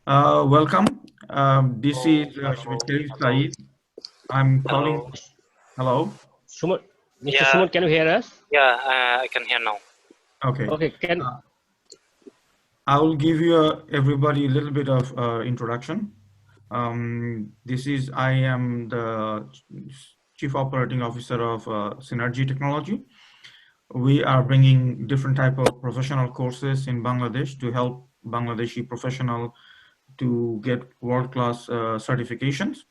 Welcome. This is Shmit Hello. Saeed. I'm calling. Hello. Hello. Suman, Mr. Yeah, Suman, can you hear us? yeah, I can hear now. Okay. Okay, can Uh, I will give you everybody a little bit of introduction. I am the Chief Operating Officer of Synergy Technology. We are bringing different type of professional courses in Bangladesh to help Bangladeshi professional to get world-class certifications.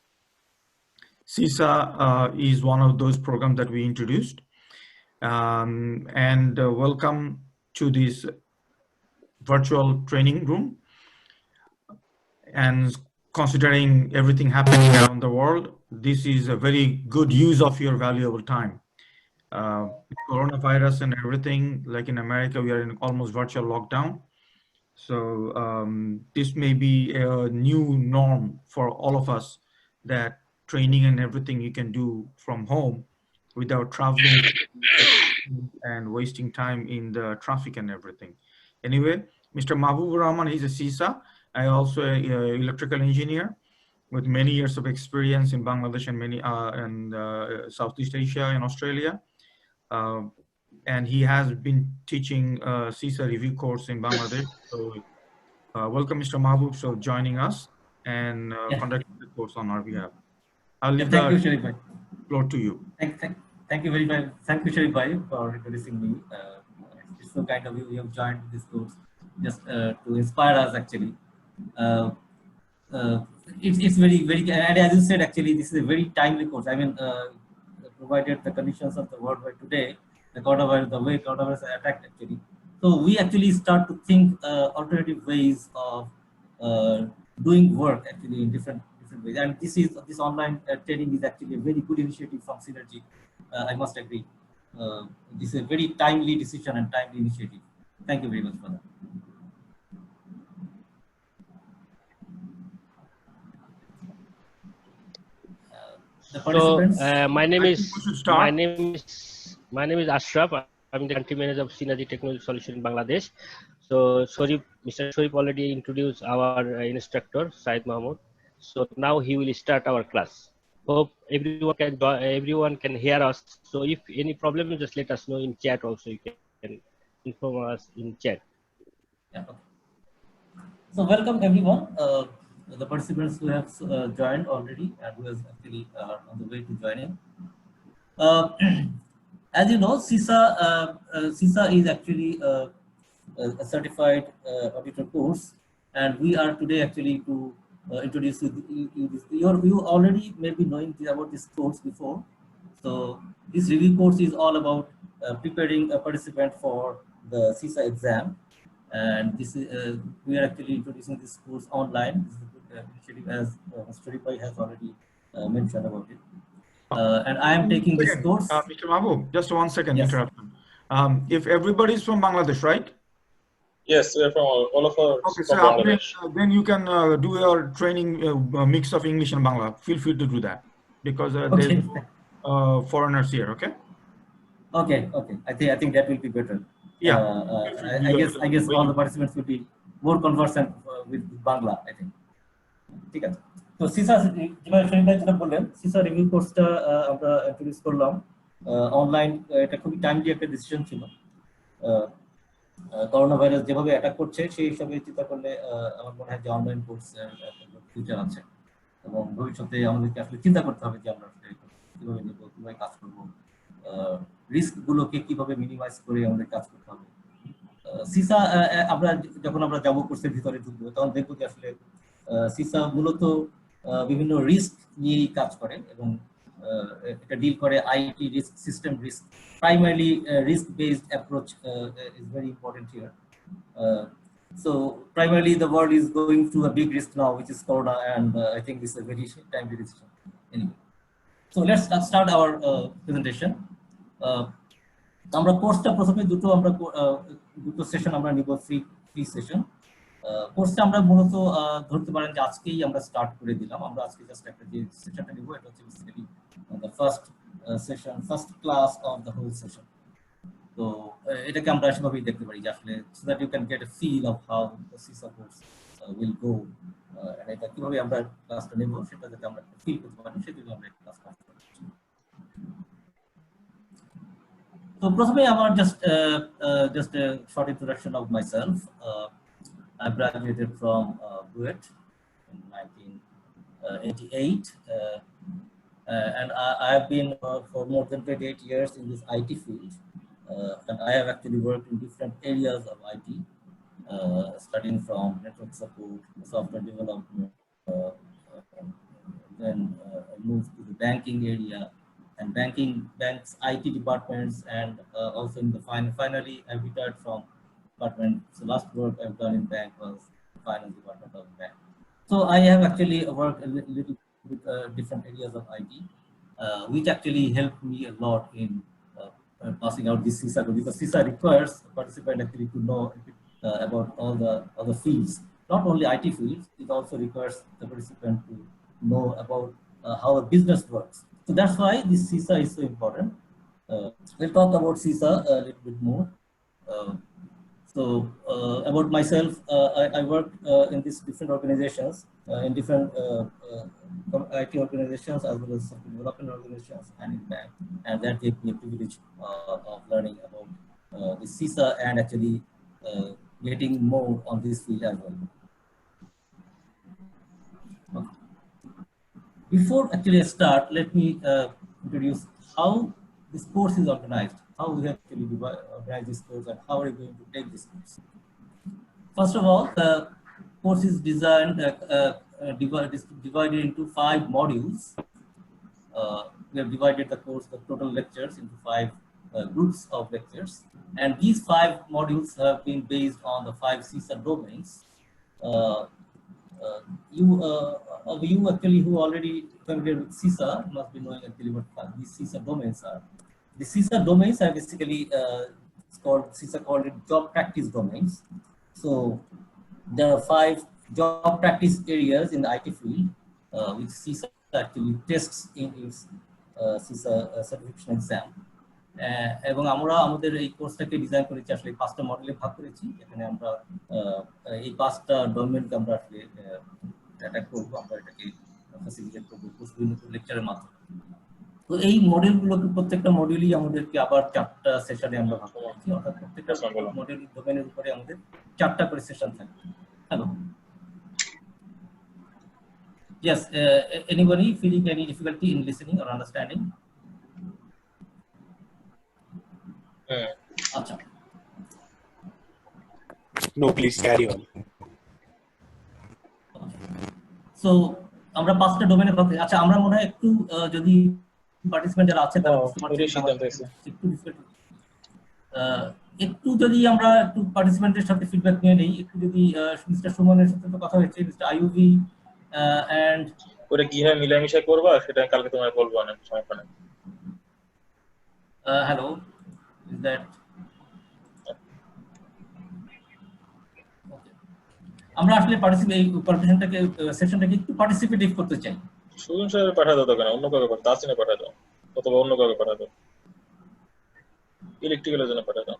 CISA is one of those programs that we introduced. Welcome to this virtual training room. And considering everything happening around the world, this is a very good use of your valuable time. Coronavirus and everything, like in America, we are in almost virtual lockdown. So this may be a new norm for all of us, that training and everything you can do from home without traveling and wasting time in the traffic and everything. Anyway, Mr. Mahbub Rahman, he's a CISA. I also an electrical engineer with many years of experience in Bangladesh and many Southeast Asia and Australia. And he has been teaching CISA review course in Bangladesh. So welcome, Mr. Mahbub, for joining us and conducting the course on our behalf. I'll leave Thank you, the Sharif bhai. floor to you. Thank you very much. Thank you, Sharif bhai, for introducing me. It's so kind of you. You have joined this course just to inspire us, actually. Uh, it's very, and as you said, actually, this is a very timely course. I mean, provided the conditions of the worldwide today, the way coronavirus attacked, actually. So we actually start to think alternative ways of doing work, actually, in different ways. And this online training is actually a very good initiative from Synergy. I must agree. This is a very timely decision and timely initiative. Thank you very much for that. my name is Ashraf. I'm the country manager of Synergy Technology Solution in Bangladesh. So Mr. Sharif already introduced our instructor, Said Mahmoud. So now he will start our class. Hope everyone can hear us. So if any problem, just let us know in chat. Also, you can inform us in chat. Yeah. Okay. So welcome everyone. The participants who have joined already and who is actually on the way to joining. As you know, CISA is actually a certified auditor course, and we are today actually to introduce you this. You already may be knowing about this course before. So this review course is all about preparing a participant for the CISA exam, and this is we are actually introducing this course online. This is a good initiative, as Mr. Ripai has already mentioned about it. And I am taking this course. Mr. Mahbub, just 1 second interruption. If everybody is from Bangladesh, right? Yes, we are from all of our. Okay, so then you can do your training mix of English and Bangla. Feel free to do that because there's foreigners here. Okay. Okay. I think that will be better. Yeah. I guess all the participants will be more conversant with Bangla, I think. ঠিক আছে তো সিসা যেভাবে শরীফ ভাই যেটা বললেন সিসা review কোর্সটা আমরা introduce করলাম অনলাইন এটা খুবই টাইমলি একটা ডিসিশন ছিল করোনা ভাইরাস যেভাবে অ্যাটাক করছে সেই হিসাবে চিন্তা করলে আমার মনে হয় যে অনলাইন কোর্স ফিউচার আছে এবং ভবিষ্যতে আমাদেরকে আসলে চিন্তা করতে হবে যে আমরা কিভাবে নেব কিভাবে কাজ করবো রিস্ক গুলোকে কিভাবে মিনিমাইজ করে আমাদের কাজ করতে হবে সিসা আমরা যখন আমরা যাবো কোর্সের ভিতরে ঢুকবো তখন দেখবো যে আসলে সিসা মূলত বিভিন্ন রিস্ক নিয়েই কাজ করে এবং এটা ডিল করে IT risk system risk primarily risk based approach is very important here so primarily the world is going through a big risk now which is corona and I think this is a very timely decision anyway so let's start our presentation আমরা কোর্সটা প্রথমে দুটো session আমরা নিব free session কোর্সটা আমরা মূলত ধরতে পারেন যে আজকেই আমরা স্টার্ট করে দিলাম আমরা আজকে জাস্ট একটা যে সেশনটা নিব এটা হচ্ছে basically the first session first class of the whole session so এটাকে আমরা সেভাবেই দেখতে পারি যে আসলে so that you can get a feel of how the CISA course will go এটা কিভাবে আমরা ক্লাসটা নেব সেটা যাতে আমরা ফিল করতে পারি সেজন্য আমরা ক্লাস করছি। তো প্রথমে আমার just a short introduction of myself. I graduated from BUET in 1988, and I have been for more than 28 years in this IT field, and I have actually worked in different areas of IT, starting from network support, software development, then moved to the banking area and banks IT departments, and also in the finally I retired from department. So last work I've done in bank was finance department of the bank. So I have actually worked a little bit different areas of IT, which actually helped me a lot in passing out this CISA, because CISA requires a participant actually to know about all the other fields, not only IT fields. It also requires the participant to know about how a business works. So that's why this CISA is so important. We'll talk about CISA a little bit more. About myself, I work in these different organizations, in different IT organizations as well as software development organizations and in bank, and that gave me a privilege of learning about the CISA and actually getting more on this field as well. Okay. Before actually I start, let me introduce how this course is organized, how we have actually organized this course, and how are we going to take this course. First of all, the course is designed, divided into 5 modules. We have divided the course, the total lectures, into 5 groups of lectures, and these 5 modules have been based on the 5 CISA domains. You actually who already familiar with CISA must be knowing actually what these CISA domains are. The CISA domains are basically CISA called it job practice domains. So there are 5 job practice areas in the IT field, which CISA actually tests in its CISA certification exam. এবং আমরা আমাদের এই কোর্সটাকে design করেছি আসলে 5টা মডেলে ভাগ করেছি। এখানে আমরা এই 5টা ডোমেনকে আমরা আসলে অ্যাটাক করব, আমরা এটাকে ফ্যাসিলিটেট করব বিভিন্ন লেকচারের মাধ্যমে। তো এই মডেলগুলোকে প্রত্যেকটা মডিউলই আমাদেরকে আবার 4টা সেশনে আমরা ভাগ করেছি, অর্থাৎ প্রত্যেকটা মডেল ডোমেনের উপরে আমাদের 4টা করে সেশন থাকবে। Hello, yes, anybody feeling any difficulty in listening or understanding? Acha. No, please carry on. So আমরা 5টা ডোমেনে ভাগ, আচ্ছা আমরা মনে হয় একটু যদি পার্টিসিপেন্ট যারা আছে তারা একটু যদি আমরা একটু পার্টিসিপেন্টের সাথে ফিডব্যাক নিয়ে নেই, একটু যদি মিস্টার সুমনের সাথে তো কথা হয়েছে, মিস্টার আইউবি এন্ড ওটা কিভাবে মিলামিশা করবা সেটা কালকে তোমায় বলবো, না সমস্যা নেই। হ্যালো, ইজ দ্যাট আমরা আসলে পার্টিসিপেশনটাকে সেশনটাকে একটু পার্টিসিপেটিভ করতে চাই। সুজন স্যার পাঠা দাও, কেন অন্য কাউকে পাঠা, তাসিনে পাঠা দাও অথবা অন্য কাউকে পাঠা দাও, ইলেকট্রিক্যালের জন্য পাঠা দাও।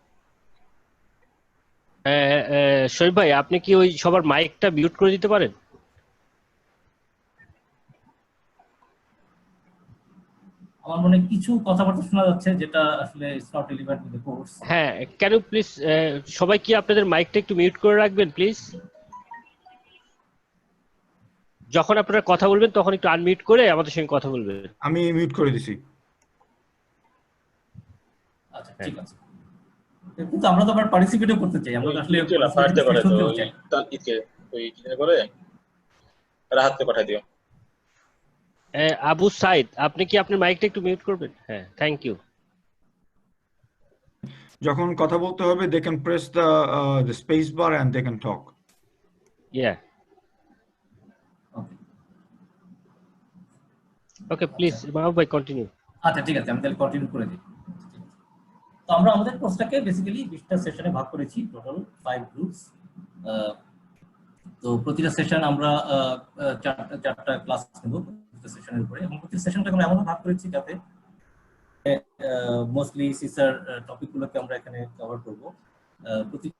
শরীফ ভাই, আপনি কি ওই সবার মাইকটা মিউট করে দিতে পারেন? আমার মনে কিছু কথাবার্তা শোনা যাচ্ছে যেটা আসলে it's not relevant to the course. হ্যাঁ, ক্যান ইউ প্লিজ সবাই কি আপনাদের মাইকটা একটু মিউট করে রাখবেন প্লিজ? যখন আপনারা কথা বলবেন তখন একটু আনমিউট করে আমাদের সঙ্গে কথা বলবেন। আমি মিউট করে দিছি। আচ্ছা, ঠিক আছে। কিন্তু আমরা তো আবার পার্টিসিপেটও করতে চাই, আমরা আসলে পারতে পারে তো তাকিকে ওই কিনে করে রাহাতকে পাঠিয়ে দিও। আবু সাইদ, আপনি কি আপনার মাইকটা একটু মিউট করবেন? হ্যাঁ, থ্যাংক ইউ। যখন কথা বলতে হবে they can press the space bar and they can talk. Yeah. Okay, please মাহবুব ভাই কন্টিনিউ। আচ্ছা, ঠিক আছে, আমি তাহলে কন্টিনিউ করে দিই। তো আমরা আমাদের কোর্সটাকে বেসিক্যালি 20টা সেশনে ভাগ করেছি, টোটাল 5 গ্রুপস। তো প্রতিটা সেশন আমরা 4টা ক্লাস নেব প্রতিটা সেশনের উপরে, এবং প্রতি সেশনটাকে আমরা এমন ভাগ করেছি যাতে মোস্টলি সিসার টপিকগুলোকে আমরা এখানে কভার করব। প্রতিটা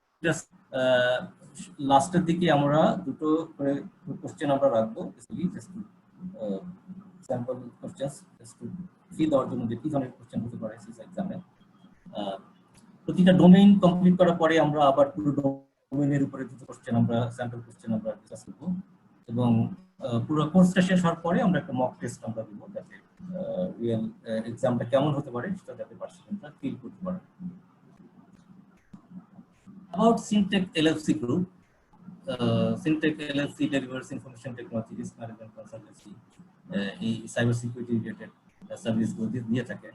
লাস্টের দিকে আমরা দুটো করে কোশ্চেন আমরা রাখবো, sample questions just to feel দেওয়ার জন্য যে কি ধরনের কোশ্চেন হতে পারে সিসা এক্সামে। প্রতিটা ডোমেইন কমপ্লিট করার পরে আমরা আবার পুরো ডোমেইনের উপরে দুটো কোশ্চেন আমরা স্যাম্পল কোশ্চেন আমরা ডিসকাস করব, এবং পুরো কোর্সটা শেষ হওয়ার পরে আমরা একটা মক টেস্ট আমরা দিব, যাতে রিয়েল এক্সামটা কেমন হতে পারে সেটা যাতে পার্টিসিপেন্টরা ফিল করতে পারে। About Syntech LLC Group, Syntech LLC delivers information technology risk management consultancy, এই সাইবার সিকিউরিটি রিলেটেড সার্ভিস গুলো দিয়ে থাকে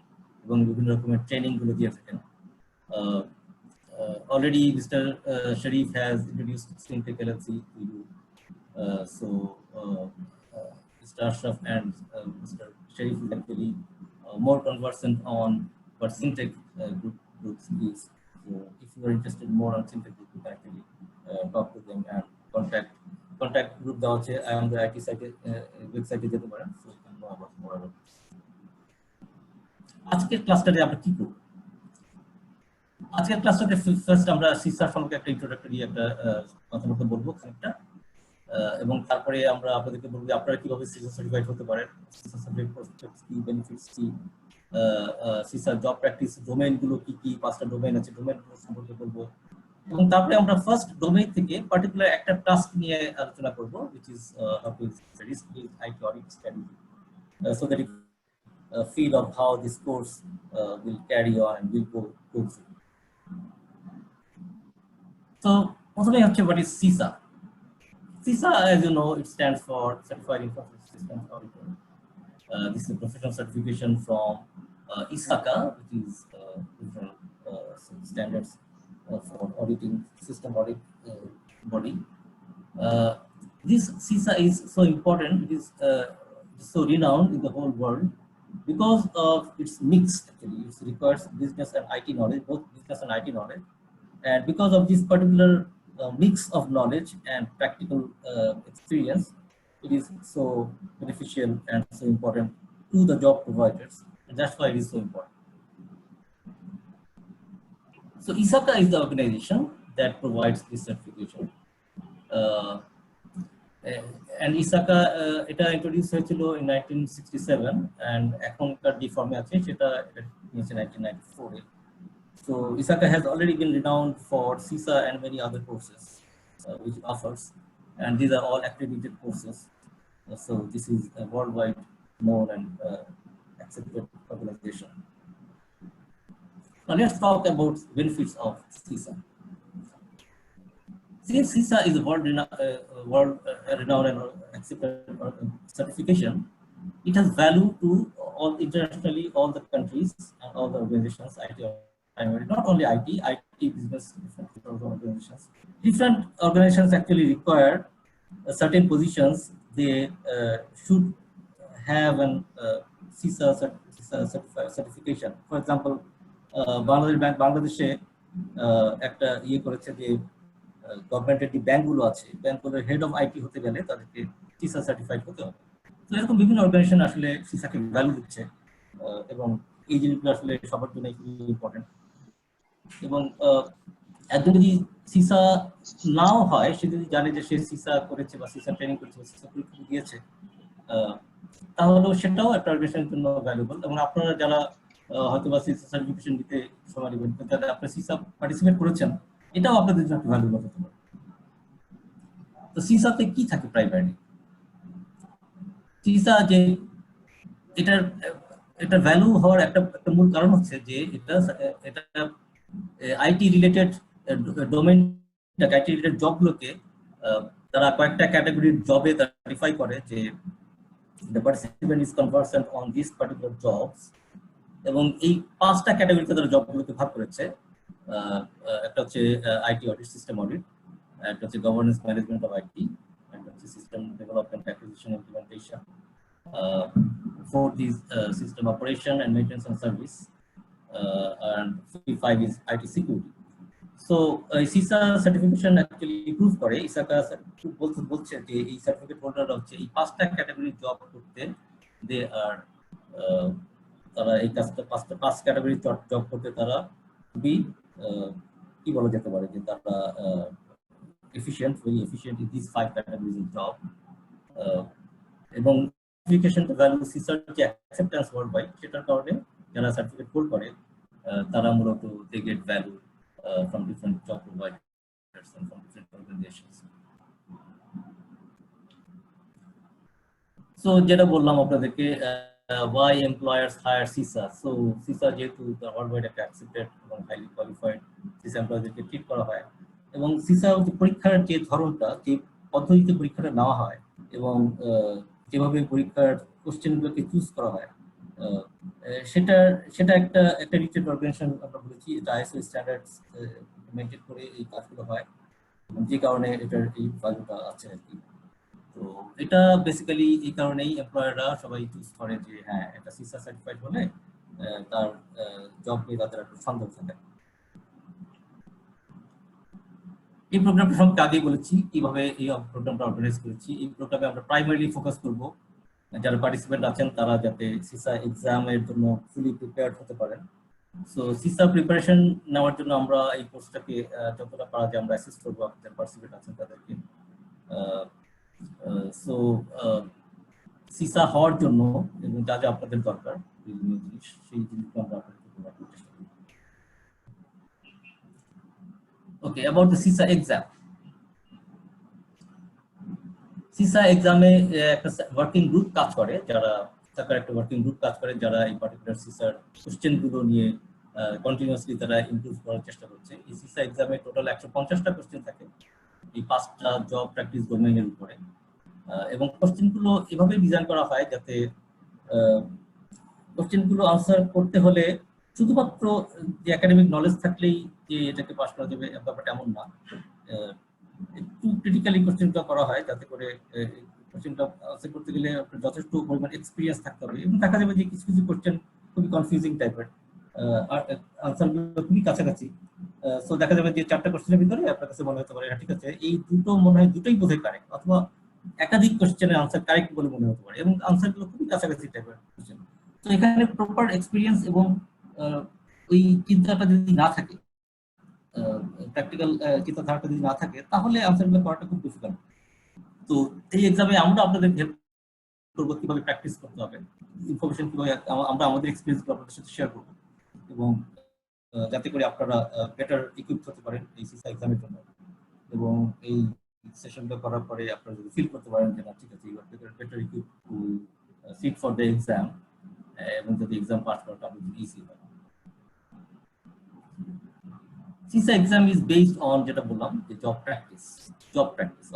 এবং বিভিন্ন রকমের ট্রেনিং গুলো দিয়ে থাকেন। Already Mr. Sharif has introduced Syntech LLC to you, so Mr. Ashraf and Mr. Sharif is actually more conversant on what Syntech group is. So if you are interested more on Syntech group, you can actually talk to them and contact group দেওয়া আছে আমাদের IT সাইটে ওয়েবসাইটে যেতে পারেন, so you can know about more about this. আজকের ক্লাসটাতে আমরা কি করব? আজকের ক্লাসটাতে ফার্স্ট আমরা সিসা সম্পর্কে একটা ইন্ট্রোডাক্টরি একটা কথা বলবো একটা, এবং তারপরে আমরা আপনাদেরকে বলবো যে আপনারা কিভাবে সিসা সার্টিফাইড হতে পারেন, সিসা সার্টিফাইড প্রসপেক্টস কি, বেনিফিটস কি, সিসা জব প্র্যাকটিস ডোমেইন গুলো কি কি, 5টা ডোমেইন আছে, ডোমেইন সম্পর্কে বলবো, এবং তারপরে আমরা ফার্স্ট ডোমেইন থেকে পার্টিকুলার একটা টাস্ক নিয়ে আলোচনা করব, which is how to risk based IT audit strategy, so that you feel of how this course will carry on and will go through. So প্রথমে হচ্ছে what is CISA? CISA, as you know, it stands for Certified Information Systems Auditor. This is a professional certification from ISACA, which is different standards for auditing system audit body. This CISA is so important. It is so renowned in the whole world because of its mix. Actually, it requires business and IT knowledge, both business and IT knowledge, and because of this particular mix of knowledge and practical experience, it is so beneficial and so important to the job providers, and that's why it is so important. So ISACA is the organization that provides this certification, and ISACA এটা introduce হয়েছিল in 1967 and এখনকার যে ফর্মে আছে সেটা নিয়েছে 1994 এ। So ISACA has already been renowned for CISA and many other courses which it offers, and these are all accredited courses. So this is a worldwide known and accepted organization. Now let's talk about benefits of CISA. Since CISA is a world renowned and accepted certification, it has value to all internationally, all the countries and all the organizations, IT, not only IT business, different organizations. Different organizations actually require certain positions. They should have an CISA certification. For example, বাংলাদেশে একটা করেছে যে গভর্নমেন্টের যে ব্যাংকগুলো আছে, ব্যাংকগুলোর head of IT হতে গেলে তাদেরকে CISA সার্টিফাইড হতে হবে। তো এরকম বিভিন্ন অর্গানাইজেশন আসলে CISAকে ভ্যালু দিচ্ছে, এবং এই জিনিসগুলো আসলে সবার জন্য খুবই ইম্পর্টেন্ট। এবং একজন যদি CISA নাও হয়, সে যদি জানে যে সে CISA করেছে বা CISA ট্রেনিং করেছে বা CISA পরীক্ষা দিয়েছে, তাহলেও সেটাও একটা অর্গানাইজেশনের জন্য ভ্যালুয়েবল। এবং আপনারা যারা হয়তো বা CISA সার্টিফিকেশন দিতে সময় নেবেন, যারা আপনি CISA পার্টিসিপেট করেছেন, এটাও আপনাদের জন্য একটা ভ্যালুয়েবল হতে পারে। তো CISAতে কি থাকে প্রাইমারি? CISA যে এটা ভ্যালু হওয়ার একটা মূল কারণ হচ্ছে যে এটা IT related domain, IT related জবগুলোকে তারা কয়েকটা ক্যাটাগরির জবে সার্টিফাই করে যে the participant is conversant on these particular jobs, এবং এই 5টা ক্যাটাগরিতে তারা জবগুলোকে ভাগ করেছে। একটা হচ্ছে IT audit, system audit, একটা হচ্ছে governance management of IT, একটা হচ্ছে system development, acquisition, implementation, fourth is system operation and maintenance and service, and 5 is IT security. So CISA certification actually prove করে, ISACA বলছে যে এই সার্টিফিকেট হোল্ডাররা হচ্ছে এই 5টা ক্যাটাগরি জব করতে, দে আর তারা এই কাজটা 5 ক্যাটাগরি জব করতে তারা খুবই কি বলা যেতে পারে যে তারা efficient, very efficient in these 5 categories of job. এবং certification value CSAT যে acceptance worldwide সেটার কারণে যারা সার্টিফিকেট হোল্ড করে তারা মূলত they get value from different job providers and from different organizations. So যেটা বললাম আপনাদেরকে why employers hire CISA. So CISA যেহেতু worldwide একটা accepted এবং highly qualified CISA employeeদেরকে ট্রিট করা হয় এবং CISA পরীক্ষার যে ধরনটা, যে পদ্ধতিতে পরীক্ষাটা নেওয়া হয় এবং যেভাবে পরীক্ষার কোশ্চেনগুলোকে চুজ করা হয় সেটা একটা রিটেড অর্গানাইজেশন আমরা বলেছি, এটা ISO স্ট্যান্ডার্ডস মেনটেন করে এই কাজগুলো হয় এবং যে কারণে এটার এই ভ্যালুটা আছে আর কি। তো এটা বেসিক্যালি এই কারণেই এমপ্লয়াররা সবাই চুজ করে যে হ্যাঁ এটা CISA সার্টিফাইড হলে তার জব নিয়ে তাদের একটা সন্দেহ থাকে। এই প্রোগ্রামটা সম্পর্কে আগেই বলেছি কিভাবে এই প্রোগ্রামটা অর্গানাইজ করেছি। এই প্রোগ্রামে আমরা প্রাইমারিলি ফোকাস করব যারা পার্টিসিপেন্ট আছেন তারা যাতে CISA এক্সামের জন্য ফুলি প্রিপেয়ার্ড হতে পারেন। সো CISA প্রিপারেশন নেওয়ার জন্য আমরা এই কোর্সটাকে যতটা পারা যায় আমরা অ্যাসিস্ট করবো যারা পার্টিসিপেন্ট আছেন তাদেরকে। সো CISA হওয়ার জন্য এবং যা যা আপনাদের দরকার বিভিন্ন জিনিস সেই জিনিসগুলো আমরা আপনাদেরকে প্রোভাইড করতে চেষ্টা করব। Okay, about the CISA exam. CISA এক্সামে একটা ওয়ার্কিং গ্রুপ কাজ করে, যারা তাদের একটা ওয়ার্কিং গ্রুপ কাজ করে যারা এই পার্টিকুলার CISAর কোশ্চেনগুলো নিয়ে কন্টিনিউয়াসলি তারা ইমপ্রুভ করার চেষ্টা করছে। এই CISA এক্সামে টোটাল 150টা কোশ্চেন থাকে এই 5টা জব প্র্যাকটিস ডোমেইনের উপরে এবং কোশ্চেনগুলো এভাবে ডিজাইন করা হয় যাতে কোশ্চেনগুলো আনসার করতে হলে শুধুমাত্র যে একাডেমিক নলেজ থাকলেই যে এটাকে পাস করা যাবে ব্যাপারটা এমন না। একটু ক্রিটিক্যালি কোশ্চেনটা করা হয় যাতে করে কোশ্চেনটা আনসার করতে গেলে আপনার যথেষ্ট পরিমাণ এক্সপিরিয়েন্স থাকতে হবে এবং দেখা যাবে যে কিছু কিছু কোশ্চেন খুবই কনফিউজিং টাইপের আর আনসারগুলো খুবই কাছাকাছি। সো দেখা যাবে যে 4টা কোশ্চেনের ভিতরে আপনার কাছে মনে হতে পারে ঠিক আছে এই দুটো মনে হয় দুটোই বোধহয় কারেক্ট, অথবা একাধিক কোশ্চেনের আনসার কারেক্ট বলে মনে হতে পারে এবং আনসারগুলো খুবই কাছাকাছি টাইপের কোশ্চেন। তো এখানে প্রপার এক্সপিরিয়েন্স এবং ওই চিন্তাটা যদি না থাকে, প্র্যাকটিক্যাল চিন্তাধারাটা যদি না থাকে তাহলে আনসারগুলো করাটা খুব ডিফিকাল্ট। তো এই এক্সামে আমরা আপনাদের হেল্প করবো কিভাবে প্র্যাকটিস করতে হবে, ইনফরমেশন কিভাবে আমরা আমাদের এক্সপিরিয়েন্সগুলো আপনাদের সাথে শেয়ার করবো এবং যাতে করে আপনারা বেটার ইকুইপড হতে পারেন এই CISA এক্সামের জন্য। এবং এই সেশনটা করার পরে আপনারা যদি ফিল করতে পারেন যে না ঠিক আছে better equipped to sit for the exam এবং যদি এক্সাম পাস করাটা আপনাদের ইজি হয়। CISA exam is based on যেটা বললাম যে job practice.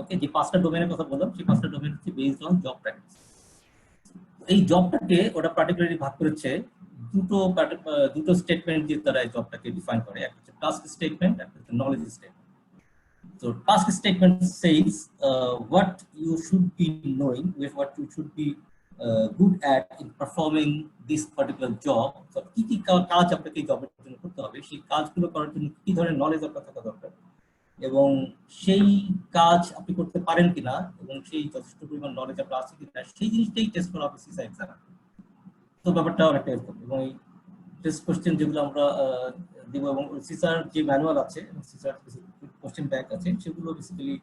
ওকে, যে 5টা ডোমেইনের কথা বললাম সেই 5টা ডোমেইন হচ্ছে বেসড অন জব প্র্যাকটিস। এই জবটাকে ওটা পার্টিকুলারলি ভাগ করেছে দুটো স্টেটমেন্ট দিয়ে তারা এই জবটাকে ডিফাইন করে, একটা হচ্ছে টাস্ক স্টেটমেন্ট, একটা হচ্ছে knowledge statement. So task statement says what you should be knowing, what you should be good at in performing this particular job. So কি কি কাজ আপনাকে এই জবের জন্য করতে হবে, সেই কাজগুলো করার জন্য কি ধরনের নলেজ আপনার থাকা দরকার এবং সেই কাজ আপনি করতে পারেন কিনা এবং সেই যথেষ্ট পরিমাণ নলেজ আপনার আছে কিনা সেই জিনিসটাই টেস্ট করা হবে CISA এক্সাম। তো ব্যাপারটা অনেকটা এরকম এবং এই টেস্ট কোশ্চেন যেগুলো আমরা দিব এবং CISAর যে ম্যানুয়াল আছে এবং CISAর কোশ্চেন ব্যাংক আছে সেগুলো বেসিক্যালি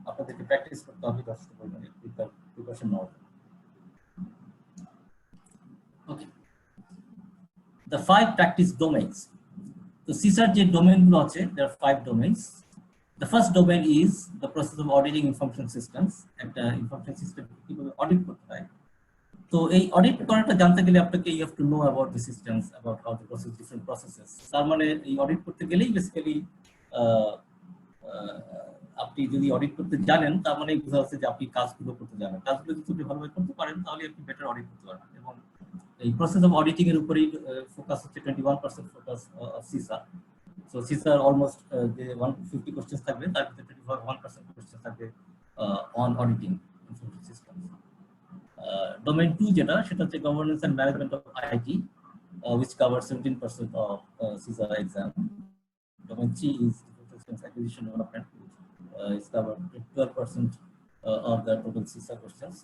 আপনাদেরকে প্র্যাকটিস করতে হবে যথেষ্ট পরিমাণে প্রিপারেশন নেওয়ার জন্য। Okay. The 5 practice domains. So CISAর যে ডোমেইনগুলো আছে there are 5 domains. The first domain is the process of auditing information systems. একটা ইনফরমেশন সিস্টেম কিভাবে অডিট করতে হয়। তো এই অডিট করাটা জানতে গেলে আপনাকে you have to know about the systems, about how to process different processes. তার মানে এই অডিট করতে গেলেই বেসিক্যালি আপনি যদি অডিট করতে জানেন তার মানে বোঝা যাচ্ছে যে আপনি কাজগুলো করতে জানেন। কাজগুলো যদি ভালোভাবে করতে পারেন তাহলে আপনি বেটার অডিট করতে পারবেন এবং এই প্রসেস অফ অডিটিং এর উপরেই ফোকাস হচ্ছে 21% focus of CISA। So CISA almost যে 150 কোশ্চেন থাকবে তার ভিতরে 21% কোশ্চেন থাকবে on auditing information system. Domain 2 যেটা সেটা হচ্ছে governance and management of IT, which covers 17% of CISA exam. Domain 3 is systems acquisition development, which is covered 12% of the total CISA questions.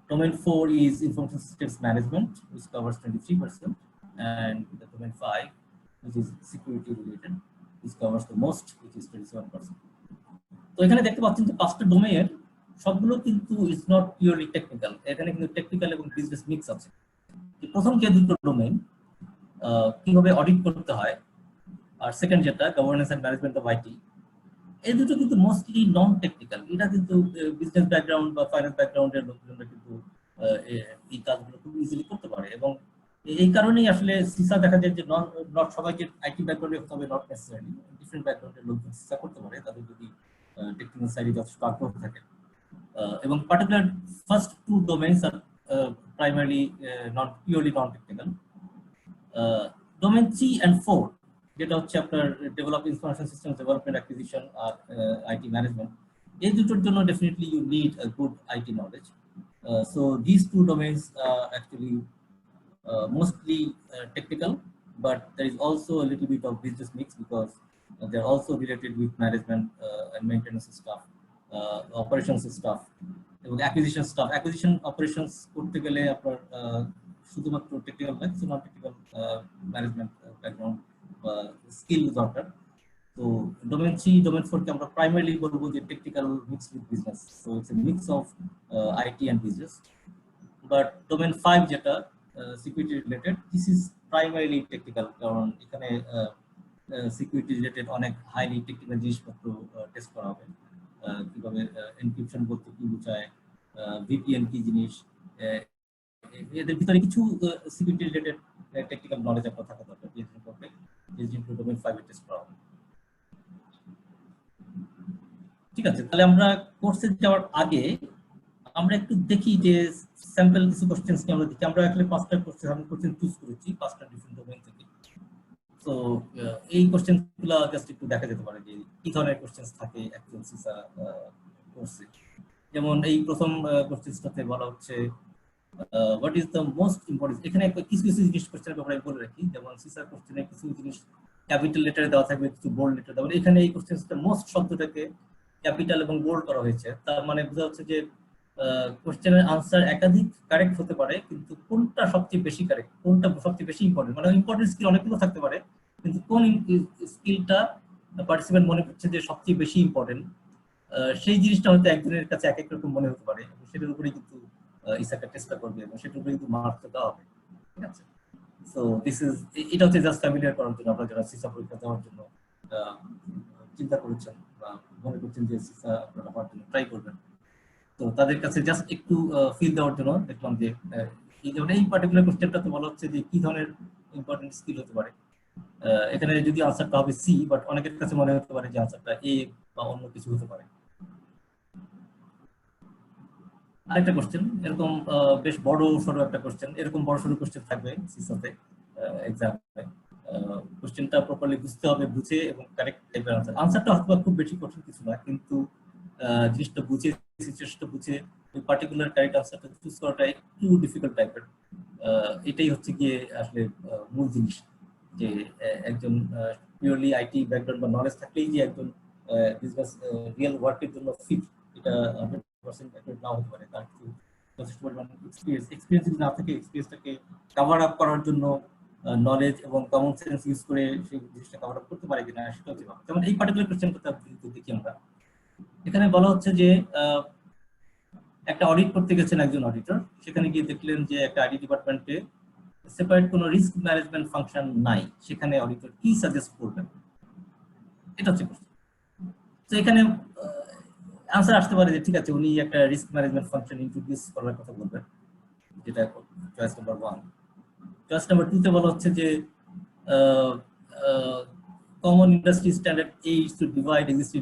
Domain 4 is information systems management, which covers 23%, and the domain 5, which is security related, which covers the most, which is 27%. তো এখানে দেখতে পাচ্ছেন যে 5টা ডোমেইনের সবগুলো কিন্তু is not purely technical, এখানে কিন্তু টেকনিক্যাল এবং বিজনেস মিক্স আছে। প্রথম যে দুটো ডোমেইন কিভাবে অডিট করতে হয়, আর সেকেন্ড যেটা governance and management of IT, এই দুটো কিন্তু মোস্টলি নন টেকনিক্যাল। এটা কিন্তু বিজনেস ব্যাকগ্রাউন্ড বা ফাইন্যান্স ব্যাকগ্রাউন্ডের লোকজনরা কিন্তু এই কাজগুলো খুব ইজিলি করতে পারে, এবং এই কারণেই আসলে সিসা দেখা যায় যে নট সবাইকে আইটি ব্যাকগ্রাউন্ডে হতে হবে, নট নেসেসারি, ডিফারেন্ট ব্যাকগ্রাউন্ডের লোকজন সিসা করতে পারে তাদের যদি টেকনিক্যাল সাইডে যথেষ্ট আগ্রহ থাকে। এবং পার্টিকুলার ফার্স্ট টু ডোমেইনস আর primarily not purely non-technical. Domain 3 and 4 যেটা হচ্ছে আপনার develop information system development acquisition আর আইটি ম্যানেজমেন্ট, এই দুটোর জন্য definitely you need a good IT knowledge. So this two domains actually mostly technical, but there is also a little bit of business mix because they are also related with management and maintenance stuff, operations stuff এবং acquisition staff. Acquisition operations করতে গেলে আপনার শুধুমাত্র technical না, কিছু non technical management background বা skill দরকার। তো ডোমেন 3 ডোমেন 4 কে আমরা প্রাইমারিলি বলবো যে technical mix with business, so it's a mix of IT and business. But domain 5 যেটা security related, this is primarily technical, কারণ এখানে সিকিউরিটি রিলেটেড অনেক হাইলি টেকনিক্যাল জিনিসপত্র টেস্ট করা হবে। কিভাবে এনক্রিপশন বলতে কি বোঝায়, ভিপিএন কি জিনিস, এদের ভিতরে কিছু সিকিউরিটি রিলেটেড টেকনিক্যাল নলেজ আপনার থাকা দরকার। ডোমেইন 5 টেস্ট করা হবে। ঠিক আছে, তাহলে আমরা কোর্সে যাওয়ার আগে আমরা একটু দেখি যে স্যাম্পল কিছু কোশ্চেন্স কি আমরা দেখি। আমরা আসলে 5টা কোশ্চেন চুজ করেছি 5টা ডিফারেন্ট ডোমেইন থেকে। তো এই কোশ্চেনগুলো জাস্ট একটু দেখা যেতে পারে যে কি ধরনের কোশ্চেন্স থাকে একজন সিসা কোর্সে। যেমন এই প্রথম কোশ্চেনটাতে বলা হচ্ছে what is the most important. এখানে কিছু কিছু জিনিস কোশ্চেনের ব্যাপারে বলে রাখি, যেমন সিসা কোশ্চেনে কিছু জিনিস ক্যাপিটাল লেটারে দেওয়া থাকবে, কিছু বোল্ড লেটার দেওয়া। এখানে এই কোশ্চেনটা মোস্ট শব্দটাকে ক্যাপিটাল এবং বোল্ড করা হয়েছে, তার মানে বোঝা হচ্ছে যে কোশ্চেনের আনসার একাধিক কারেক্ট হতে পারে, কিন্তু কোনটা সবচেয়ে বেশি কারেক্ট, কোনটা সবচেয়ে বেশি ইম্পর্টেন্ট, মানে ইম্পর্টেন্ট স্কিল অনেকগুলো থাকতে পারে, কিন্তু কোন স্কিলটা পার্টিসিপেন্ট মনে করছে যে সবচেয়ে বেশি ইম্পর্টেন্ট, সেই জিনিসটা হয়তো একজনের কাছে এক এক রকম মনে হতে পারে, সেটার উপরেই কিন্তু ইসাকা টেস্টটা করবে এবং সেটার উপরে কিন্তু মার্কস দেওয়া হবে। ঠিক আছে, সো দিস ইজ, এটা হচ্ছে জাস্ট ফ্যামিলিয়ার করার জন্য আপনারা যারা সিসা পরীক্ষা দেওয়ার জন্য চিন্তা করেছেন বা মনে করছেন যে সিসা আপনারা হওয়ার জন্য ট্রাই করবেন, তো তাদের কাছে জাস্ট একটু ফিল দেওয়ার জন্য দেখলাম যে এই পার্টিকুলার কোশ্চেনটাতে বলা হচ্ছে যে কি ধরনের ইম্পর্টেন্ট স্কিল হতে পারে। এখানে যদি আনসারটা হবে সি, বাট অনেকের কাছে মনে হতে পারে যে আনসারটা এ বা অন্য কিছু হতে পারে। আরেকটা কোশ্চেন এরকম বেশ বড় সরো একটা কোশ্চেন, এরকম বড় সরো কোশ্চেন থাকবে সিসাতে এক্সামে। কোশ্চেনটা প্রপারলি বুঝতে হবে, বুঝে এবং কারেক্ট টাইপের আনসারটা হয়তো খুব বেশি কঠিন কিছু না, কিন্তু জিনিসটা বুঝে, সিচুয়েশনটা বুঝে ওই পার্টিকুলার কারেক্ট আনসারটা চুজ করাটা একটু ডিফিকাল্ট টাইপের। এটাই হচ্ছে গিয়ে আসলে মূল জিনিস, যে একজন পিওরলি আইটি ব্যাকগ্রাউন্ড বা নলেজ থাকলেই যে একজন বিজনেস রিয়েল ওয়ার্কের জন্য ফিট, এটা 100% অ্যাকুরেট নাও হতে পারে। তার কিছু যথেষ্ট পরিমাণ এক্সপিরিয়েন্স যদি না থাকে, এক্সপিরিয়েন্সটাকে কভার আপ করার জন্য নলেজ এবং কমন সেন্স ইউজ করে সেই জিনিসটা কভার আপ করতে পারে কিনা সেটা হচ্ছে। যেমন এই পার্টিকুলার কোশ্চেনটা দেখি আমরা, এখানে বলা হচ্ছে যে একটা অডিট করতে গেছেন একজন অডিটর, সেখানে গিয়ে দেখলেন যে একটা আইটি ডিপার্টমেন্টে সেপারেট কোনো রিস্ক ম্যানেজমেন্ট ফাংশন নাই, সেখানে অডিটর কি সাজেস্ট করবেন, এটা হচ্ছে কোশ্চেন। তো এখানে আনসার আসতে পারে যে ঠিক আছে, উনি একটা রিস্ক ম্যানেজমেন্ট ফাংশন ইন্ট্রোডিউস করার কথা বলবেন, যেটা চয়েস নাম্বার 1। চয়েস নাম্বার 2 তে বলা হচ্ছে যে common industry standard aids to divide existing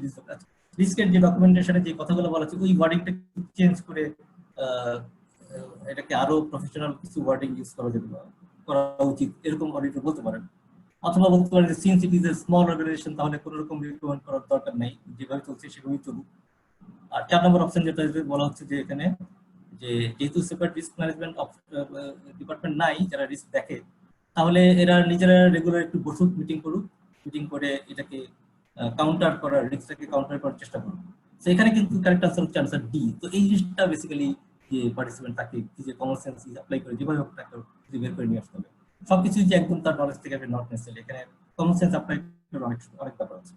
রিস্কের যে ডকুমেন্টেশনে যে কথাগুলো বলা হচ্ছে ওই ওয়ার্ডিংটা চেঞ্জ করে এটাকে আরো প্রফেশনাল কিছু ওয়ার্ডিং ইউজ করা উচিত, এরকম অডিটর বলতে পারেন। অথবা বলতে পারেন যে since it is a small organization, তাহলে কোনো রকম রিকমেন্ড করার দরকার নেই, যেভাবে চলছে সেভাবেই চলুক। আর 4 নম্বর অপশন যেটা বলা হচ্ছে যে এখানে যে যেহেতু সেপারেট রিস্ক ম্যানেজমেন্ট ডিপার্টমেন্ট নাই যারা রিস্ক দেখে, তাহলে এরা নিজেরা রেগুলার একটু বসুক, মিটিং করুক, মিটিং করে এটাকে কাউন্টার করার, রিস্কটাকে কাউন্টার করার চেষ্টা করুক। তো এখানে কিন্তু কারেক্ট আনসার হচ্ছে আনসার ডি। তো এই জিনিসটা বেসিক্যালি যে পার্টিসিপেন্ট তাকে যে কমন সেন্স অ্যাপ্লাই করে যেভাবে তাকে বের করে নিয়ে আসতে হবে, সবকিছু যে একদম তার নলেজ থেকে নট নেসেসারি, এখানে কমন সেন্স অ্যাপ্লাই অনেক অনেক ব্যাপার আছে।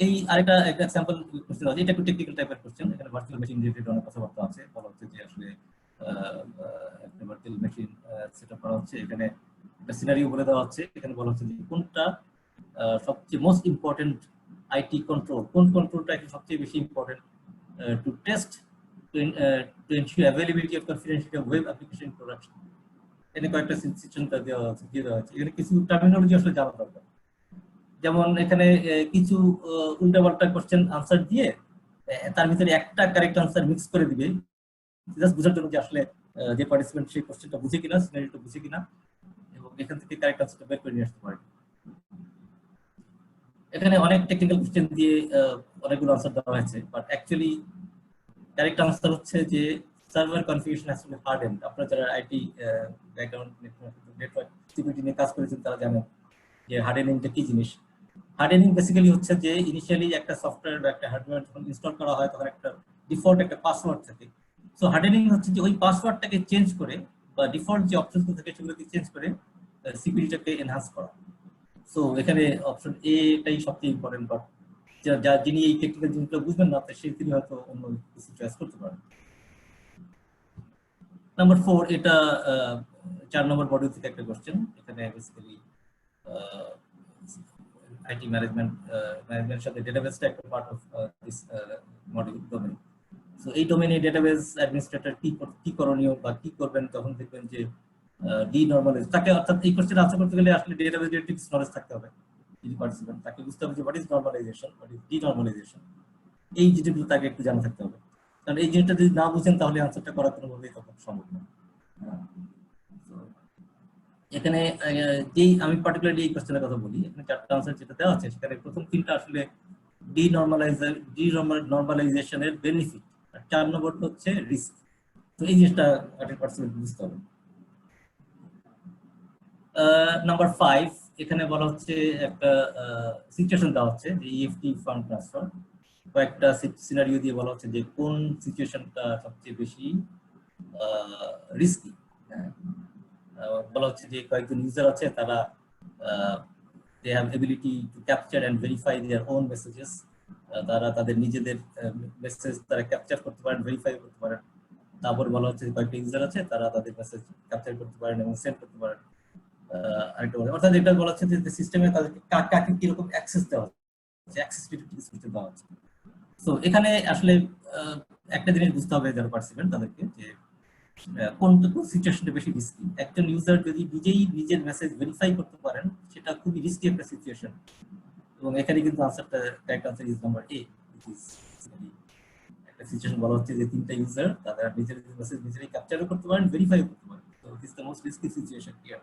এই আরেকটা একটা স্যাম্পল কোশ্চেন আছে, এটা একটু টেকনিক্যাল টাইপের কোশ্চেন। এখানে ভার্চুয়াল মেশিন রিলেটেড অনেক কথাবার্তা আছে। বলা হচ্ছে যে আসলে একটা ভার্চুয়াল মেশিন সেটআপ করা হচ্ছে, এখানে একটা সিনারিও বলে দেওয়া হচ্ছে। এখানে বলা হচ্ছে যে কোনটা সবচেয়ে মোস্ট ইম্পর্টেন্ট আইটি কন্ট্রোল, কোন কন্ট্রোলটা সবচেয়ে বেশি important to test to ensure availability of confidentiality of web application production. এখানে কয়েকটা সিচুয়েশন দেওয়া আছে, দিয়ে দেওয়া আছে। এখানে কিছু টার্মিনোলজি আসলে জানা দরকার। যেমন এখানে কিছু উল্টাপাল্টা কোশ্চেন আনসার দিয়ে তার ভিতরে একটা কারেক্ট আনসার মিক্স করে দিবে, জাস্ট বোঝার জন্য যে আসলে যে পার্টিসিপেন্ট সেই কোশ্চেনটা বুঝে কিনা, সিনারিওটা বুঝে কিনা, এবং এখান থেকে কারেক্ট আনসারটা বের করে নিয়ে আসতে পারে। এখানে অনেক টেকনিক্যাল কোশ্চেন দিয়ে অনেকগুলো আনসার দেওয়া হয়েছে, বাট অ্যাকচুয়ালি কারেক্ট আনসার হচ্ছে যে server configuration has to be hardened. আপনারা যারা আইটি ব্যাকগ্রাউন্ড নেটওয়ার্ক সিকিউরিটি নিয়ে কাজ করেছেন তারা জানেন যে হার্ডেনিংটা কি জিনিস। হার্ডেনিং বেসিক্যালি হচ্ছে যে ইনিশিয়ালি একটা সফটওয়্যার বা একটা হার্ডওয়্যার যখন ইনস্টল করা হয় তখন একটা ডিফল্ট একটা পাসওয়ার্ড থাকে। সো হার্ডেনিং হচ্ছে যে ওই পাসওয়ার্ডটাকে চেঞ্জ করে বা ডিফল্ট যে অপশনগুলো থাকে সেগুলোকে চেঞ্জ করে সিকিউরিটিটাকে এনহান্স করা। সো এখানে অপশন এটাই সবচেয়ে ইম্পর্টেন্ট, বাট যিনি এই টেকনিক্যাল জিনিসগুলো বুঝবেন না তিনি হয়তো অন্য কিছু চয়েস করতে পারেন। নাম্বার 4, এটা 4 নম্বর মডিউল থেকে একটা কোশ্চেন। এখানে বেসিক্যালি আইটি ম্যানেজমেন্টের সাথে ডেটাবেসটা একটা part of this module domain. So এই ডোমেইনে ডেটাবেস অ্যাডমিনিস্ট্রেটর কি করণীয় বা কি করবেন তখন দেখবেন যে ডিনরমালাইজ তাকে, অর্থাৎ এই কোশ্চেন আনসার করতে গেলে আসলে ডেটাবেস রিলেটেড নলেজ থাকতে হবে। যদি পার্টিসিপেন্ট তাকে বুঝতে হবে যে what is normalization, what is denormalization, এই জিনিসগুলো তাকে একটু জানা থাকতে হবে। কারণ এই জিনিসটা যদি না বুঝেন তাহলে আনসারটা করা কোনোভাবেই তখন সম্ভব না। এখানে যেই আমি পার্টিকুলারলি এই কোশ্চেনের কথা বলি, এখানে 4টা আনসার যেটা দেওয়া আছে সেখানে প্রথম 3টা আসলে ডিনরমালাইজেশনের বেনিফিট, আর 4 নম্বরটা হচ্ছে রিস্ক। তো এই জিনিসটা 100% বুঝতে হবে। নাম্বার 5, এখানে বলা হচ্ছে একটা সিচুয়েশন দেওয়া হচ্ছে যে ইএফটি ফান্ড ট্রান্সফার, কয়েকটা সিনারিও দিয়ে বলা হচ্ছে যে কোন সিচুয়েশনটা সবচেয়ে বেশি রিস্কি। বলা হচ্ছে যে কয়েকজন ইউজার আছে তারা they have ability to capture and verify their own messages, তারা তাদের নিজেদের মেসেজ তারা ক্যাপচার করতে পারেন, ভেরিফাই করতে পারেন। তারপর বলা হচ্ছে যে কয়েকটা ইউজার আছে তারা তাদের মেসেজ ক্যাপচার করতে পারেন এবং সেন্ড করতে পারেন। আরেকটা অর্থাৎ এটা বলা হচ্ছে যে সিস্টেমে তাদেরকে কাকে কিরকম অ্যাক্সেস দেওয়া হচ্ছে, অ্যাক্সেস সিস্টেম দেওয়া হচ্ছে। তো এখানে আসলে একটা জিনিস বুঝতে হবে যারা পার্টিসিপেন্ট তাদেরকে, যে কোন সিচুয়েশনটা বেশি রিস্কি। একজন ইউজার যদি নিজেই নিজের মেসেজ ভেরিফাই করতে পারেন সেটা খুবই রিস্কি একটা সিচুয়েশন, এবং এখানে কিন্তু আনসারটা correct answer is number A. একটা সিচুয়েশন বলা হচ্ছে যে 3টা ইউজার তারা নিজের মেসেজ নিজেরাই ক্যাপচারও করতে পারেন, ভেরিফাই করতে পারেন। তো it is the most risky situation here.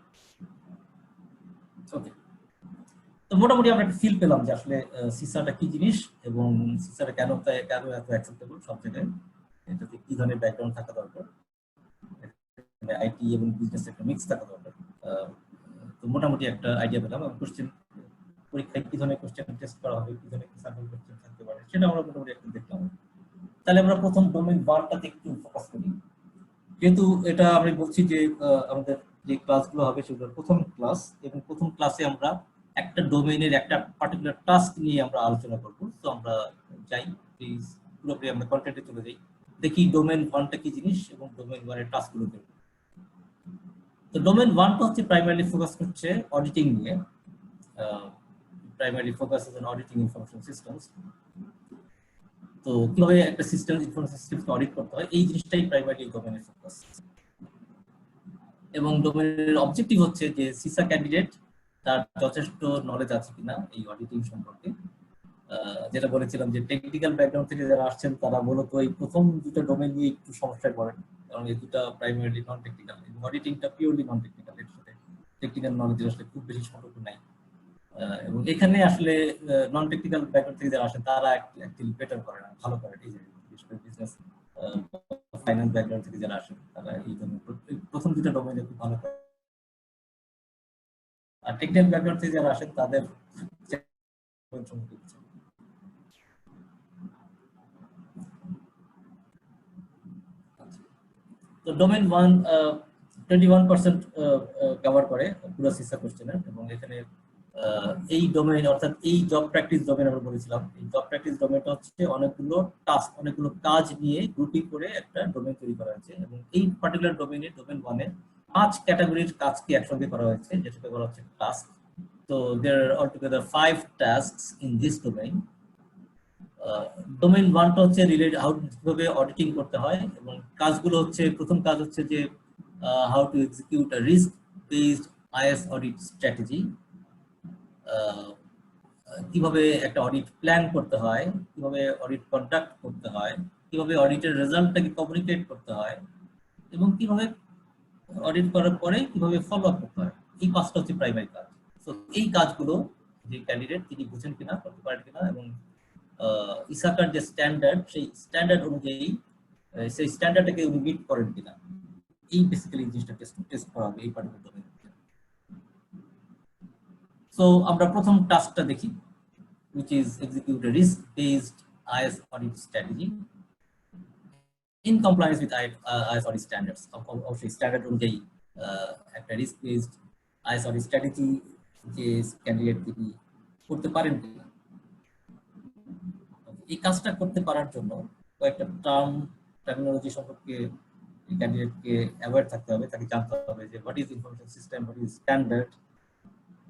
Okay, তো মোটামুটি আমরা একটা ফিল পেলাম যে আসলে সিসাটা কি জিনিস এবং সিসাটা কেন এত অ্যাকসেপ্টেবল সব জায়গায়, এটাতে কি ধরনের ব্যাকগ্রাউন্ড থাকা দরকার, আইটি এবং বিজনেস একটা মিক্স থাকা দরকার। তো মোটামুটি একটা আইডিয়া পেলাম। এবং কোশ্চেন পরীক্ষায় কি ধরনের কোশ্চেন টেস্ট করা হবে, কি ধরনের স্যাম্পল কোশ্চেন থাকতে পারে সেটা আমরা মোটামুটি একটা দেখলাম। তাহলে আমরা প্রথম ডোমেইন 1টাতে একটু ফোকাস করি। যেহেতু এটা আমি বলছি যে আমাদের যে ক্লাসগুলো হবে সেগুলোর প্রথম ক্লাস, এবং প্রথম ক্লাসে আমরা একটা ডোমেইনের একটা পার্টিকুলার টাস্ক নিয়ে আমরা আলোচনা করব। তো আমরা যাই, প্লিজ পুরোপুরি আমরা কন্টেন্টে চলে যাই, দেখি ডোমেইন 1টা কি জিনিস এবং ডোমেইন 1 এর টাস্কগুলো দেখব। তো ডোমেইন 1টা হচ্ছে প্রাইমারিলি ফোকাস করছে অডিটিং নিয়ে, primary focus on auditing information systems. তো কিভাবে একটা সিস্টেম ইনফরমেশন সিস্টেমকে অডিট করতে হয় এই জিনিসটাই প্রাইমারি ডোমেইনের ফোকাস। এবং ডোমেইনের অবজেক্টিভ হচ্ছে যে সিসা ক্যান্ডিডেট তার যথেষ্ট নলেজ আছে কিনা এই অডিটিং সম্পর্কে। যেটা বলেছিলাম যে টেকনিক্যাল ব্যাকগ্রাউন্ড থেকে যারা আসছেন তারা মূলত এই প্রথম 2টা ডোমেইন নিয়ে একটু সমস্যায় পড়েন, কারণ এই 2টা প্রাইমারিলি নন টেকনিক্যাল এবং অডিটিংটা পিওরলি নন টেকনিক্যাল, এর সাথে টেকনিক্যাল নলেজের আসলে খুব বেশি সম্পর্ক নাই। এবং এখানে আসলে নন টেকনিক্যাল ব্যাকগ্রাউন্ড থেকে যারা আসেন তারা অ্যাকচুয়ালি বেটার করে না, ভালো করে এই যে বিজনেস ফাইন্যান্স ব্যাকগ্রাউন্ড থেকে যারা আসেন তারা এই প্রথম 2টা ডোমেইনে খুব ভালো করে। আর টেকনিক্যাল ব্যাকগ্রাউন্ড থেকে যারা আসেন তাদের তো ডোমেইন 1 21% কভার করে পুরো সিসা কোশ্চেনের। এবং এখানে এই ডোমেইন অর্থাৎ এই জব প্র্যাকটিস ডোমেইন আমরা বলেছিলাম, এই জব প্র্যাকটিস ডোমেইনটা হচ্ছে অনেকগুলো টাস্ক, অনেকগুলো কাজ নিয়ে গ্রুপিং করে একটা ডোমেইন তৈরি করা হয়েছে। এবং এই পার্টিকুলার ডোমেইনে, ডোমেইন 1-এ 5 ক্যাটাগরির কাজকে একসঙ্গে করা হয়েছে, যেটাকে বলা হচ্ছে টাস্ক। তো there are altogether 5 tasks in this domain. Domain 1টা হচ্ছে রিলেটেড হাউ কিভাবে অডিটিং করতে হয়, এবং কাজগুলো হচ্ছে, প্রথম কাজ হচ্ছে যে how to execute a risk based is audit strategy, কিভাবে একটা অডিট প্ল্যান করতে হয়, কিভাবে অডিট কন্ডাক্ট করতে হয়, কিভাবে অডিটের রেজাল্টটাকে কমিউনিকেট করতে হয়, এবং কিভাবে অডিট করার পরে কিভাবে ফলো আপ করতে হয়। এই 5টা হচ্ছে প্রাইমারি কাজ। তো এই কাজগুলো যে ক্যান্ডিডেট তিনি বুঝেন কিনা, করতে পারেন কিনা, এবং ইসাকার যে স্ট্যান্ডার্ড, সেই স্ট্যান্ডার্ড অনুযায়ী সেই স্ট্যান্ডার্ডটাকে উনি মিট করেন কিনা, এই বেসিক্যালি জিনিসটা টেস্ট করা হবে এই পার্টিকুলার ডোমেইনে। সো আমরা প্রথম টাস্কটা দেখি, which is execute a risk-based IS audit strategy in compliance with IS audit standards. Obviously, standard অনুযায়ী একটা risk-based IS audit strategy যে ক্যান্ডিডেট তিনি করতে পারেন কিনা। এই কাজটা করতে পারার জন্য কয়েকটা টার্মিনোলজি সম্পর্কে ক্যান্ডিডেটকে অ্যাওয়্যার থাকতে হবে, তাকে জানতে হবে যে what is information system, what is standard,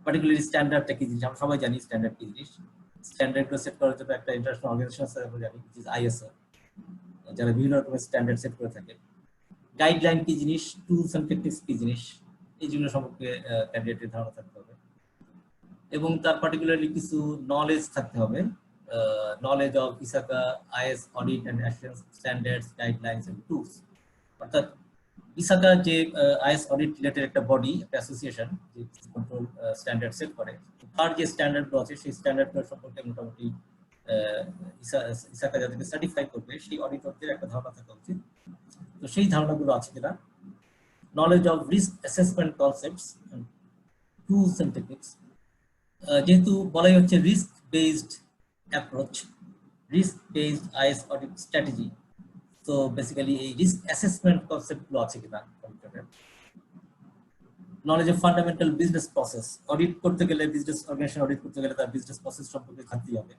particularly স্ট্যান্ডার্ডটা কি জিনিস, আমরা সবাই জানি স্ট্যান্ডার্ড কি জিনিস। স্ট্যান্ডার্ডগুলো সেট করার জন্য একটা ইন্টারন্যাশনাল অর্গানাইজেশন আছে, আমরা জানি, which is ISO, যারা বিভিন্ন রকমের স্ট্যান্ডার্ড সেট করে থাকে। গাইডলাইন কি জিনিস, টুলস এন্ড টেকনিক্স কি জিনিস, এই জিনিস সম্পর্কে ক্যান্ডিডেটের ধারণা থাকতে হবে। এবং তার পার্টিকুলারলি কিছু নলেজ থাকতে হবে, knowledge of ISACA, IS audit and assurance standards, guidelines and tools. অর্থাৎ ISACA যে IS audit রিলেটেড একটা বডি, একটা অ্যাসোসিয়েশন যে কন্ট্রোল স্ট্যান্ডার্ড সেট করে, তার যে স্ট্যান্ডার্ডগুলো আছে সেই স্ট্যান্ডার্ডগুলো সম্পর্কে মোটামুটি ISACA যাদেরকে সার্টিফাই করবে সেই অডিটরদের একটা ধারণা থাকা উচিত। তো সেই ধারণাগুলো আছে কিনা। Knowledge of risk assessment concepts, tools and techniques, যেহেতু বলাই হচ্ছে risk based approach, risk-based IS audit strategy. So basically, a risk assessment concept gulo ache kina computer. Knowledge of fundamental business process. Audit korte gele, business organization audit korte gele tar business process সম্পর্কে জানতে হবে,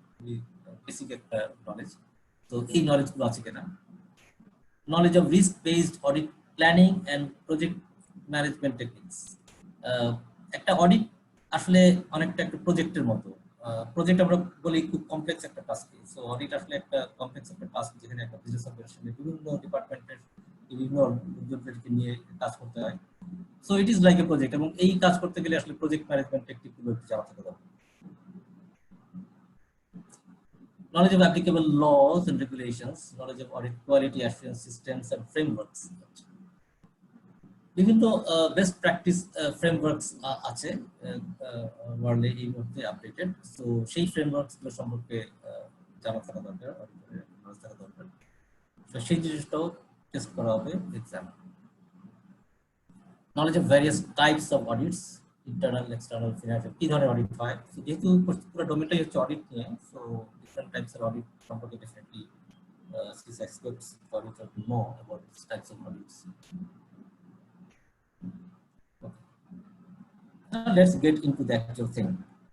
basic একটা knowledge. So এই knowledge গুলো আছে কিনা। Knowledge of risk-based audit planning and project management techniques. একটা audit আসলে অনেকটা একটা প্রজেক্টের মতো। প্রজেক্ট আমরা বলি খুব কমপ্লেক্স একটা টাস্ক। সো অডিট আসলে একটা কমপ্লেক্স একটা টাস্ক, যেখানে একটা বিজনেস অপারেশনে বিভিন্ন ডিপার্টমেন্টের বিভিন্ন লোকজনদেরকে নিয়ে কাজ করতে হয়। So it is like a project, এবং এই কাজ করতে গেলে আসলে প্রজেক্ট ম্যানেজমেন্ট টেকনিকগুলো একটু জানা থাকা দরকার। Knowledge of applicable laws and regulations, knowledge of audit quality assurance systems and frameworks. বিভিন্ন বেস্ট প্র্যাকটিস ফ্রেমওয়ার্কস আছে ওয়ার্ল্ডে এই মুহূর্তে আপডেটেড। সো সেই ফ্রেমওয়ার্কস গুলো সম্পর্কে জানা থাকা দরকার, নলেজ থাকা দরকার। তো সেই জিনিসটাও টেস্ট করা হবে exam. Knowledge of various types of audits, internal, external, financial, কি ধরনের অডিট হয়। যেহেতু পুরো ডোমেনটাই হচ্ছে অডিট নিয়ে, so different types of audit সম্পর্কে definitely CISA experts auditor to know about these types of audits. Now let's get into the actual thing,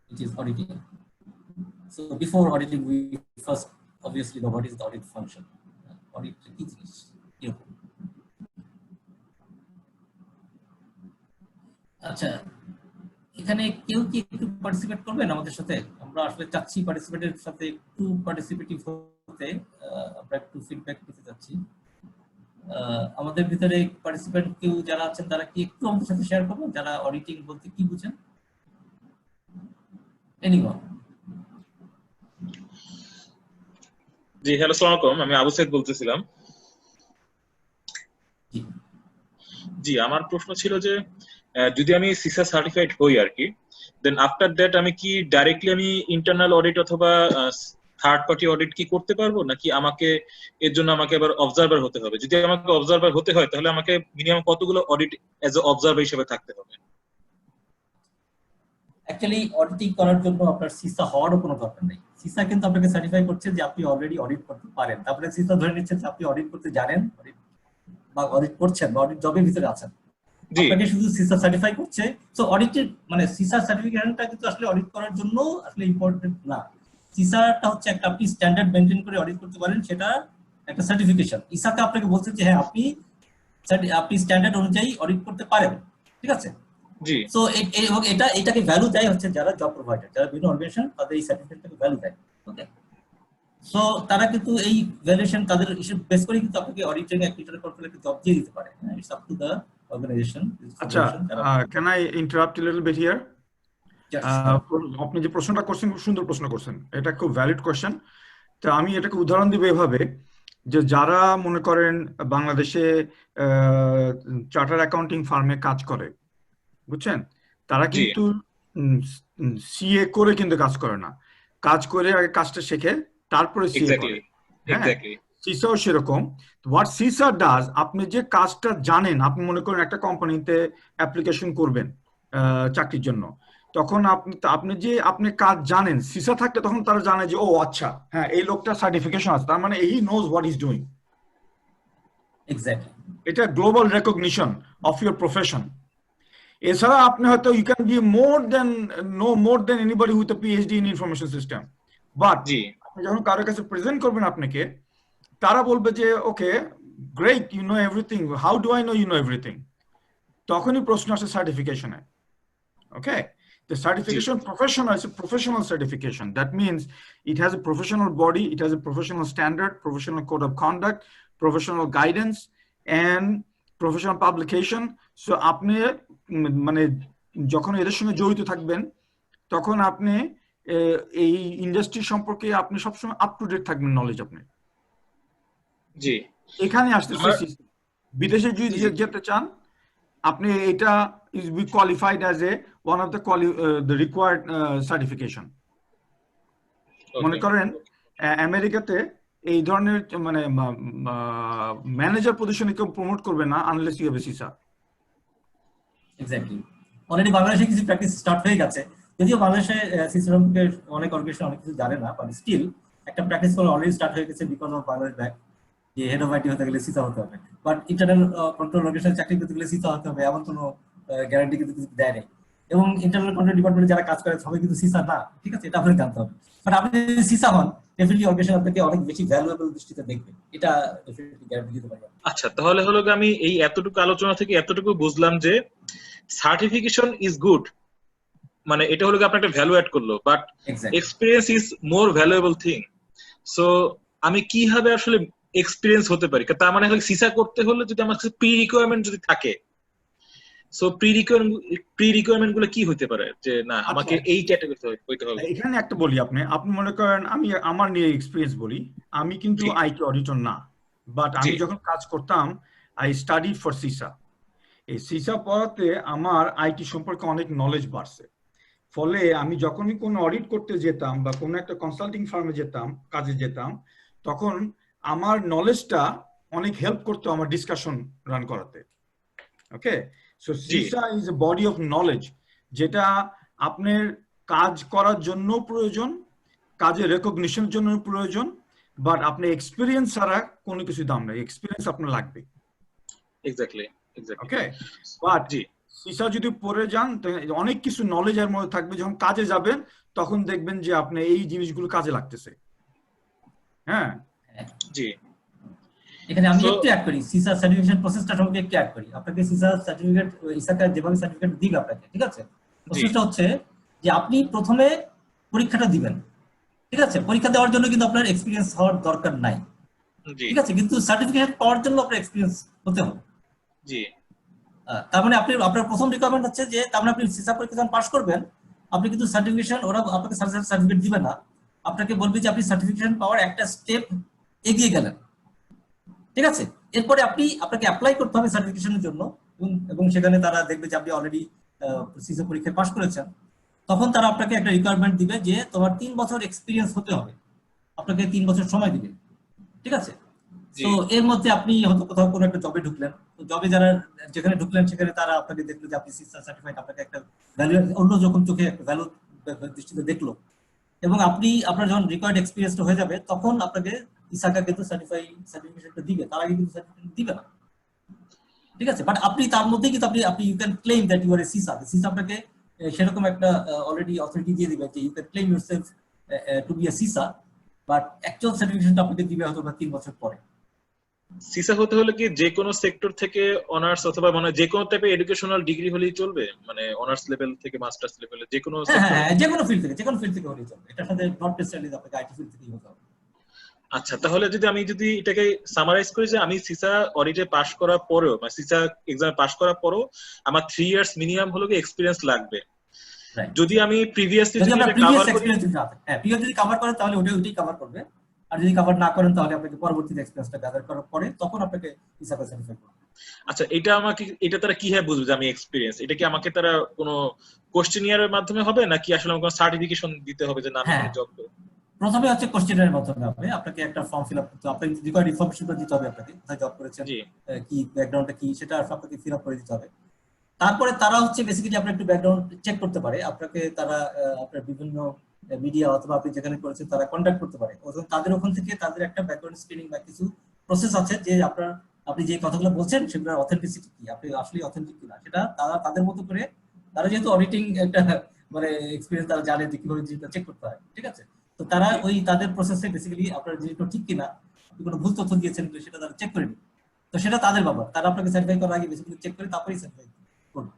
which is auditing. So before auditing, we first obviously know what is the audit function. Audit is আচ্ছা, এখানে কেউ কি একটু participate করবেন আমাদের সাথে? আমরা আসলে চাচ্ছি পার্টিসিপেটের সাথে একটু পার্টিসিপেটিভ হতে, আমরা একটু ফিডব্যাক পেতে চাচ্ছি। আমাদের ভিতরে পার্টিসিপেন্ট কেউ যারা আছেন তারা কি একটু আমাদের সাথে শেয়ার করবেন, যারা অডিটিং বলতে কি বুঝেন? এনিওয়ান? জি, হ্যালো, আসসালামু আলাইকুম। আমি আবু সাইদ বলতেছিলাম। জি, আমার প্রশ্ন ছিল যে যদি আমি সিসা সার্টিফাইড হই আর কি, দেন আফটার দ্যাট আমি কি ডাইরেক্টলি আমি ইন্টারনাল অডিট অথবা থার্ড পার্টি অডিট কি করতে পারবো, নাকি আমাকে এর জন্য আমাকে আবার অবজারভার হতে হবে? যদি আমাকে অবজারভার হতে হয় তাহলে আমাকে মিনিমাম কতগুলো অডিট অ্যাজ এ অবজারভার হিসেবে থাকতে হবে? অ্যাকচুয়ালি অডিটিং করার জন্য আপনার সিসা হওয়ারও কোনো দরকার নেই। সিসা কিন্তু আপনাকে সার্টিফাই করছে যে আপনি অলরেডি অডিট করতে পারেন, তারপরে সিসা ধরে নিচ্ছে যে আপনি অডিট করতে জানেন বা অডিট করছেন বা অডিট জবের ভিতরে আছেন। জি আপনাকে শুধু সিসা সার্টিফাই করছে। সো অডিটেড মানে সিসা সার্টিফিকেশনটা কিন্তু আসলে অডিট করার জন্য আসলে ইম্পর্টেন্ট না। সিসাটা হচ্ছে একটা আপনি স্ট্যান্ডার্ড মেনটেন করে অডিট করতে পারেন, সেটা একটা সার্টিফিকেশন। ইসাকা আপনাকে বলছে যে হ্যাঁ আপনি স্ট্যান্ডার্ড অনুযায়ী অডিট করতে পারেন, ঠিক আছে। জি সো এবং এটাকে ভ্যালু দেয় হচ্ছে যারা জব প্রোভাইডার, যারা বিভিন্ন অর্গানাইজেশন তাদের এই সার্টিফিকেটটাকে ভ্যালু দেয়। ওকে, সো তারা কিন্তু এই ভ্যালুয়েশন তাদের হিসেব বেস করে কিন্তু আপনাকে অডিটিং অ্যাক্টিভিটি কন্ট্রোলে একটা জব দিয়ে দিতে পারে। It's up to the organization. আচ্ছা, can I interrupt a little bit here? আপনি যে প্রশ্নটা করছেন খুব সুন্দর প্রশ্ন করছেন, এটা খুব ভ্যালিড কোশ্চেন। তো আমি এটাকে উদাহরণ দিব এভাবে যে যারা মনে করেন বাংলাদেশে চার্টার অ্যাকাউন্টিং ফার্মে কাজ করে, বুঝছেন, তারা কিন্তু সিএ করে কিন্তু কাজ করে না, কাজ করে আগে কাজটা শেখে তারপরে সিএ করে। সিসাও সেরকম। হোয়াট সিসা ডাজ, আপনি যে কাজটা জানেন, আপনি মনে করেন একটা কোম্পানিতে অ্যাপ্লিকেশন করবেন চাকরির জন্য, তখন আপনি কাজ জানেন, সিসা থাকলে তখন তারা জানে যে ও আচ্ছা হ্যাঁ এই লোকটা সার্টিফিকেশন আছে, তার মানে he knows what is doing. Exactly, এটা global recognition of your profession. এছাড়া আপনি হয়তো you can be more than anybody with a PhD in information system, but আপনি যখন কারোর কাছে প্রেজেন্ট করবেন আপনাকে, তারা বলবে যে okay great, you know everything, how do I know you know everything? তখনই প্রশ্ন আসে সার্টিফিকেশনে। ওকে, the certification professional is a professional certification. That means it has a professional body, it has a professional standard, professional code of conduct, professional guidance, and professional publication. So আপনি মানে যখন এদের সঙ্গে জড়িত থাকবেন, তখন আপনি এই ইন্ডাস্ট্রি সম্পর্কে আপনি সবসময় আপ টু ডেট থাকবেন, নলেজ আপনি। জি, এখানে আসতেছে বিদেশে যদি যেতে চান আপনি, এটা is be qualified as a one of the required certification. মনে করেন আমেরিকাতে এই ধরনের মানে ম্যানেজার পজিশনে কেউ প্রমোট করবে না unless you have a CISA. Exactly, already বাংলাদেশে কিছু প্র্যাকটিস স্টার্ট হয়ে গেছে, যদিও বাংলাদেশে সিসা সম্পর্কে অনেক অর্গানাইজেশন অনেক কিছু জানে না, বাট স্টিল একটা প্র্যাকটিস করে অলরেডি স্টার্ট হয়ে গেছে বিকজ অফ বাংলাদেশ ব্যাক, যে হেড অফ আইটি হতে গেলে সিসা হতে হবে। বাট ইন্টারনাল কন্ট্রোল অর্গানাইজেশন চাকরি করতে গেলে সিসা হতে হবে এমন কোনো গ্যারান্টি কিন্তু দেয় নেই। এবং ইন্টারনাল কন্ট্রোল ডিপার্টমেন্টে যারা কাজ করে সবাই কিন্তু সিসা না, ঠিক আছে, এটা আপনাকে জানতে হবে। বাট আপনি যদি সিসা হন, ডেফিনেটলি অর্গানাইজেশন আপনাকে অনেক বেশি ভ্যালুয়েবল দৃষ্টিতে দেখবে, এটা ডেফিনেটলি গ্যারান্টি দিতে পারি। আচ্ছা, তাহলে হলো আমি এই এতটুকু আলোচনা থেকে এতটুকু বুঝলাম যে সার্টিফিকেশন ইজ গুড, মানে এটা হলো আপনার একটা ভ্যালু অ্যাড করলো, but experience is more valuable thing. So আমি কিভাবে আসলে এক্সপেরিয়েন্স হতে পারি? তার মানে সিসা করতে হলে যদি আমার কাছে প্রি রিকোয়ারমেন্ট যদি থাকে, সো প্রি রিকোয়ারমেন্ট গুলো কি হতে পারে? যে না আমাকে এই ক্যাটাগরিতে হইতে হবে। এখানে একটা বলি, আপনি মনে করেন আমি আমার নিয়ে এক্সপেরিয়েন্স বলি, আমি কিন্তু আইটি অডিটর না, বাট আমি যখন কাজ করতাম আই স্টাডিড ফর সিসা। এই সিসা পড়াতে আমার আইটি সম্পর্কে অনেক নলেজ বাড়ছে। ফলে আমি যখনই কোনো অডিট করতে যেতাম বা কোনো একটা কনসাল্টিং ফার্মে যেতাম, কাজে যেতাম, তখন আমার নলেজটা অনেক হেল্প করতো আমার ডিসকাশন রান করাতে। Okay, so CISA is a body of knowledge, যেটা আপনার কাজ করার জন্য প্রয়োজন, কাজের রেকগনিশনের জন্য প্রয়োজন, বাট আপনার এক্সপিরিয়েন্স ছাড়া কোনো কিছু দাম নেই, এক্সপিরিয়েন্স আপনার লাগবে। এক্স্যাক্টলি। ওকে, বাট সিসা যদি পড়ে যান অনেক কিছু নলেজ এর মধ্যে থাকবে, যখন কাজে যাবেন তখন দেখবেন যে আপনি এই জিনিসগুলো কাজে লাগতেছে। হ্যাঁ জি, এখানে আমি একটু অ্যাড করি, সিসা সার্টিফিকেশন প্রসেসটা সম্পর্কে একটু অ্যাড করি। আপনাকে সিসা সার্টিফিকেট, ইসাকা যেভাবে সার্টিফিকেট দিবে আপনাকে, ঠিক আছে, প্রসেসটা হচ্ছে যে আপনি প্রথমে পরীক্ষাটা দিবেন, ঠিক আছে। পরীক্ষা দেওয়ার জন্য কিন্তু আপনার এক্সপিরিয়েন্স হওয়ার দরকার নাই, ঠিক আছে, কিন্তু সার্টিফিকেট পাওয়ার জন্য আপনার এক্সপিরিয়েন্স হতে হবে। জি, তার মানে আপনার প্রথম রিকোয়ারমেন্ট হচ্ছে যে তার মানে আপনি সিসা পরীক্ষা যখন পাস করবেন, আপনি কিন্তু সার্টিফিকেশন, ওরা আপনাকে সার্টিফিকেট দিবে না, আপনাকে বলবে যে আপনি সার্টিফিকেশন পাওয়ার একটা স্টেপ এগিয়ে গেলেন, ঠিক আছে। এরপরে আপনাকে অ্যাপ্লাই করতে হবে সার্টিফিকেশনের জন্য, এবং সেখানে তারা দেখবে যে আপনি অলরেডি সিসা পরীক্ষায় পাস করেছেন। তখন তারা আপনাকে একটা রিকোয়ারমেন্ট দিবে যে তোমার 3 বছর এক্সপিরিয়েন্স হতে হবে, আপনাকে 3 বছর সময় দিবে, ঠিক আছে। তো এর মধ্যে আপনি হয়তো কোথাও কোনো একটা জবে ঢুকলেন, তো জবে যেখানে ঢুকলেন সেখানে তারা আপনাকে দেখলো যে আপনি সিসা সার্টিফাইড, আপনাকে একটা ভ্যালু, অন্য যখন চোখে একটা ভ্যালু দৃষ্টিতে দেখলো, এবং আপনার যখন রিকোয়ার্ড এক্সপিরিয়েন্সটা হয়ে যাবে তখন আপনাকে ইসাকা কিন্তু সার্টিফিকেশনটা দিবে, তার আগে কিন্তু সার্টিফিকেট দিবে না। ঠিক আছে, বাট আপনি তার মধ্যে কিন্তু আপনি you can claim that you are a CISA. CISA আপনাকে সেরকম একটা অলরেডি অথরিটি দিয়ে দিবে যে you can claim yourself to be a CISA, but actual সার্টিফিকেশনটা আপনাকে দিবে হয়তো 3 বছর পরে। সিসা হতে হলে কি যে কোনো সেক্টর থেকে অনার্স অথবা মানে যে কোনো টাইপের এডুকেশনাল ডিগ্রি হলেই চলবে, মানে অনার্স লেভেল থেকে মাস্টার্স লেভেলে যে কোনো সেক্টর? হ্যাঁ, যে কোনো ফিল্ড থেকে হলেই চলবে, এটার সাথে নট নেসেসারিলি আপনাকে আইটি ফিল্ড থেকেই হতে হবে। আচ্ছা, তাহলে আমি যদি এটাকে সামারাইজ করি যে আমি সিসা অডিটে পাশ করার পরেও মানে সিসা এক্সামে পাশ করার পরেও আমার 3 ইয়ার্স মিনিমাম হলো কি এক্সপেরিয়েন্স লাগবে। যদি আমি প্রিভিয়াসলি যদি আমরা কভার প্রিভিয়াস করি, এক্সপেরিয়েন্স যদি না থাকে, হ্যাঁ প্রিভিয়াস যদি কভার করেন তাহলে ওইটাই কভার করবে, আর যদি কভার না করেন তাহলে আপনাকে পরবর্তীতে এক্সপেরিয়েন্সটা গ্যাদার করার পরে তখন আপনাকে হিসাবে সার্টিফাই করবে। আচ্ছা এটা তারা কিভাবে বুঝবে যে আমি এক্সপেরিয়েন্স? এটা কি আমাকে তারা কোনো কোশ্চেনিয়ারের মাধ্যমে হবে নাকি আসলে আমাকে কোনো সার্টিফিকেশন দিতে হবে যে না আমি জব করব? প্রথমে হচ্ছে কোশ্চেনের মাধ্যমে হবে, আপনাকে একটা ফর্ম ফিল আপ করতে হবে, আপনাকে রিকোয়ার্ড ইনফরমেশনটা দিতে হবে, আপনাকে কোথায় জব করেছেন, কি ব্যাকগ্রাউন্ডটা কি, সেটা আপনাকে ফিল আপ করে দিতে হবে। তারপরে তারা হচ্ছে বেসিক্যালি আপনার একটু ব্যাকগ্রাউন্ড চেক করতে পারে, আপনাকে তারা আপনার বিভিন্ন মিডিয়া অথবা আপনি যেখানে করেছেন তারা কন্ট্যাক্ট করতে পারে, তাদের ওখান থেকে তাদের একটা ব্যাকগ্রাউন্ড স্ক্রিনিং বা কিছু প্রসেস আছে যে আপনি যে কথাগুলো বলছেন সেগুলোর অথেন্টিসিটি কি, আপনি আসলে অথেন্টিক কিনা, সেটা তাদের মতো করে তারা যেহেতু অডিটিং একটা মানে এক্সপেরিয়েন্স তারা জানে যে কিভাবে জিনিসটা চেক করতে হয়, ঠিক আছে। তো তারা ওই তাদের প্রসেসে বেসিক্যালি আপনার জিনিসটা ঠিক কিনা, আপনি কোনো ভুল তথ্য দিয়েছেন সেটা তারা চেক করে নিবে। তো সেটা তাদের ব্যাপার, তারা আপনাকে সার্টিফাই করার আগে বেসিক্যালি চেক করে তারপরেই সার্টিফাই করবে।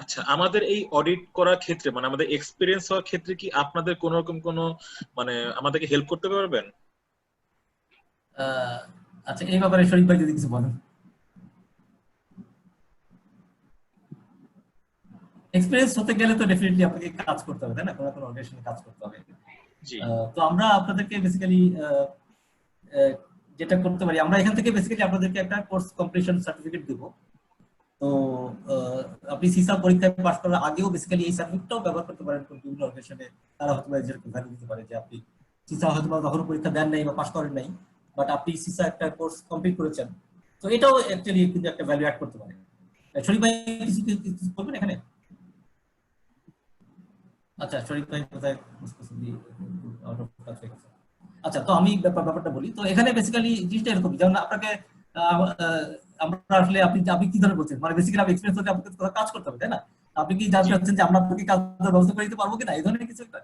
আচ্ছা, আমাদের এই অডিট করার ক্ষেত্রে মানে আমাদের এক্সপেরিয়েন্স হওয়ার ক্ষেত্রে কি আপনাদের কোন রকম কোনো মানে আমাদেরকে হেল্প করতে পারবেন? আচ্ছা, এই ব্যাপারে শরীফ ভাই যদি কিছু বলেন। এক্সপেরিয়েন্স হতে গেলে তো ডেফিনেটলি আপনাকে কাজ করতে হবে, তাই না, কোনো অর্গানাইজেশনে কাজ করতে হবে। তো আমরা আপনাদেরকে বেসিক্যালি যেটা করতে পারি, আমরা এখান থেকে বেসিক্যালি আপনাদেরকে একটা কোর্স কমপ্লিশন সার্টিফিকেট দেব। তো আপনি সিসা পরীক্ষায় পাস করার আগেও বেসিক্যালি এই সার্টিফিকেটটাও ব্যবহার করতে পারেন বিভিন্ন অর্গানাইজেশনে, তারা হয়তো যেরকম ভ্যালু দিতে পারে যে আপনি সিসা হয়তো কখনো পরীক্ষা দেন নাই বা পাস করেন নাই, বাট আপনি সিসা একটা কোর্স কমপ্লিট করেছেন, তো এটাও অ্যাকচুয়ালি কিন্তু একটা ভ্যালু অ্যাড করতে পারে। শরীফ ভাই কিছু বলবেন এখানে? আচ্ছা, শরীফ ভাই কোথায়? আচ্ছা, তো আমি ব্যাপারটা বলি। তো এখানে বেসিক্যালি জিনিসটা এরকম, যেমন আপনাকে আমরা আসলে আপনি কি ধরনের বলছেন, মানে বেসিক্যালি আপনি এক্সপেরিয়েন্স হতে আপনাকে কাজ করতে হবে, তাই না? আপনি কি জানতে চাচ্ছেন যে আমরা আপনাকে কাজের ব্যবস্থা করে দিতে পারবো কিনা, এই ধরনের কিছু একটা?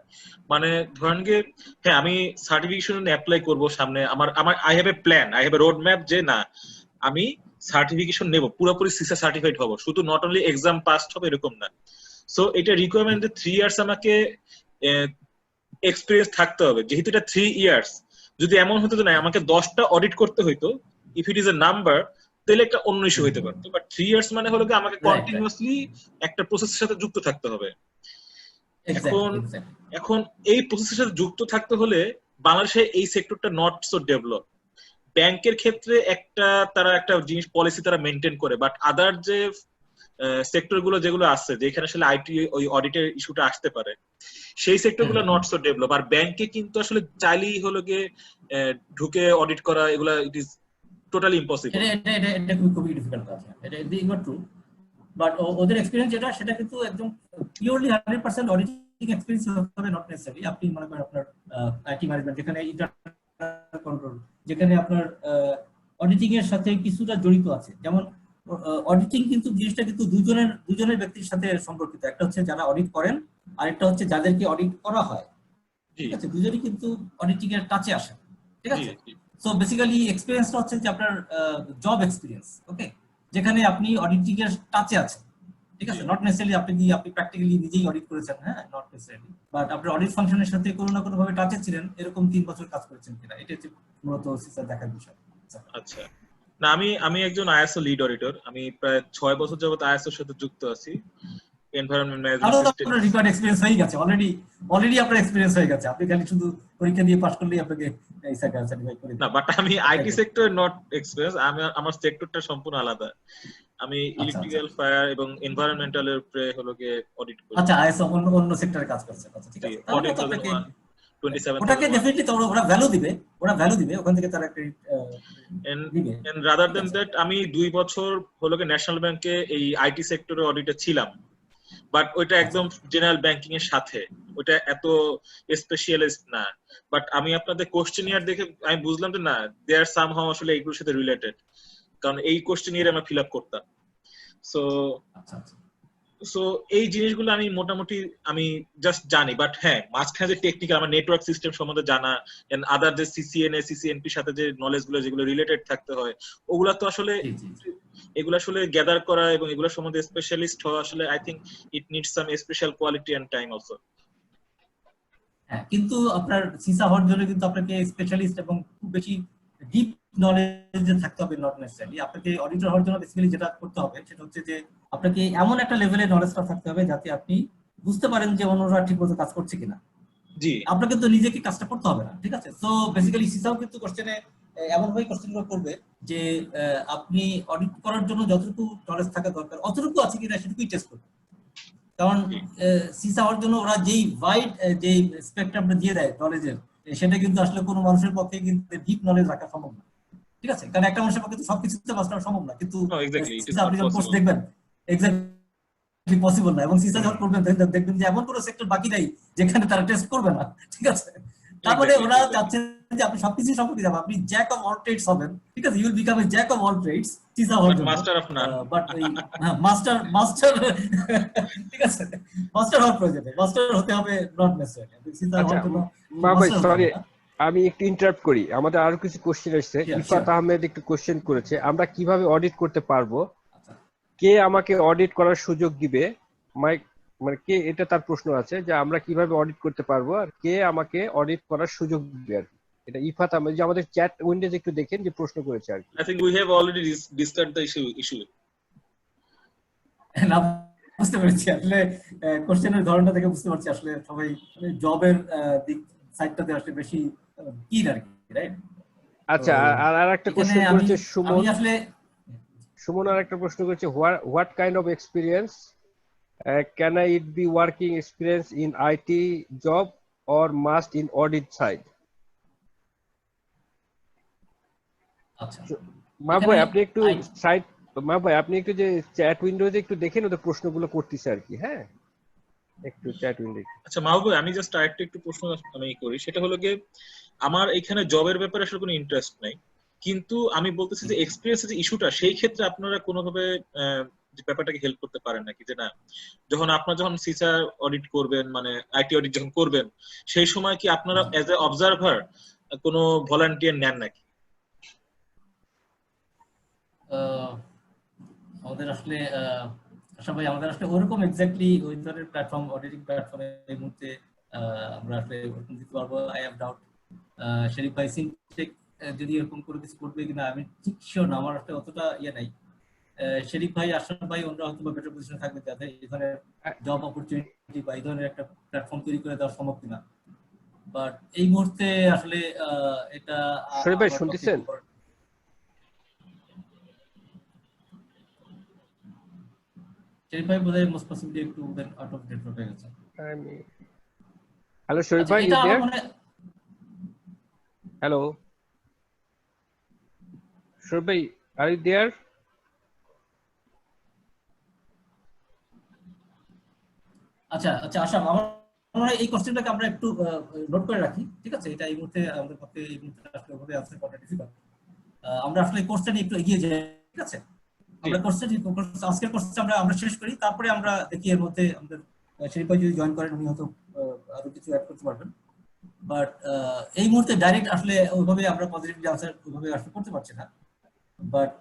মানে ধরেন যে হ্যাঁ আমি সার্টিফিকেশন অ্যাপ্লাই করব সামনে, আমার I have a plan, I have a road map যে না আমি সার্টিফিকেশন নেব, পুরোপুরি সিসা সার্টিফাইড হব, শুধু নট অনলি এক্সাম পাসড হবে এরকম না। সো এটা রিকোয়ারমেন্ট যে 3 ইয়ার্স আমাকে এক্সপেরিয়েন্স থাকতে হবে। যেহেতু এটা 3 ইয়ার্স, যদি এমন হতো না আমাকে 10টা অডিট করতে হইতো, if it is A number, তাহলে একটা অন্য ইস্যু হইতে পারতো। বাট 3 ইয়ার্স মানে হলো কি আমাকে কন্টিনিউয়াসলি একটা প্রসেসের সাথে যুক্ত থাকতে হবে। এখন এই প্রসেসের সাথে যুক্ত থাকতে হলে বাংলাদেশে এই সেক্টরটা নট সো ডেভেলপ। ব্যাংকের ক্ষেত্রে তারা একটা জিনিস পলিসি তারা মেনটেন করে, বাট আদার যে সেক্টর গুলো যেগুলো আছে যেখানে আসলে আইটি ওই অডিটের ইস্যুটা আসতে পারে, সেই সেক্টর গুলো নট সো ডেভেলপ। আর ব্যাংকে কিন্তু আসলে চাইলেই হলো গিয়ে ঢুকে অডিট করা এগুলা ইট ইজ টোটালি ইম্পসিবল। এটা খুবই ডিফিকাল্ট কাজ, এটা ইজ ট্রু। বাট ওদের এক্সপেরিয়েন্স যেটা সেটা কিন্তু একদম পিওরলি 100% অডিটিং এক্সপেরিয়েন্স হবে, নট নেসেসারি। আপনি মনে করেন আপনার আইটি ম্যানেজমেন্ট যেখানে ইন্টারনাল কন্ট্রোল, যেখানে আপনার অডিটিং এর সাথে কিছুটা জড়িত আছে, যেমন অডিটিং কিন্তু জিনিসটা কিন্তু দুজনের ব্যক্তির সাথে সম্পর্কিত। একটা হচ্ছে যারা অডিট করেন, আরেকটা হচ্ছে যাদেরকে অডিট করা হয়, ঠিক আছে। দুজনই কিন্তু অডিটিং এর কাছে আসে, ঠিক আছে। সো বেসিক্যালি এক্সপেরিয়েন্সটা হচ্ছে যে আপনার জব এক্সপেরিয়েন্স, ওকে, যেখানে আপনি অডিটিং এর টাচে আছেন, ঠিক আছে। নট নেসেসারিলি আপনি প্র্যাকটিক্যালি নিজেই অডিট করেছেন, হ্যাঁ, নট নেসেসারিলি, বাট আপনার অডিট ফাংশনের সাথে কোনো না কোনো ভাবে টাচে ছিলেন, এরকম 3 বছর কাজ করেছেন কিনা, এটা হচ্ছে মূলত সিসার দেখার বিষয়। আচ্ছা, না আমি একজন আইএসও লিড অডিটর, আমি প্রায় 6 বছর যাবত আইএসও এর সাথে যুক্ত আছি। এনভায়রনমেন্ট ম্যানেজমেন্ট সিস্টেম আপনার রিকোয়ার্ড এক্সপেরিয়েন্স হয়ে গেছে, অলরেডি আপনার এক্সপেরিয়েন্স হয়ে গেছে, আপনি খালি শুধু পরীক্ষা দিয়ে পাস করলেই আপনাকে এই সার্টিফাই করে দিবেন। না, বাট আমি আইটি সেক্টর নট এক্সপেরিয়েন্স, আমার সেক্টরটা সম্পূর্ণ আলাদা। আমি ইলেকট্রিক্যাল, ফায়ার এবং এনভায়রনমেন্টাল এর উপরে হলো গিয়ে অডিট করি। আচ্ছা, আইএসও অন্য সেক্টরে কাজ করছেন, আচ্ছা ঠিক আছে। অডিট 27 ওটাকে ডেফিনেটলি ওরা ভ্যালু দিবে ওখান থেকে তারা ক্রেডিট দিবে। এন্ড রাদার দ্যান দ্যাট আমি 2 বছর হলো গিয়ে ন্যাশনাল ব্যাংকে এই আইটি সেক্টরে অডিটে ছিলাম, বাট ওইটা একদম জেনারেল ব্যাংকিং এর সাথে, ওইটা এত স্পেশালিস্ট না। বাট আমি আপনাদের কোশ্চেনিয়ার দেখে আমি বুঝলাম যে না, দে আর সামহাউ আসলে এগুলোর সাথে রিলেটেড। কারণ এই কোশ্চেন এর আমরা ফিল আপ করতাম। সো আচ্ছা আচ্ছা সো এই জিনিসগুলো আমি মোটামুটি আমি জাস্ট জানি, বাট হ্যাঁ মাঝখানে যে টেকনিক্যাল আমার নেটওয়ার্ক সিস্টেম সম্বন্ধে জানা এন্ড আদার যে সিসিএনএ সিসিএনপির সাথে যে নলেজ গুলো যেগুলো রিলেটেড থাকতে হয় ওগুলা তো আসলে জি জি জি। এগুলো আসলে গ্যাদার করা এবং এগুলো সম্বন্ধে স্পেশালিস্ট হওয়া আসলে I think it needs some special quality and time also. হ্যাঁ, কিন্তু আপনার সিসা হওয়ার জন্য কিন্তু আপনাকে স্পেশালিস্ট এবং খুব বেশি ডিপ নলেজ থাকতে হবে নট নেসেসারি। আপনাকে অডিটর হওয়ার জন্য বেসিক্যালি যেটা করতে হবে সেটা হচ্ছে যে আপনাকে এমন একটা লেভেলের নলেজটা থাকতে হবে যাতে আপনি বুঝতে পারেন যে অন্যরা ঠিকমতো কাজ করছে কিনা। জি আপনাকে তো নিজেকে কাজটা করতে হবে না, ঠিক আছে? সো বেসিক্যালি সিসাও কিন্তু কোশ্চেনে এমন ভাবে কোশ্চেনগুলো করবে যে আপনি অডিট করার জন্য যতটুকু নলেজ থাকা দরকার অতটুকু আছে কিনা সেটুকুই টেস্ট করবে। কারণ সিসা হওয়ার জন্য ওরা যেই ওয়াইড যে স্পেকট্রামটা দিয়ে দেয় নলেজের, সেটা কিন্তু আসলে কোনো মানুষের পক্ষে কিন্তু ডিপ নলেজ রাখা সম্ভব না, ঠিক আছে? কারণ একটা মানুষের পক্ষে তো সবকিছুতে মাস্টার করা সম্ভব না, কিন্তু সিসা আপনি যখন কোর্স দেখবেন এক্স্যাক্টলি পসিবল না। এবং সিসা যখন করবেন দেখবেন যে এমন কোনো সেক্টর বাকি নাই যেখানে তারা টেস্ট করবে না, ঠিক আছে? তারপরে ওরা চাচ্ছে যে আপনি সবকিছু সম্পর্কে যাবেন, আপনি জ্যাক অফ অল ট্রেডস হবেন, ঠিক আছে? You will become a jack of all trades CISA হওয়ার জন্য, master of none. But master master ঠিক আছে, মাস্টার হওয়ার প্রয়োজন নেই, মাস্টার হতে হবে নট নেসেসারি। আপনি সিসা হওয়ার জন্য ভাই সরি আমি একটু ইন্টারাপ্ট করি, আমাদের আরো কিছু কোশ্চেন এসেছে। Yeah, Ifat sure. আহমেদ একটু কোশ্চেন করেছে, আমরা কিভাবে অডিট করতে পারবো, কে আমাকে অডিট করার সুযোগ দিবে, মানে কে, এটা তার প্রশ্ন আছে যে আমরা কিভাবে অডিট করতে পারবো আর কে আমাকে অডিট করার সুযোগ দিবে আর কি। এটা ইফাত আহমেদ, যে আমাদের চ্যাট উইন্ডোজ একটু দেখেন যে প্রশ্ন করেছে আর কি। I think we have already discussed the issue. না, বুঝতে পেরেছি আসলে কোশ্চেনের ধরনটা দেখে বুঝতে পারছি আসলে সবাই জবের দিক সাইডটাতে আসলে বেশি কিন আর কি, রাইট? আচ্ছা, আর একটা কোশ্চেন করেছে সুমন। আমি আসলে সুমন আর একটা প্রশ্ন করেছে, what kind of experience can it be working experience in IT job or must in audit side? আচ্ছা মাহবুব আপনি একটু সাইড, মাহবুব আপনি একটু যে চ্যাট উইন্ডোতে একটু দেখেন ওদের প্রশ্নগুলো করতেছে আর কি। হ্যাঁ একটু চ্যাট উইন্ডো। আচ্ছা মাহবুব, আমি জাস্ট আরেকটা একটু প্রশ্ন আমি করি, সেটা হলো যে আমার এখানে জবের ব্যাপারে আসলে কোনো ইন্টারেস্ট নাই, কিন্তু আমি বলতেছি যে এক্সপেরিয়েন্সের যে ইস্যুটা, সেই ক্ষেত্রে আপনারা কোনোভাবে ব্যাপারটাকে হেল্প করতে পারেন নাকি? যে না, যখন সিসা অডিট করবেন, মানে আইটি অডিট যখন করবেন, সেই সময় কি আপনারা অ্যাজ এ অবজারভার কোনো ভলান্টিয়ার নেন নাকি? আমাদের আসলে সবাই আমাদের আসলে ওরকম এক্স্যাক্টলি ওই ধরনের প্ল্যাটফর্ম, অডিটিং প্ল্যাটফর্মে এই মুহূর্তে আমরা আসলে ওরকম দিতে পারবো। আই হ্যাভ ডাউট শরীফ ভাই সিনটেক যদি এরকম করে কিছু করবে কিনা আমি ঠিক শিওর না, আমার আসলে অতটা ইয়ে নাই। শরীফ ভাই, আশরাফ ভাই, ওনারা হয়তো বেটার পজিশনে থাকবে যাতে এই ধরনের জব অপরচুনিটি বা এই ধরনের একটা প্ল্যাটফর্ম তৈরি করে দেওয়া সম্ভব কিনা। বাট এই মুহূর্তে আসলে এটা শরীফ ভাই শুনতেছেন? শরীফ ভাই বোধহয় মোস্ট পসিবলি একটু আউট অফ নেটওয়ার্ক হয়ে গেছে। হ্যালো শরীফ ভাই, হ্যালো শরীফ ভাই, আর ইউ দেয়ার? আচ্ছা আচ্ছা আশা, আমার এই কোশ্চেনটাকে আমরা একটু নোট করে রাখি, ঠিক আছে? এটা এই মুহূর্তে আমাদের পক্ষে এই মুহূর্তে আসলে ওভাবে আনসার করা ডিফিকাল্ট। আমরা আসলে কোর্সটা নিয়ে একটু এগিয়ে যাই, ঠিক আছে? আমরা আজকের কোর্সটা আমরা শেষ করি, তারপরে আমরা দেখি এর মধ্যে আমাদের শরীফ ভাই যদি জয়েন করেন উনি হয়তো আরো কিছু অ্যাড করতে পারবেন। বাট এই মুহূর্তে ডাইরেক্ট আসলে ওইভাবে আমরা পজিটিভলি আনসার ওইভাবে আসলে করতে পারছি না। বাট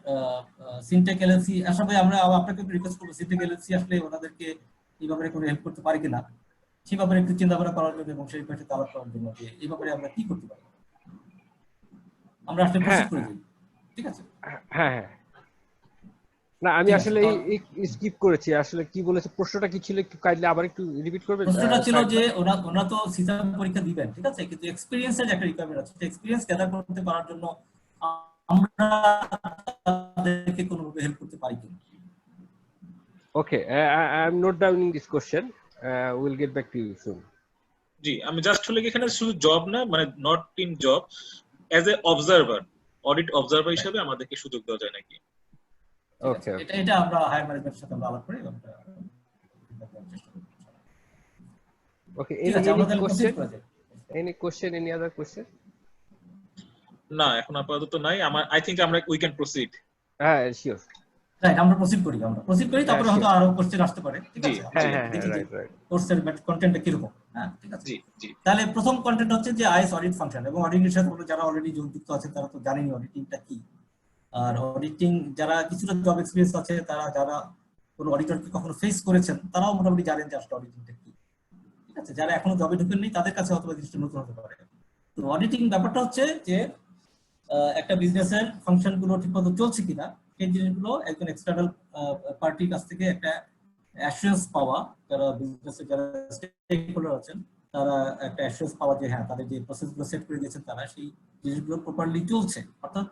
সিনটেক এলএলসি আসলে আমরা আপনাকে রিকোয়েস্ট করবো, সিনটেক এলএলসি আসলে ওনাদেরকে এই ব্যাপারে কোনো হেল্প করতে পারি কিনা সেই ব্যাপারে একটু চিন্তা ভাবনা করার জন্য এবং সেই ব্যাপারে আলাপ করার জন্য যে এই ব্যাপারে আমরা কি করতে পারি, আমরা আসলে প্রসেস করে দিই, ঠিক আছে? হ্যাঁ হ্যাঁ, না আমি আসলে স্কিপ করেছি। আসলে কি বলেছে, প্রশ্নটা কি ছিল একটু কাইন্ডলি আবার একটু রিপিট করবেন? প্রশ্নটা ছিল যে ওনা তো সিসা পরীক্ষা দিবেন, ঠিক আছে, কিন্তু এক্সপেরিয়েন্সের একটা রিকোয়ারমেন্ট আছে, এক্সপেরিয়েন্স গ্যাদার করতে পারার জন্য আমরা তাদেরকে কোনোভাবে হেল্প করতে পারি কিনা। Okay, I'm not downing this question. We'll get back to you soon. জি, আমি জাস্ট হলো এখানে শুধু জব না, মানে not in job, as a observer, audit observer হিসেবে আমাদেরকে সুযোগ দেওয়া যায় নাকি? Okay. এটা আমরা হায়ার ম্যানেজমেন্টের সাথে আমরা আলাপ করি। Okay, any question, any other question? না, এখন আপাতত নাই। আই থিংক আমরা উই ক্যান প্রসিড। হ্যাঁ শিওর। রাইট, আমরা প্রসিড করি তারপরে হয়তো আরো কোশ্চেন আসতে পারে, ঠিক জি আছে? হ্যাঁ হ্যাঁ দেখি যে রাইট রাইট। কোর্সের কন্টেন্টটা কিরকম। হ্যাঁ, ঠিক আছে। জি জি তাহলে প্রথম কন্টেন্ট হচ্ছে যে আইএস অডিট ফাংশন, এবং অডিটের সাথে যারা অলরেডি যুক্ত আছে তারা তো জানেনই অডিটিংটা কি। আর অডিটিং যারা কিছুটা জব এক্সপিরিয়েন্স আছে, তারা যারা কোনো অডিটরকে কখনো ফেস করেছেন, তারাও মোটামুটি জানেন যে আসলে অডিটিংটা কি, ঠিক আছে? যারা এখনো জবে ঢুকেননি তাদের কাছে অথবা জিনিসটা নতুন হতে পারে। তো অডিটিং ব্যাপারটা হচ্ছে যে একটা বিজনেসের ফাংশন গুলো ঠিকমতো চলছে কিনা সেই জিনিসগুলো একজন এক্সটার্নাল পার্টির কাছ থেকে একটা অ্যাসুরেন্স পাওয়া, যারা বিজনেসের যারা স্টেক হোল্ডার আছেন তারা একটা অ্যাসুরেন্স পাওয়া যে হ্যাঁ তাদের যে প্রসেসগুলো সেট করে দিয়েছেন তারা সেই জিনিসগুলো প্রপারলি চলছে। অর্থাৎ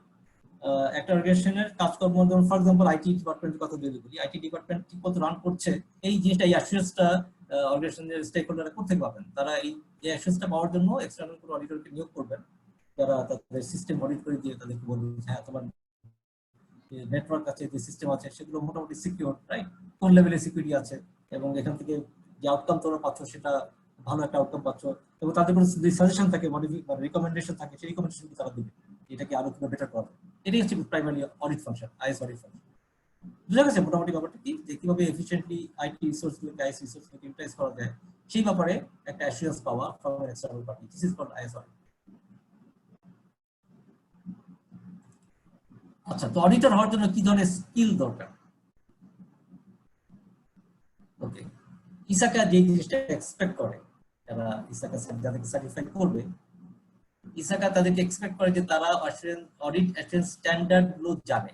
একটা অর্গানাইজেশনের কাজকর্ম, যেমন ফর এক্সাম্পল আইটি ডিপার্টমেন্টের কথা যদি বলি, আইটি ডিপার্টমেন্ট ঠিক মতো রান করছে, এই জিনিসটা, এই অ্যাসুরেন্সটা অর্গানাইজেশনের স্টেক হোল্ডাররা কোথেকে পাবেন? তারা এই অ্যাসুরেন্সটা পাওয়ার জন্য এক্সটার্নাল কোনো অডিটরকে নিয়োগ করবেন, যারা তাদের সিস্টেম অডিট করে দিয়ে তাদেরকে বলবে হ্যাঁ তোমার নেটওয়ার্ক আছে, যে সিস্টেম আছে সেগুলো মোটামুটি সিকিউর, রাইট? কোন লেভেলে সিকিউরিটি আছে, এবং এখান থেকে যে আউটকাম তোমরা পাচ্ছ সেটা ভালো একটা আউটকাম পাচ্ছ, এবং তাদের কোনো যদি সাজেশন থাকে, মানে রিকমেন্ডেশন থাকে, সেই রিকমেন্ডেশন তারা দিবে এটাকে আরো কিভাবে বেটার করা যায়। এটাই হচ্ছে primary audit function, IS audit function. বুঝা গেছে মোটামুটি ব্যাপারটা কি, যে কিভাবে এফিশিয়েন্টলি আইটি রিসোর্সগুলোকে, আইএস রিসোর্সগুলোকে ইউটিলাইজ করা যায়, সেই ব্যাপারে একটা অ্যাসুরেন্স পাওয়া from an external party. This is called IS audit. আচ্ছা, তো অডিটর হওয়ার জন্য কি ধরনের স্কিল দরকার? ওকে, ইসাকা যে জিনিসটা এক্সপেক্ট করে, যারা ইসাকা যাদেরকে সার্টিফাই করবে, ইসাকা তাদেরকে এক্সপেক্ট করে যে তারা অডিট অ্যাসুরেন্স স্ট্যান্ডার্ড গুলো জানে,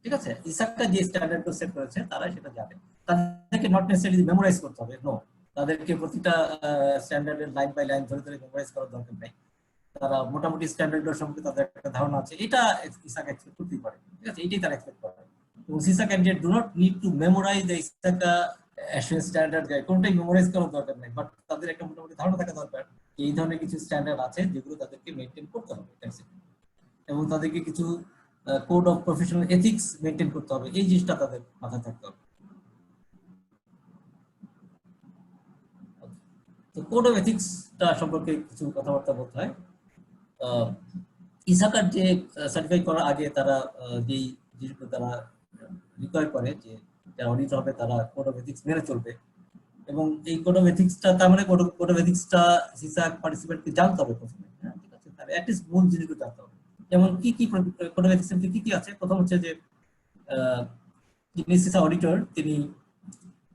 ঠিক আছে? ইসাকা যে স্ট্যান্ডার্ড গুলো সেট করেছে তারা সেটা জানে। তাদেরকে নট নেসেসারিলি মেমোরাইজ করতে হবে, নো, তাদেরকে প্রতিটা স্ট্যান্ডার্ডের লাইন বাই লাইন ধরে ধরে মেমোরাইজ করার দরকার নেই। তারা মোটামুটি স্ট্যান্ডার্ড সম্পর্কে তাদের একটা ধারণা আছে, এটা ইসাকা এক্সপেক্ট করতেই পারে, ঠিক আছে? এটাই তারা এক্সপেক্ট করে। এবং CISA candidate do not need to memorize the ISACA assurance standard guide, কোনটাই মেমোরাইজ করার দরকার নেই, বাট তাদের একটা মোটামুটি ধারণা থাকা দরকার এই ধরনের কিছু স্ট্যান্ডার্ড আছে যেগুলো তাদেরকে মেনটেন করতে হবে, এবং তাদেরকে কিছু code of professional ethics maintain করতে হবে, এই জিনিসটা তাদের মাথায় থাকতে হবে। তো কোড অফ এথিক্সটা সম্পর্কে কিছু কথাবার্তা বলতে হয়। ইসাকার যে সার্টিফাই করার আগে তারা যেই জিনিসগুলো তারা রিকোয়ার করে যে যারা অডিটর হবে তারা কোড অফ এথিক্স মেনে চলবে, এবং এই কোড অফ এথিক্সটা, তার মানে কোড অফ এথিক্সটা সিসা পার্টিসিপেন্টকে জানতে হবে প্রথমে, হ্যাঁ, ঠিক আছে? তার অ্যাটলিস্ট মূল জিনিসগুলো জানতে হবে, যেমন কি কি কোড অফ এথিক্সের কি কি আছে। প্রথম হচ্ছে যে যিনি সিসা অডিটর তিনি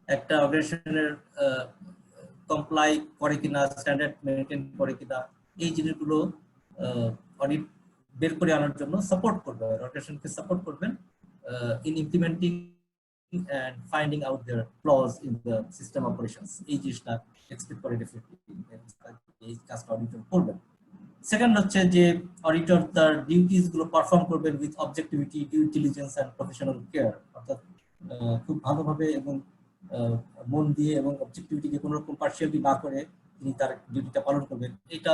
একটা অর্গানাইজেশনের কমপ্লাই করে কিনা, স্ট্যান্ডার্ড মেনটেন করে কিনা, এই জিনিসগুলো অডিট বের করে আনার জন্য সাপোর্ট করবে, অর্গানাইজেশনকে সাপোর্ট করবেন in implementing and finding out their flaws in the system operations, এই জিনিসটা এক্সপেক্ট করে ডেফিনেটলি এই কাজটা অডিটর করবেন। সেকেন্ড হচ্ছে যে অডিটর তার ডিউটিস গুলো পারফর্ম করবেন with objectivity, due diligence and professional care, অর্থাৎ খুব ভালোভাবে এবং মন দিয়ে এবং অবজেক্টিভিটিকে কোনো রকম পার্সিয়ালিটি না করে তিনি তার ডিউটিটা পালন করবেন, এটা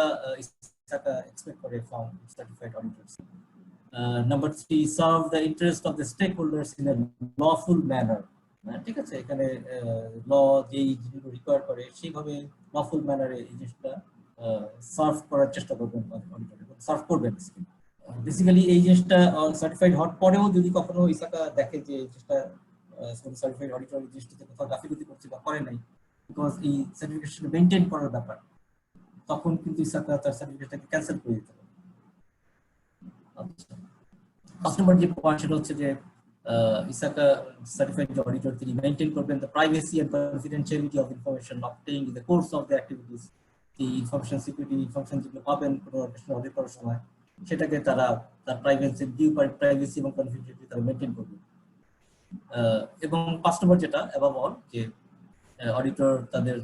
এক্সপেক্ট করে from certified অডিটরস। Number 3, serve the interest of the stakeholders in a lawful manner, ঠিক আছে? এখানে ল যেই জিনিসগুলো রিকোয়ার করে সেইভাবে লফুল ম্যানারে এই জিনিসটা সার্ভ করার চেষ্টা করবেন, সার্ভ করবেন। বেসিক্যালি এই জিনিসটা সার্টিফাইড হওয়ার পরেও যদি কখনো ইসাকা দেখে যে এই জিনিসটা সার্টিফাইড অডিটর এই জিনিসটাতে কোথাও গাফিলতি করছে বা করে নাই, বিকজ এই সার্টিফিকেশন মেনটেন করার ব্যাপার, তখন কিন্তু ইসাকা তার সার্টিফিকেটটাকে ক্যান্সেল করে দিতে হবে। ফার্স্ট নাম্বার যে পয়েন্ট সেটা হচ্ছে যে ইসাকা সার্টিফাইড অডিটর তিনি মেইনটেইন করবেন the privacy and confidentiality of information obtained in the course of the activities, the information security information যেগুলো পাবেন কোনো অডিট করার সময় সেটাকে তারা তার প্রাইভেসি এবং কনফিডেন্সিয়ালিটি তারা মেইনটেইন করবেন। এবং ফার্স্ট নাম্বার যেটা অ্যাবাভ অল, যে অডিটর তাদের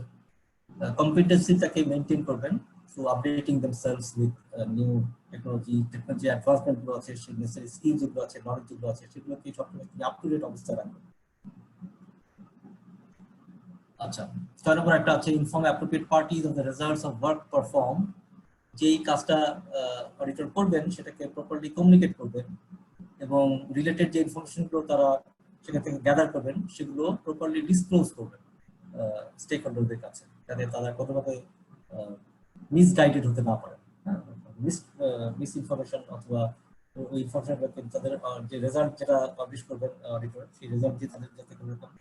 কম্পিটেন্সিটাকে মেইনটেইন করবেন through updating themselves with new technology advancement গুলো আছে, সেই স্কিল যেগুলো আছে, নলেজ যেগুলো আছে সেগুলোকে সবসময় আপ টু ডেট অবস্থায় রাখবেন। আচ্ছা, 6 নম্বর একটা আছে inform appropriate parties of the results of work perform, যেই কাজটা অডিটর করবেন সেটাকে প্রপারলি কমিউনিকেট করবেন, এবং রিলেটেড যে ইনফরমেশনগুলো তারা সেখান থেকে গ্যাদার করবেন সেগুলো প্রপারলি ডিসক্লোজ করবেন স্টেক হোল্ডারদের কাছে, যাতে তারা কোনোভাবে মিসগাইডেড হতে না পারে, মিস ইনফরমেশন অথবা ওই ইনফরমেশন তাদের যে রেজাল্ট যেটা পাবলিশ করবেন অডিটর, সেই রেজাল্ট দিয়ে তাদের যাতে কোনো রকম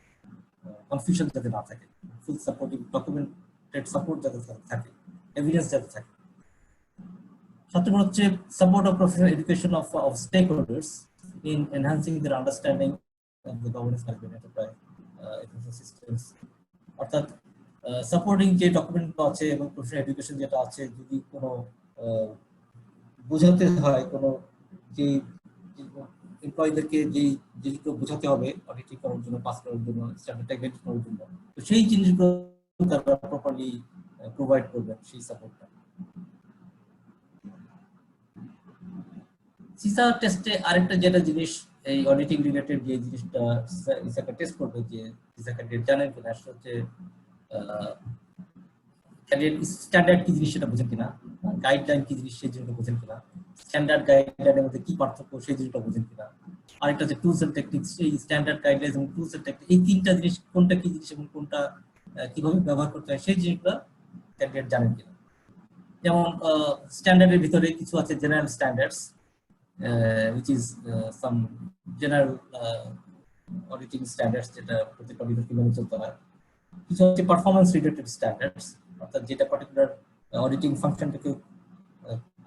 কনফিউশন যাতে না থাকে, ফুল সাপোর্টিং ডকুমেন্টেড সাপোর্ট যাতে থাকে, এভিডেন্স যাতে থাকে। সবচেয়ে হচ্ছে support of professional education of stakeholders in enhancing their understanding of the governance management enterprise systems. অর্থাৎ সাপোর্টিং যে ডকুমেন্ট আছে এবং প্রফেশনাল এডুকেশন যেটা আছে, যদি কোনো বোঝাতে হয়, কোনো যে এমপ্লয়ীদেরকে যেই জিনিসগুলো বোঝাতে হবে অডিটিং করার জন্য, পাস করার জন্য, স্ট্যান্ডার্ড মেনটেন করার জন্য, তো সেই জিনিসগুলো তারা প্রপারলি প্রোভাইড করবেন, সেই সাপোর্টটা। সিসা টেস্টে আরেকটা যেটা জিনিস, এই অডিটিং রিলেটেড যে জিনিসটা সিসাকে টেস্ট করবে, যে সিসা ক্যান্ডিডেট জানেন কিনা, সেটা হচ্ছে ক্যান্ডিডেট স্ট্যান্ডার্ড কি জিনিস সেটা বোঝেন কিনা, গাইডলাইন কি জিনিস সেই জিনিসটা বোঝেন কিনা, স্ট্যান্ডার্ড গাইডলাইনের মধ্যে কি পার্থক্য সেই জিনিসটা বোঝেন কিনা, আরেকটা হচ্ছে টুলস এন্ড টেকনিক্স, এই স্ট্যান্ডার্ড গাইডলাইন এবং টুলস এন্ড টেকনিক, এই তিনটা জিনিস কোনটা কি জিনিস এবং কোনটা কিভাবে ব্যবহার করতে হয় সেই জিনিসটা ক্যান্ডিডেট জানেন কিনা। যেমন স্ট্যান্ডার্ডের ভিতরে কিছু আছে general standards, which is some general auditing standards যেটা প্রত্যেকটা অডিটরকে মেনে চলতে হয়। কিছু হচ্ছে পারফরম্যান্স রিলেটেড স্ট্যান্ডার্ডস, অর্থাৎ যেটা পার্টিকুলার অডিটিং ফাংশনটাকে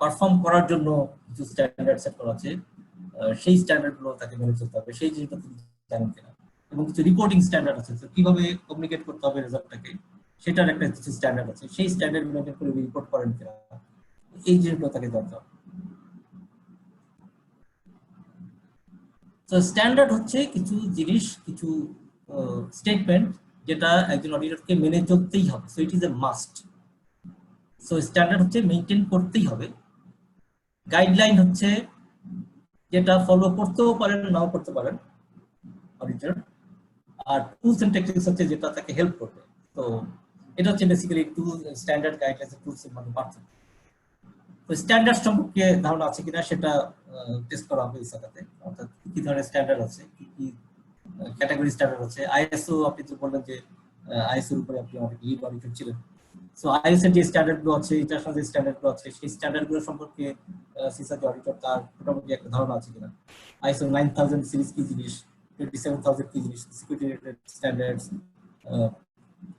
পারফর্ম করার জন্য কিছু স্ট্যান্ডার্ড সেট করা আছে, সেই স্ট্যান্ডার্ডগুলো তাকে মেনে চলতে হবে, সেই জিনিসটা তিনি জানেন কিনা। এবং কিছু রিপোর্টিং স্ট্যান্ডার্ড আছে, কিভাবে কমিউনিকেট করতে হবে রেজাল্টটাকে, সেটার একটা কিছু স্ট্যান্ডার্ড আছে, সেই স্ট্যান্ডার্ড মেনটেন করে রিপোর্ট করেন কিনা, এই জিনিসগুলো তাকে জানতে হবে। তো স্ট্যান্ডার্ড হচ্ছে কিছু জিনিস, কিছু স্টেটমেন্ট যেটা একজন অডিটরকে মেনে চলতেই হবে, so it is a must. So standard হচ্ছে মেইনটেইন করতেই হবে। গাইডলাইন হচ্ছে যেটা ফলো করতেও পারেন নাও করতে পারেন অডিটর, আর টুলস এন্ড টেকনিক্স হচ্ছে যেটা তাকে হেল্প করবে। তো এটা হচ্ছে basically tool standard guideline tools এর মধ্যে পার্থক্য। তো স্ট্যান্ডার্ড সম্পর্কে ধারণা আছে কিনা সেটা টেস্ট করা হবে ইসাকাতে, অর্থাৎ কি ধরনের স্ট্যান্ডার্ড আছে, কি কি ক্যাটাগরি স্ট্যান্ডার্ড আছে। আইএসও আপনি তো বললেন যে আইএসও এর উপরে আপনি অনেক লিড অডিটর ছিলেন, সো আইএস এর যে স্ট্যান্ডার্ডগুলো আছে, ইন্টারন্যাশনাল যে স্ট্যান্ডার্ডগুলো আছে, সেই স্ট্যান্ডার্ডগুলো সম্পর্কে সিসা যে অডিটর তার মোটামুটি একটা ধারণা আছে কিনা। আইএসও 9000 সিরিজ কি জিনিস, 27000 কি জিনিস, সিকিউরিটি রিলেটেড স্ট্যান্ডার্ডস,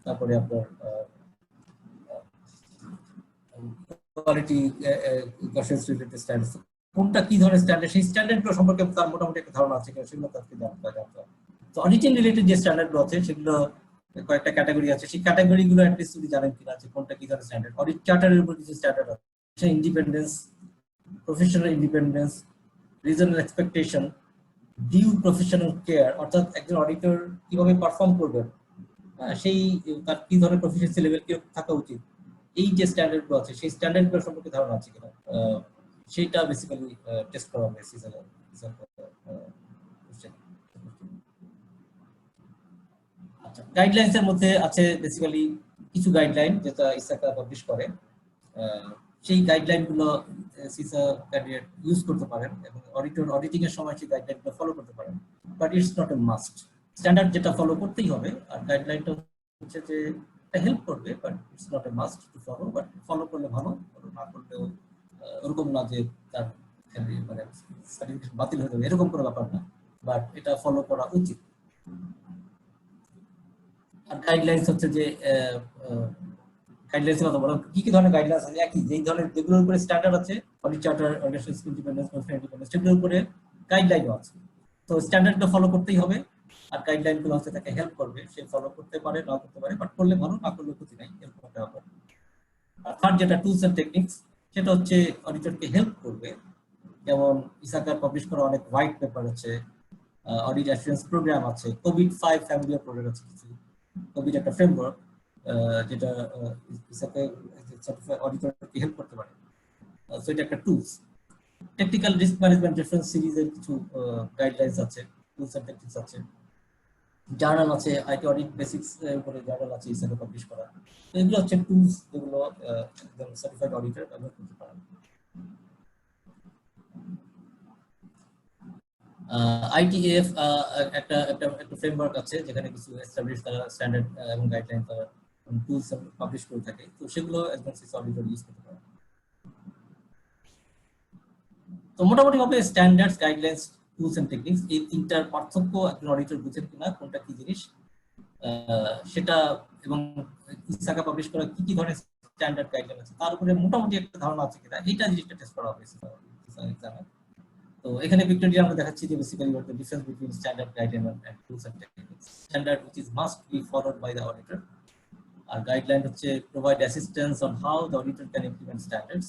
তারপরে আপনার কোয়ালিটি অ্যাসুরেন্স রিলেটেড স্ট্যান্ডার্ডস, কোনটা কি ধরনের স্ট্যান্ডার্ড, সেই স্ট্যান্ডার্ডগুলো সম্পর্কে তার মোটামুটি একটা ধারণা আছে কিনা সেগুলো তাকে জানতে হবে। তো অডিটিং রিলেটেড যে স্ট্যান্ডার্ডগুলো আছে সেগুলো কয়েকটা ক্যাটাগরি আছে, সেই ক্যাটাগরিগুলো অ্যাটলিস্ট যদি জানেন কিনা যে কোনটা কি ধরনের স্ট্যান্ডার্ড। অডিট চার্টারের উপর কিছু স্ট্যান্ডার্ড আছে, independence, professional independence, regional expectation, due professional care, অর্থাৎ একজন অডিটর কিভাবে পারফর্ম করবেন, সেই তার কি ধরনের প্রফেশনাল লেভেল কি থাকা উচিত, এই যে স্ট্যান্ডার্ডগুলো আছে সেই স্ট্যান্ডার্ডগুলো সম্পর্কে ধারণা আছে কিনা, সেইটা বেসিক্যালি টেস্ট করা হবে সিজন। আচ্ছা, গাইডলাইনস এর মধ্যে আছে বেসিক্যালি কিছু গাইডলাইন যেটা ইসাকা পাবলিশ করে, সেই গাইডলাইনগুলো সিসা ক্যান্ডিডেট ইউজ করতে পারেন এবং অডিটর অডিটিং এর সময় সেই গাইডলাইনগুলো ফলো করতে পারেন, but it's not a must. Standard যেটা ফলো করতেই হবে, আর গাইডলাইনটা হচ্ছে যে হেল্প করবে, but it's not a must to follow, but follow করলে ভালো, ফলো না করলেও ওরকম না যে তার মানে সার্টিফিকেশন বাতিল হয়ে যাবে, এরকম কোনো ব্যাপার না, বাট এটা ফলো করা উচিত। আর গাইডলাইন্স হচ্ছে যে গাইডলাইন্স কথা বলা, কি কি ধরনের গাইডলাইন্স আছে, একই যেই ধরনের যেগুলোর উপরে স্ট্যান্ডার্ড আছে, audit charter, organization independence, professional independence, সেগুলোর উপরে গাইডলাইনও আছে। তো স্ট্যান্ডার্ডটা ফলো করতেই হবে, আর গাইডলাইনগুলো হচ্ছে তাকে হেল্প করবে, সে ফলো করতে পারে না করতে পারে, বাট করলে ভালো, না করলে ক্ষতি নাই, এরকম একটা ব্যাপার। আর থার্ড যেটা টুলস এন্ড টেকনিক্স, সেটা হচ্ছে অডিটরকে হেল্প করবে। যেমন ইসাকার পাবলিশ করা অনেক হোয়াইট পেপার আছে, অডিট অ্যাসুরেন্স প্রোগ্রাম আছে, কোভিড-5 ফ্যামিলি প্রোগ্রাম আছে, কিছু কোভিড একটা ফ্রেমওয়ার্ক যেটা ইসাকে অডিটরকে হেল্প করতে পারে, সো এটা একটা tools. Technical risk management reference সিরিজের কিছু গাইডলাইন্স আছে, টুলস এন্ড টেকনিক্স আছে, জার্নাল আছে, আইটি অডিট বেসিক্স এর উপরে জার্নাল আছে ইসাকে পাবলিশ করা। তো এগুলো হচ্ছে টুলস যেগুলো একজন সার্টিফাইড অডিটর ব্যবহার করতে পারেন। আইটিএফ একটা ফ্রেমওয়ার্ক আছে যেখানে কিছু এস্টাবলিশ করা স্ট্যান্ডার্ড এবং গাইডলাইন তারা টুলস পাবলিশ করে থাকে, তো সেগুলো একজন সিসা অডিটর ইউজ করতে পারে। তো মোটামুটি ভাবে standards, guidelines, tools and techniques, এই তিনটার পার্থক্য একজন অডিটর বুঝেন কিনা, কোনটা কি জিনিস সেটা, এবং ইসাকা পাবলিশ করা কি কি ধরনের স্ট্যান্ডার্ড গাইডলাইন আছে তার উপরে মোটামুটি একটা ধারণা আছে কিনা, এইটা জিনিসটা টেস্ট করা হবে এক্সামে। তো এখানে পিকচারটি আমরা দেখাচ্ছি যে basically what the difference between standard guideline and tools and techniques. Standard which is must be followed by the auditor, আর গাইডলাইন হচ্ছে provide assistance on how the auditor can implement standards,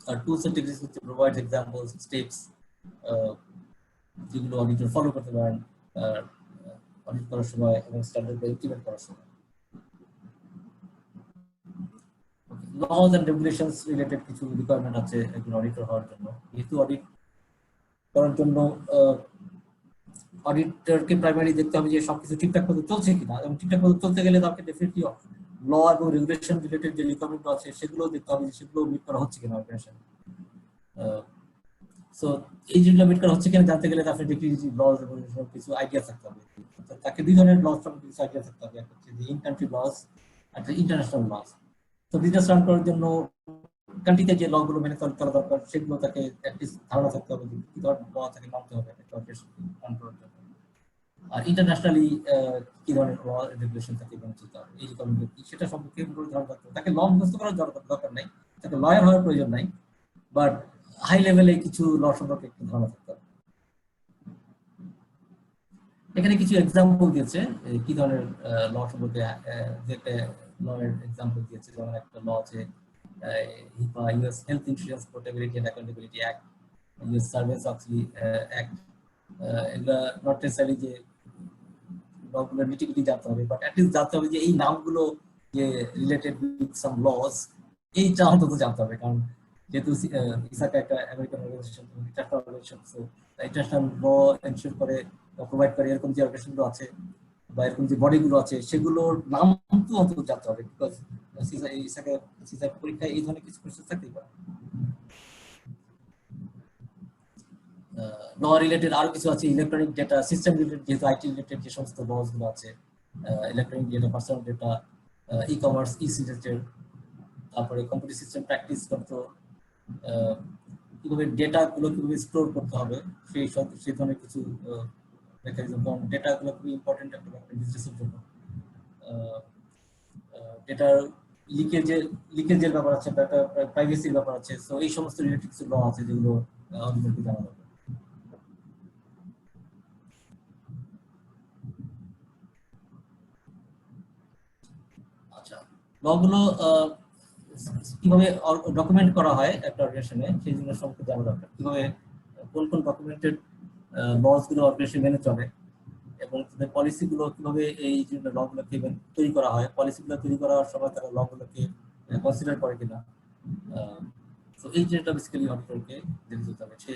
আর টুলস এন্ড টেকনিক্স হচ্ছে provide examples, steps যেগুলো auditor follow করতে পারেন audit করার সময় এবং স্ট্যান্ডার্ড ইমপ্লিমেন্ট করার সময়। laws and regulations রিলেটেড কিছু রিকোয়ারমেন্ট আছে একজন অডিটর হওয়ার জন্য। যেহেতু অডিট করার জন্য অডিটরকে প্রাইমারি দেখতে হবে যে সবকিছু ঠিকঠাক মতো চলছে কিনা, এবং ঠিকঠাক মতো চলতে গেলে তাকে ডেফিনেটলি ল এবং রেগুলেশন রিলেটেড যে রিকোয়ারমেন্ট আছে সেগুলো দেখতে হবে যে সেগুলো মিট করা হচ্ছে কিনা অর্গানাইজেশন। সো এই যেগুলো মিট করা হচ্ছে কিনা জানতে গেলে তাকে ডেফিনেটলি লজ এবং কিছু আইডিয়া থাকতে হবে। তাকে দুই ধরনের লজ সম্পর্কে কিছু আইডিয়া থাকতে হবে, একটা হচ্ছে যে ইন কান্ট্রি লজ, একটা ইন্টারন্যাশনাল লজ। তো বিজনেস রান করার জন্য কান্ট্রিতে যে লগুলো মেনে চলা দরকার সেগুলো তাকে অ্যাটলিস্ট ধারণা থাকতে হবে যে কি ধরনের ল তাকে মানতে হবে একটা অপারেশন রান করার জন্য। আর ইন্টারন্যাশনালি কি ধরনের ল রেগুলেশন থাকে মেনে চলতে হবে, এই রিকমেন্ড সেটা সম্পর্কে ধারণা থাকতে হবে। তাকে ল মুখস্থ করার দরকার নাই, তাকে লয়ার হওয়ার প্রয়োজন নাই, বাট হাই লেভেলে কিছু ল সম্পর্কে একটু ধারণা থাকতে হবে। এখানে কিছু এক্সাম্পল দিয়েছে কি ধরনের ল সম্পর্কে, যেটা লয়ের এক্সাম্পল দিয়েছে, যেমন একটা ল আছে HIPAA, US health insurance portability and accountability act, US Sarbanes Oxley act. এগুলা নট নেসেসারি যে লগুলো নিটিগ্রিটি জানতে হবে, বাট অ্যাটলিস্ট জানতে হবে যে এই নামগুলো যে রিলেটেড উইথ সাম লস, এইটা অন্তত জানতে হবে। কারণ যেহেতু ইসাকা একটা American organization, international organization, so international law ensure করে প্রোভাইড করে এরকম যে অর্গানাইজেশনগুলো আছে বা এরকম যে বডিগুলো আছে সেগুলোর নাম তো অন্তত জানতে হবে, বিকজ সিসা পরীক্ষায় এই ধরনের কিছু কোশ্চেন থাকতেই পারে। ল রিলেটেড আরো কিছু আছে, ইলেকট্রনিক ডেটা সিস্টেম রিলেটেড, যেহেতু আইটি রিলেটেড যে সমস্ত লস গুলো আছে, electronic data, personal data, e commerce, e system, তারপরে কম্পিউটার সিস্টেম প্র্যাকটিস কন্ট্রোল, কিভাবে ডেটা গুলো কিভাবে স্টোর করতে হবে সেই ধরনের কিছু মেকানিজম। কারণ ডেটা গুলো খুবই ইম্পর্টেন্ট একটা বিজনেসের জন্য। ডেটার লিকেজের ব্যাপার আছে, ডেটা প্রাইভেসির ব্যাপার আছে, সো এই সমস্ত রিলেটেড কিছু ল আছে যেগুলো অডিটরকে জানা দরকার। আচ্ছা, লগুলো কিভাবে ডকুমেন্ট করা হয় একটা অর্গানাইজেশনে সেই জিনিস সম্পর্কে জানা দরকার। কিভাবে কোন কোন ডকুমেন্টেড লস গুলো অর্গানাইজেশন মেনে চলে, এবং তাদের পলিসিগুলো কিভাবে এই যে লগুলোকে তৈরি করা হয়, পলিসিগুলো তৈরি করার সময় তারা লগুলোকে কনসিডার করে কিনা। তো এই যেটা বেসিক্যালি অডিটরকে দেখে যেতে হবে, সেই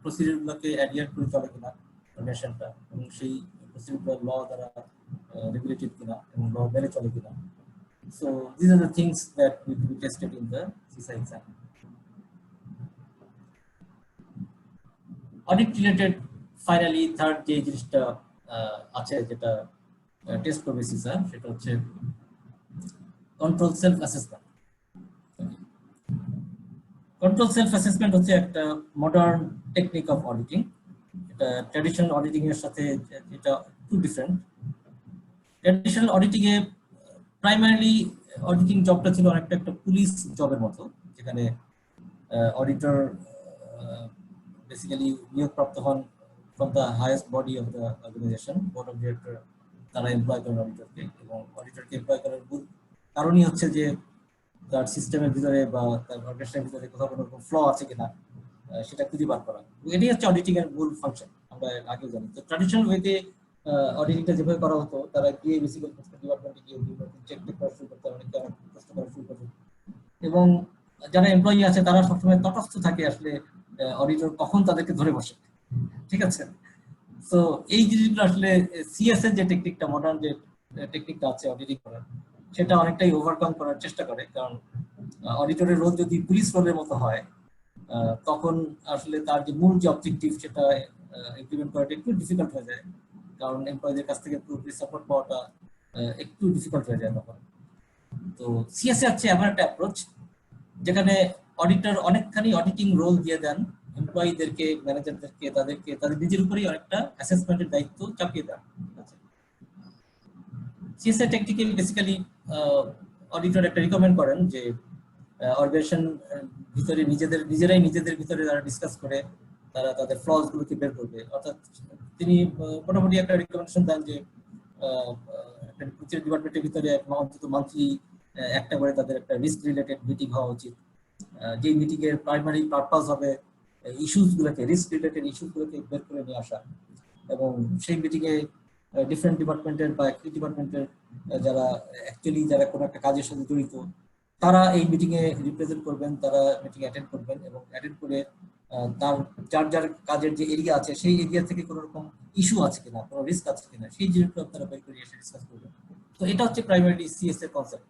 প্রসিডিউরগুলোকে অ্যাডহিয়ার করে চলে কিনা অর্গানাইজেশনটা, এবং সেই প্রসিডিউরগুলো ল দ্বারা রেগুলেটেড কিনা এবং ল মেনে চলে কিনা। So these are the things that will be tested in the CISA exam. Audit related finally third যে জিনিসটা আছে যেটা টেস্ট করবে CISA, সেটা হচ্ছে control self assessment. Control self assessment হচ্ছে একটা মডার্ন টেকনিক অফ অডিটিং। এটা ট্র্যাডিশনাল অডিটিং এর সাথে এটা একটু ডিফারেন্ট। ট্র্যাডিশনাল অডিটিং এ প্রাইমারিলি অডিটিং জবটা ছিল অনেকটা একটা পুলিশ জবের মতো, যেখানে অডিটর বেসিক্যালি নিয়োগপ্রাপ্ত হন from the highest body of the organization, board of director, তারা এমপ্লয় করেন অডিটরকে, এবং অডিটরকে এমপ্লয় করার মূল কারণই হচ্ছে যে তার সিস্টেমের ভিতরে বা তার অর্গানাইজেশনের ভিতরে কোথাও কোনো রকম ফ্ল আছে কিনা সেটা খুঁজে বার করা। এটাই হচ্ছে অডিটিং এর মূল ফাংশন, আমরা আগেও জানি। তো ট্র্যাডিশনাল ওয়েতে অডিটিংটা যেভাবে করা হতো, তারা গিয়ে বেসিক্যালি ডিপার্টমেন্টে গিয়ে চেক করা শুরু করতে, অনেকে অনেক প্রশ্ন করা শুরু করতো, এবং যারা এমপ্লয়ি আছে তারা সবসময় তটস্থ থাকে আসলে অডিটর কখন তাদেরকে ধরে বসে, ঠিক আছে। তো এই জিনিসগুলো আসলে সিএস এর যে টেকনিকটা, মডার্ন যে টেকনিকটা আছে অডিটিং করার, সেটা অনেকটাই ওভারকাম করার চেষ্টা করে। কারণ অডিটরের রোল যদি পুলিশ রোলের মতো হয়, তখন আসলে তার যে মূল যে অবজেক্টিভ সেটা ইমপ্লিমেন্ট করাটা একটু ডিফিকাল্ট হয়ে যায়, কারণ এমপ্লয়ীদের কাছ থেকে পুরোপুরি সাপোর্ট পাওয়াটা একটু ডিফিকাল্ট হয়ে যায় তখন। তো সিএসএ হচ্ছে এমন একটা অ্যাপ্রোচ যেখানে অডিটর অনেকখানি অডিটিং রোল দিয়ে দেন এমপ্লয়ীদেরকে, ম্যানেজারদেরকে, তাদের নিজের উপরেই অনেকটা অ্যাসেসমেন্টের দায়িত্ব চাপিয়ে দেওয়া। সিএসআই টেকনিকে বেসিক্যালি অডিটর একটা রিকমেন্ড করেন যে অর্গানাইজেশন ভিতরে নিজেরাই নিজেদের ভিতরে তারা ডিসকাস করে তারা তাদের ফ্লস গুলোকে বের করবে। অর্থাৎ তিনি মোটামুটি একটা রিকমেন্ডেশন দেন যে প্রতিটি ডিপার্টমেন্টের ভিতরে অন্তত মান্থলি একটা করে তাদের একটা রিস্ক রিলেটেড মিটিং হওয়া উচিত, যে মিটিং এর প্রাইমারি পারপাস হবে ইস্যুস গুলোকে, রিস্ক রিলেটেড ইস্যুস গুলোকে বের করে নিয়ে আসা, এবং সেই মিটিং এ ডিফারেন্ট ডিপার্টমেন্টের বা একটি ডিপার্টমেন্টের যারা কোনো একটা কাজের সাথে জড়িত তারা এই মিটিং এ রিপ্রেজেন্ট করবেন, তারা মিটিং অ্যাটেন্ড করবেন এবং অ্যাটেন্ড করে তার যার কাজের যে এরিয়া আছে সেই এরিয়া থেকে কোনো রকম ইস্যু আছে কিনা, কোনো রিস্ক আছে কিনা সেই জিনিসগুলো তারা বের করে এসে ডিসকাস করবেন। তো এটা হচ্ছে প্রাইমারি সিএস এর কনসেপ্ট।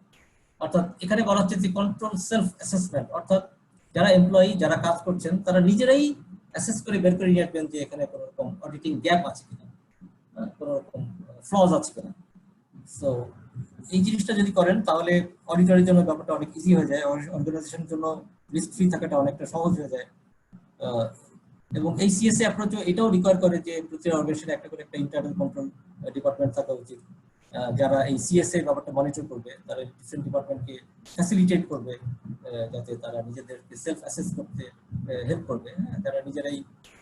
অর্থাৎ এখানে বলা হচ্ছে যে কন্ট্রোল সেলফ অ্যাসেসমেন্ট, অর্থাৎ যারা এমপ্লয়ি যারা কাজ করছেন তারা নিজেরাই অ্যাসেস করে বের করে নিয়ে আসবেন যে এখানে কোনো রকম অডিটিং গ্যাপ আছে কিনা, কোনো রকম ফ্লজ আছে কিনা। সো এই জিনিসটা যদি করেন তাহলে অডিটরের জন্য ব্যাপারটা অনেক ইজি হয়ে যায়, অর্গানাইজেশনের জন্য রিস্ক ফ্রি থাকাটা অনেকটা সহজ হয়ে যায়। এবং এই সিএসএ অ্যাপ্রোচও এটাও রিকোয়ার করে যে প্রতি অর্গানাইজেশনে একটা করে একটা ইন্টারনাল কন্ট্রোল ডিপার্টমেন্ট থাকা উচিত, যারা এই সিএসএ ব্যাপারটা মনিটর করবে, তারা ডিফারেন্ট ডিপার্টমেন্টকে ফ্যাসিলিটেট করবে যাতে তারা নিজেদেরকে সেলফ অ্যাসেস করতে হেল্প করবে, যারা নিজেরাই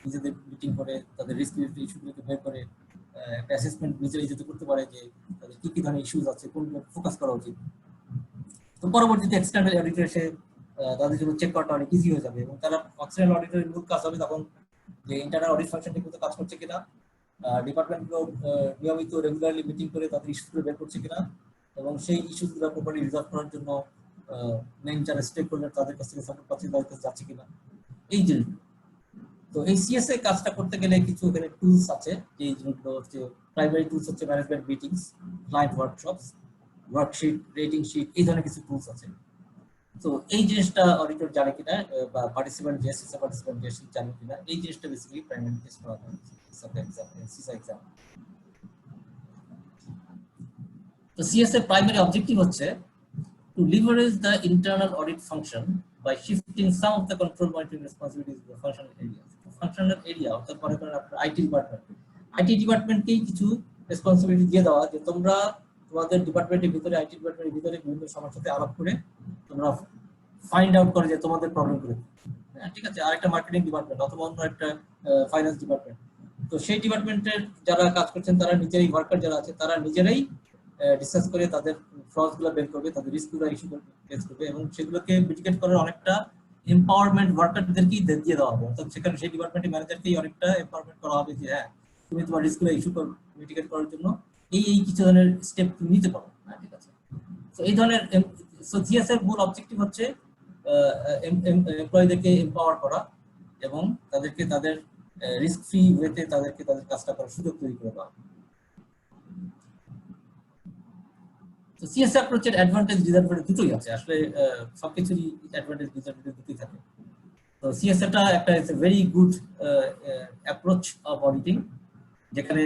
নিজেদের মিটিং করে তাদের রিস্ক রিলেটেড ইস্যুগুলোকে বের করে একটা অ্যাসেসমেন্ট নিজেরাই যেতে করতে পারে যে তাদের কি কি ধরনের ইস্যুস আছে, কোনগুলো ফোকাস করা উচিত। তো পরবর্তীতে এক্সটার্নাল অডিটর এসে তাদের জন্য চেক করাটা অনেক ইজি হয়ে যাবে এবং তারা এক্সটার্নাল অডিটরের মূল কাজ হবে তখন যে ইন্টারনাল অডিট ফাংশনটা কিন্তু কাজ করছে কিনা, ডিপার্টমেন্টগুলো নিয়মিত রেগুলারলি মিটিং করে তাদের ইস্যুগুলো বের করছে কিনা এবং সেই ইস্যুগুলো প্রপারলি রিজলভ করার জন্য মেইন যারা স্টেক হোল্ডার তাদের কাছ থেকে সাপোর্ট পাচ্ছে, তাদের কাছে যাচ্ছে কিনা এই জিনিসগুলো। তো এই সিএসএ কাজটা করতে গেলে কিছু এখানে টুলস আছে, যে জিনিসগুলো হচ্ছে প্রাইমারি টুলস হচ্ছে management meetings, client workshops, worksheet, rating sheet, এই ধরনের কিছু টুলস আছে। তো এই জিনিসটা অডিটর জানে কিনা বা পার্টিসিপেন্ট যে সিসা পার্টিসিপেন্ট যে জানে কিনা এই জিনিসটা বেসিক্যালি প্রাইমারি টেস্ট করা হয় সিসা এক্সাম। তো সিএসএ প্রাইমারি অবজেক্টিভ হচ্ছে to leverage the internal audit function by shifting some of the control monitoring responsibilities to the functional areas. Functional area অর্থাৎ মনে করেন আপনার আইটি ডিপার্টমেন্টকেই কিছু রেসপন্সিবিলিটি দিয়ে দেওয়া যে তোমরা তোমাদের ডিপার্টমেন্টের ভিতরে, আইটি ডিপার্টমেন্টের ভিতরে বিভিন্ন সমস্যার সাথে আলাপ করে তোমরা ফাইন্ড আউট করে যে তোমাদের প্রবলেম করে, ঠিক আছে। আর একটা মার্কেটিং ডিপার্টমেন্ট অথবা অন্য একটা ফাইন্যান্স ডিপার্টমেন্ট, তো সেই ডিপার্টমেন্টের যারা কাজ করছেন তারা নিজেরাই, ওয়ার্কার যারা আছে তারা নিজেরাই ডিসকাস করে তাদের ফ্লসগুলো বের করবে, তাদের রিস্কগুলো ইস্যু ফেস করবে এবং সেগুলোকে মিটিগেট করার অনেকটা এম্পাওয়ারমেন্ট ওয়ার্কারদেরকেই দিয়ে দেওয়া হবে। অর্থাৎ সেখানে সেই ডিপার্টমেন্টের ম্যানেজারকেই অনেকটা এম্পাওয়ারমেন্ট করা হবে যে হ্যাঁ তুমি তোমার রিস্কগুলো ইস্যু মিটিগেট করার জন্য এই কিছু ধরনের স্টেপ তুমি নিতে পারো, ঠিক আছে। তো এই ধরনের সিএসএর মূল অবজেক্টিভ হচ্ছে এমপ্লয়ীদেরকে এম্পাওয়ার করা এবং তাদেরকে তাদের রিস্ক ফ্রি ওয়েতে তাদেরকে তাদের কাজটা করার সুযোগ তৈরি করে দেওয়া। তো সিএসএ অ্যাপ্রোচের অ্যাডভান্টেজ ডিসঅ্যাডভান্টেজ দুটোই আছে আসলে, সবকিছুরই অ্যাডভান্টেজ ডিসঅ্যাডভান্টেজ দুটোই থাকে। তো সিএসএটা একটা is a very good approach of auditing, যেখানে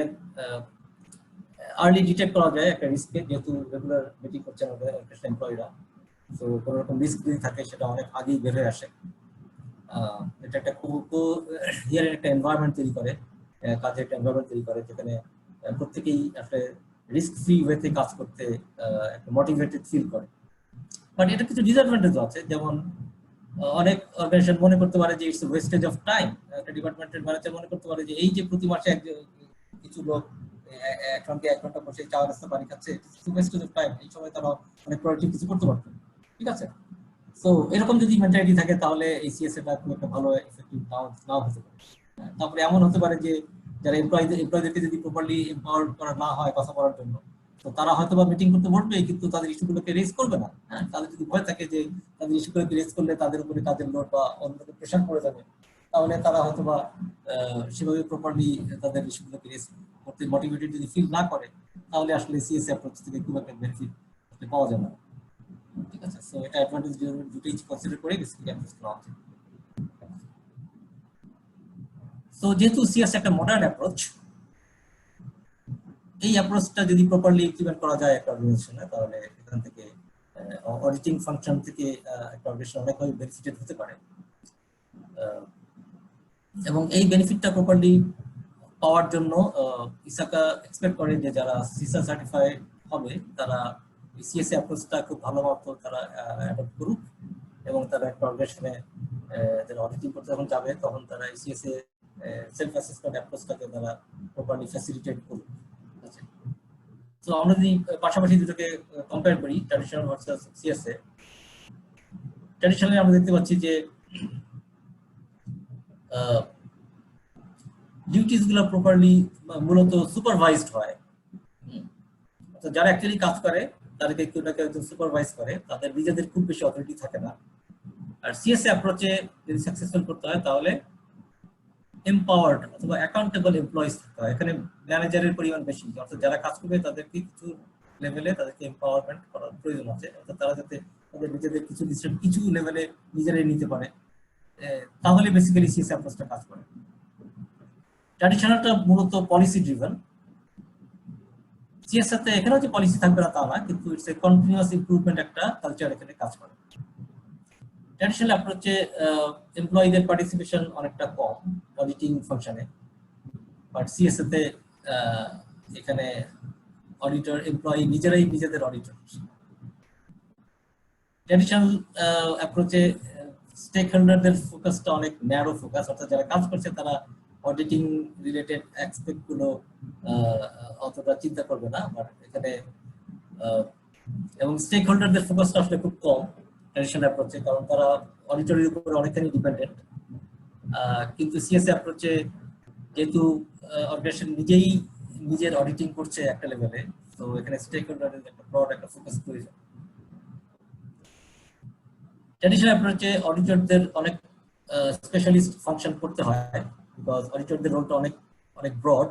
আর্লি ডিটেক্ট করা যায় একটা রিস্ককে, যেহেতু রেগুলার মিটিং করছে আমাদের এমপ্লয়িরা, তো কোনো রকম রিস্ক যদি থাকে সেটা অনেক আগেই বের হয়ে আসে। এটা একটা হিয়ারের একটা এনভায়রনমেন্ট তৈরি করে, কাজের একটা এনভায়রনমেন্ট তৈরি করে যেখানে প্রত্যেকেই আসলে রিস্ক ফ্রি ওয়েতে কাজ করতে একটা মোটিভেটেড ফিল করে। বাট এটা কিছু ডিসঅ্যাডভান্টেজও আছে, যেমন অনেক অর্গানাইজেশন মনে করতে পারে যে ইটস ওয়েস্টেজ অফ টাইম। একটা ডিপার্টমেন্টের ম্যানেজার মনে করতে পারে যে এই যে প্রতি মাসে কিছু লোক একসঙ্গে 1 ঘন্টা বসে চা রাস্তা পানি খাচ্ছে, ইটস ওয়েস্টেজ অফ টাইম, এই সময় তারা অনেক প্রোডাক্টিভ কিছু করতে পারতো, ঠিক আছে। সো এরকম যদি মেন্টালিটি থাকে তাহলে এই সিএসএটা খুব একটা ভালো এফেক্টিভ নাও হতে পারে। তারপরে এমন হতে পারে যে যারা এমপ্লয়ীদেরকে যদি প্রপারলি এম্পাওয়ার করা না হয় কথা বলার জন্য, তো তারা হয়তো বা মিটিং করতে বলবে কিন্তু তাদের ইস্যুগুলোকে রেজ করবে না। তাদের যদি ভয় থাকে যে তাদের ইস্যুগুলোকে রেজ করলে তাদের উপরে কাজের লোড বা অন্যদের প্রেশার পড়ে যাবে, তাহলে তারা হয়তো বা সেভাবে প্রপারলি তাদের ইস্যুগুলোকে রেজ করতে মোটিভেটেড যদি ফিল না করে, তাহলে আসলে সিএসএ অ্যাপ্রোচ থেকে খুব একটা বেনিফিট পাওয়া যাবে না, ঠিক আছে। সো এটা অ্যাডভান্টেজ দুটোই কনসিডার করে বেসিক্যালি অ্যাপ্রোচ করা উচিত। সো যেহেতু সিএস একটা মডার্ন অ্যাপ্রোচ, এই অ্যাপ্রোচটা যদি প্রপারলি ইমপ্লিমেন্ট করা যায় একটা অর্গানাইজেশনে, তাহলে এখান থেকে অডিটিং ফাংশন থেকে একটা অর্গানাইজেশন অনেকভাবে বেনিফিটেড হতে পারে। এবং এই বেনিফিটটা প্রপারলি পাওয়ার জন্য ইসাকা এক্সপেক্ট করে যে যারা সিসা সার্টিফাইড হবে তারা সিএসএ অ্যাপ্রোচটা খুব ভালো মতো তারা অ্যাডপ্ট করুক এবং তারা একটা অর্গানাইজেশনে যারা অডিটিং করতে যখন যাবে তখন তারা সিএসএ সেলফ অ্যাসেসমেন্ট অ্যাপ্রোচটাকে তারা প্রপারলি ফ্যাসিলিটেট করুক। তো আমরা যদি পাশাপাশি দুটোকে কম্পেয়ার করি ট্র্যাডিশনাল ভার্সাস সিএসএ, ট্র্যাডিশনালি আমরা দেখতে পাচ্ছি যে ডিউটিস গুলো প্রপারলি মূলত সুপারভাইজড হয়। তো যারা অ্যাকচুয়ালি কাজ করে তাদেরকে কেউ না কেউ একজন সুপারভাইজ করে, তাদের নিজেদের খুব বেশি অথরিটি থাকে না। আর সিএসএ অ্যাপ্রোচে যদি সাকসেসফুল করতে হয় তাহলে এম্পাওয়ার্ড অথবা অ্যাকাউন্টেবল এমপ্লয়িজ থাকতে হয়। এখানে ম্যানেজারের পরিমাণ বেশি, অর্থাৎ যারা কাজ করবে তাদেরকে কিছু লেভেলে তাদেরকে এম্পাওয়ারমেন্ট করার প্রয়োজন আছে, অর্থাৎ তারা যাতে তাদের নিজেদের কিছু ডিসিশন কিছু লেভেলে নিজেরাই নিতে পারে, তাহলে বেসিক্যালি সিএসএ অ্যাপ্রোচটা কাজ করে। ট্র্যাডিশনালটা মূলত পলিসি ড্রিভেন। সিএসএতে এখানেও যে পলিসি থাকবে না তা না, কিন্তু ইটস এ কন্টিনিউয়াস ইমপ্রুভমেন্ট একটা কালচার এখানে কাজ করে। ট্র্যাডিশনাল অ্যাপ্রোচে এমপ্লয়ীদের পার্টিসিপেশন অনেকটা কম অডিটিং ফাংশনে, বাট সিএসএতে এখানে অডিটর এমপ্লয়ি নিজেরাই নিজেদের অডিটর। ট্র্যাডিশনাল অ্যাপ্রোচে স্টেক হোল্ডারদের ফোকাসটা অনেক ন্যারো ফোকাস, অর্থাৎ যারা কাজ করছে তারা অডিটিং রিলেটেড অ্যাসপেক্ট গুলো অতটা চিন্তা করবে না, বাট এখানে এবং স্টেক হোল্ডারদের ফোকাসটা আসলে খুব কম ট্র্যাডিশনাল অ্যাপ্রোচে, কারণ তারা অডিটরের উপরে অনেকখানি ডিপেন্ডেন্ট। কিন্তু সিএসএ অ্যাপ্রোচে যেহেতু অর্গানাইজেশন নিজেই নিজের অডিটিং করছে একটা লেভেলে, তো এখানে স্টেক হোল্ডারদের একটা ব্রড একটা ফোকাস প্রয়োজন। ট্র্যাডিশনাল অ্যাপ্রোচে অডিটরদের অনেক স্পেশালিস্ট ফাংশন করতে হয়, বিকজ অডিটরদের রোলটা অনেক অনেক ব্রড।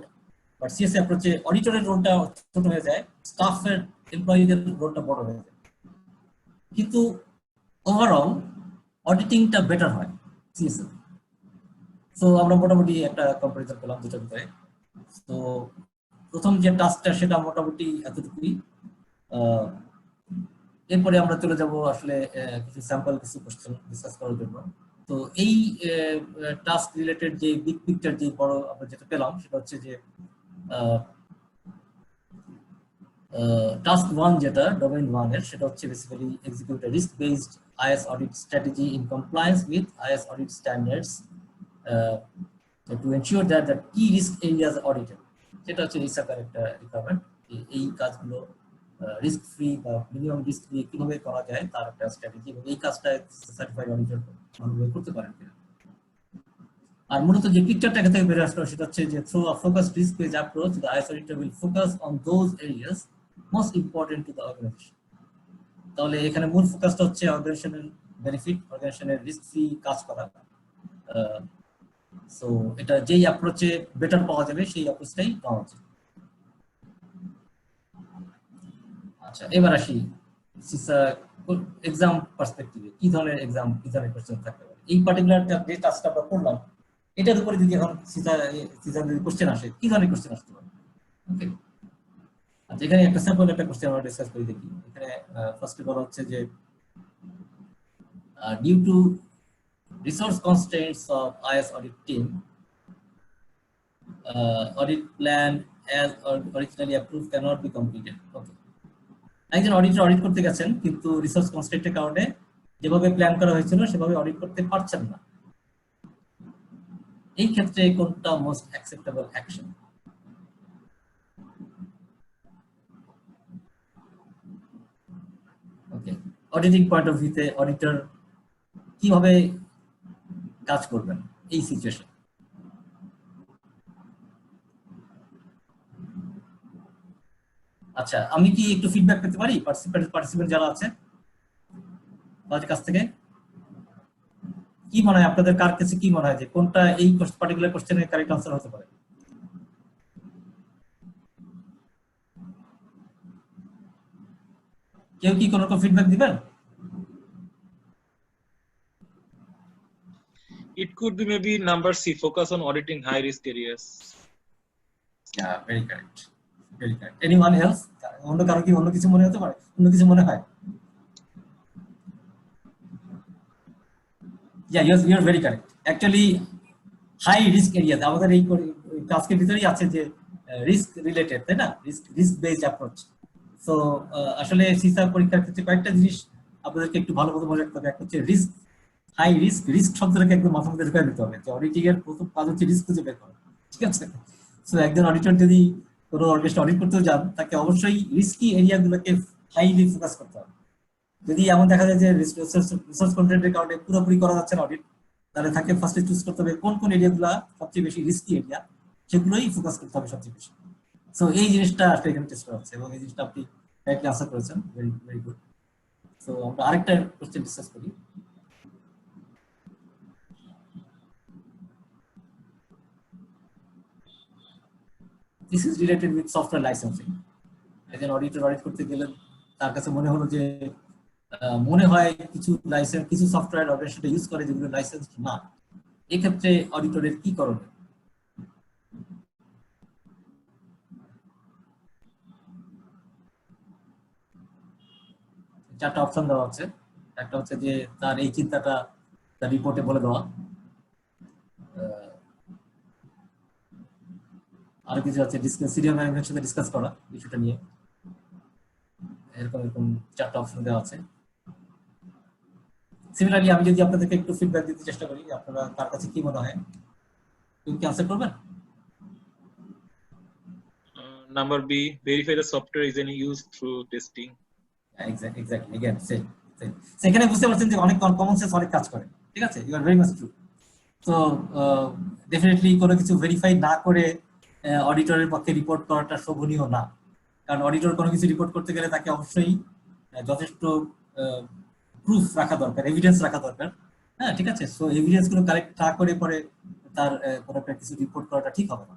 বাট সিএসএ অ্যাপ্রোচে অডিটরের রোলটা ছোট হয়ে যায়, স্টাফের এমপ্লয়ীদের রোলটা বড় হয়ে যায়, কিন্তু ওভারঅল অডিটিংটা বেটার হয় সিএসএ। তো আমরা মোটামুটি একটা কম্পারিজন পেলাম দুটোর ভিতরে। তো প্রথম যে টাস্কটা সেটা মোটামুটি এতটুকুই। এরপরে আমরা চলে যাব আসলে কিছু স্যাম্পল কিছু কোশ্চেন ডিসকাস করার জন্য। তো এই টাস্ক রিলেটেড যে বিগ পিকচার যে বড় আমরা যেটা পেলাম সেটা হচ্ছে যে টাস্ক 1 যেটা ডোমেইন 1 এর, সেটা হচ্ছে basically execute A risk based is audit strategy in compliance with is audit standards to ensure that the কি রিস্ক এরিয়াস অডিটেড। যেটা হচ্ছে ইসাকার একটা রিকোয়ারমেন্ট, এই কাজগুলো রিস্ক ফ্রি বা মিনিমাম রিস্ক ফ্রি কিভাবে করা যায় তার একটা স্ট্র্যাটেজি, এবং এই কাজটা সার্টিফাইড অডিটর ভালোভাবে করতে পারেন কিনা। আর মূলত যে পিকচারটা এখান থেকে বের আসলো সেটা হচ্ছে যে through a focused risk based approach the IS auditor will focus on those areas most important to the organisation. তাহলে এখানে মূল ফোকাসটা হচ্ছে অর্গানাইজেশনের বেনিফিট, অর্গানাইজেশনের রিস্ক ফ্রি কাজ করা। সো এটা যেই অ্যাপ্রোচে বেটার পাওয়া যাবে সেই অ্যাপ্রোচটাই পাওয়া উচিত। আচ্ছা, এবার আসি সিসা এক্সাম পার্সপেক্টিভে কি ধরনের এক্সাম কি ধরনের কোশ্চেন থাকতে পারে। এই পার্টিকুলার যে টাস্কটা আমরা করলাম এটার উপরে যদি এখন সিসা যদি কোশ্চেন আসে কি ধরনের কোশ্চেন আসতে পারে। ওকে, আচ্ছা এখানে একটা স্যাম্পল একটা কোশ্চেন আমরা ডিসকাস করে দেখি। এখানে ফার্স্ট বলা হচ্ছে যে due to resource constraints of IS audit team, audit plan as originally approved cannot be completed. Okay. একজন অডিটর অডিট করতে গেছেন কিন্তু রিসোর্স কনস্ট্রেন্টের কারণে যেভাবে প্ল্যান করা হয়েছিল সেভাবে অডিট করতে পারছেন না। এই ক্ষেত্রে কোনটা most acceptable action? Okay, auditing point of ভিউতে অডিটর কিভাবে কাজ করবেন এই সিচুয়েশন? আচ্ছা, আমি কি একটু ফিডব্যাক পেতে পারি পার্টিসিপেন্ট যারা আছে তাদের কাছ থেকে? কি মনে হয় আপনাদের, কার কাছে কি মনে হয় যে কোনটা এই পার্টিকুলার কোশ্চেনের কারেক্ট আনসার হতে পারে? কেউ কি কোনো রকম ফিডব্যাক দিবেন? It could be maybe number C, focus on auditing high risk areas. Yeah, very correct. Very correct. Anyone else? অন্য কারো কি অন্য কিছু মনে হতে পারে? অন্য কিছু মনে হয়? Yeah, you're very correct. Actually, high risk এরিয়াতে আমাদের এই টাস্কের ভিতরেই আছে যে রিস্ক রিলেটেড, তাই না, রিস্ক বেসড অ্যাপ্রোচ। সো আসলে সিসা পরীক্ষার ক্ষেত্রে কয়েকটা জিনিস আপনাদেরকে একটু ভালো মতো মনে রাখতে হবে। একটা হচ্ছে রিস্ক, হাই রিস্ক শব্দটাকে একদম মাথার মধ্যে ঢুকাই দিতে হবে যে অডিটিং এর প্রথম কাজ হচ্ছে রিস্ক খুঁজে বের করা, ঠিক আছে? সো একজন অডিটর যদি কোনো অর্গানাইজেশন অডিট করতেও যান তাকে অবশ্যই রিস্কি এরিয়াগুলোকে হাইলি ফোকাস করতে হবে। যদি এমন দেখা যায় যে রিসোর্স কন্টেন্টের কারণে পুরোপুরি করা যাচ্ছে না অডিট, তাহলে তাকে ফার্স্টে চুজ করতে হবে কোন এরিয়াগুলো সবচেয়ে বেশি রিস্কি এরিয়া, সেগুলোই ফোকাস করতে হবে সবচেয়ে বেশি। সো এই জিনিসটা আসলে এখানে টেস্ট করা হচ্ছে এবং এই জিনিসটা আপনি কারেক্টলি আনসার করেছেন, ভেরি ভেরি গুড। সো আমরা আরেকটা কোশ্চেন ডিসকাস করি। This is related with software licensing. একজন অডিটর অডিট করতে গেলেন, তার কাছে মনে হলো যে মনে হয় কিছু সফটওয়্যার অর্গানাইজেশনটা ইউজ করে যেগুলো লাইসেন্সড না, এক্ষেত্রে অডিটরের কি করণীয়? চারটা অপশন দেওয়া হচ্ছে। একটা হচ্ছে যে তার এই চিন্তাটা তার রিপোর্টে বলে দেওয়া, আর কিছু হচ্ছে সিনিয়র ম্যানেজমেন্টের সাথে ডিসকাস করা বিষয়টা নিয়ে। এরকম চারটা অপশন দেওয়া আছে। সিমিলারলি আমি যদি আপনাদেরকে একটু ফিডব্যাক দিতে চেষ্টা করি, আপনারা তার কাছে কি মনে হয়, তুমি কি আনসার করবেন? Number B, verify the software is in use through testing. Exactly. Again, same. সেখানে বুঝতে পারছেন যে অনেক কমন সেন্স অনেক কাজ করে, ঠিক আছে? You are very much true. তো ডেফিনেটলি কোনো কিছু ভেরিফাই না করে অডিটরের পক্ষে রিপোর্ট করাটা শোভনীয় না, কারণ অডিটর কোনো কিছু রিপোর্ট করতে গেলে তাকে অবশ্যই যথেষ্ট প্রুফ রাখা দরকার, এভিডেন্স রাখা দরকার, হ্যাঁ, ঠিক আছে? সো এভিডেন্স গুলো কালেক্ট না করে পরে তার কোনো একটা কিছু রিপোর্ট করাটা ঠিক হবে না।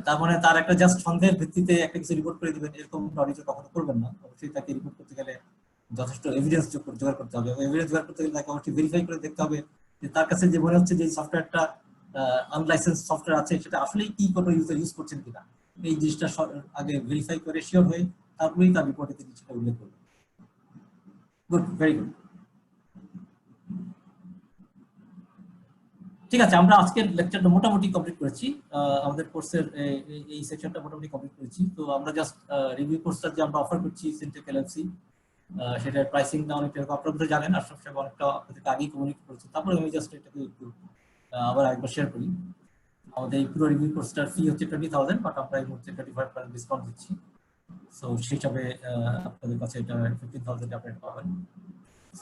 তার মানে তার একটা জাস্ট সন্দেহের ভিত্তিতে একটা কিছু রিপোর্ট করে দিবেন, এরকম অডিটর কখনো করবেন না। অবশ্যই তাকে রিপোর্ট করতে গেলে যথেষ্ট এভিডেন্স জোগাড় করতে হবে, এভিডেন্স জোগাড় করতে গেলে তাকে অবশ্যই ভেরিফাই করে দেখতে হবে যে তার কাছে যে মনে হচ্ছে যে সফটওয়্যারটা আনলাইসেন্স সফটওয়্যার আছে সেটা আসলেই কি কোনো ইউজার ইউজ করছেন কিনা, এই জিনিসটা আগে ভেরিফাই করে শিওর হয়ে তারপরেই তার রিপোর্টে তিনি সেটা উল্লেখ করবেন। Good, very good. ঠিক আছে, আমরা আজকের লেকচারটা মোটামুটি কমপ্লিট করেছি, আমাদের কোর্সের এই সেকশনটা মোটামুটি কমপ্লিট করেছি। তো আমরা জাস্ট রিভিউ কোর্সটা যে আমরা অফার করছি সিনটেক এলএলসি, সেটার প্রাইসিংটা অনেকটা আপনারা তো জানেন, আশরাফ সাহেব অনেকটা আপনাদেরকে আগেই কমিউনিকেট করেছে। তারপরে আমি জাস্ট এটাকে একটু আবার একবার শেয়ার করি। আমাদের এই পুরো রিভিউ কোর্সটার ফি হচ্ছে 20,000, বাট আমরা এই মুহূর্তে 25% ডিসকাউন্ট দিচ্ছি। সো সেই হিসাবে আপনাদের কাছে এটা 15,000 আপনারা পাবেন।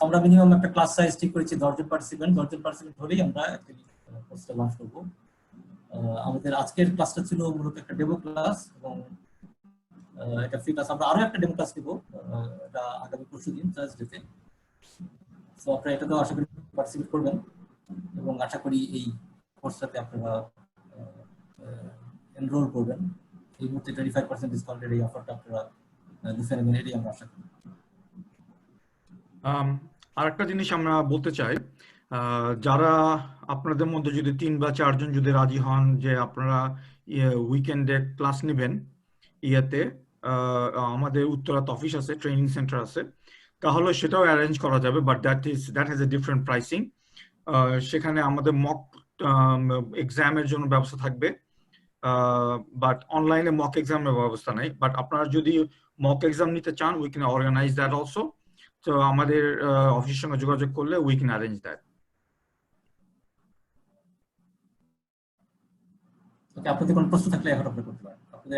আমরা মিনিমাম একটা ক্লাস সাইজ ঠিক করেছি 10 জন পার্টিসিপেন্ট হলেই আমরা অ্যাকচুয়ালি কোর্সটা লঞ্চ করব। আমাদের আজকের ক্লাসটা ছিল মূলত একটা ডেমো ক্লাস এবং এটা ফ্রি ক্লাস। আমরা আরো একটা ডেমো ক্লাস দিব, এটা আগামী পরশুদিন থার্সডেতে। সো আপনারা এটাতেও আশা করি পার্টিসিপেট করবেন এবং আশা করি এই কোর্সটাতে আপনারা এনরোল করবেন। এই মুহূর্তে 25% ডিসকাউন্টের এই অফারটা আপনারা দিতে নেবেন, এটাই আমরা আশা করি। আরেকটা জিনিস আমরা বলতে চাই, যারা আপনাদের মধ্যে যদি 3 বা 4 জন যদি রাজি হন যে আপনারা উইকেন্ডে ক্লাস নেবেন, ইয়াতে আমাদের উত্তরাতে অফিস আছে, ট্রেনিং সেন্টার আছে, তাহলে সেটাও অ্যারেঞ্জ করা যাবে, but that has a different pricing. সেখানে আমাদের মক এক্সামের জন্য ব্যবস্থা থাকবে, বাট অনলাইনে মক এক্সামের ব্যবস্থা নাই। বাট আপনারা যদি মক এক্সাম নিতে চান, we can organise that also. তো আমাদের অফিসের সঙ্গে যোগাযোগ করলে we can arrange that. Okay, আপনাদের কোনো প্রশ্ন থাকলে এখন আপনি করতে পারেন। আপনাদের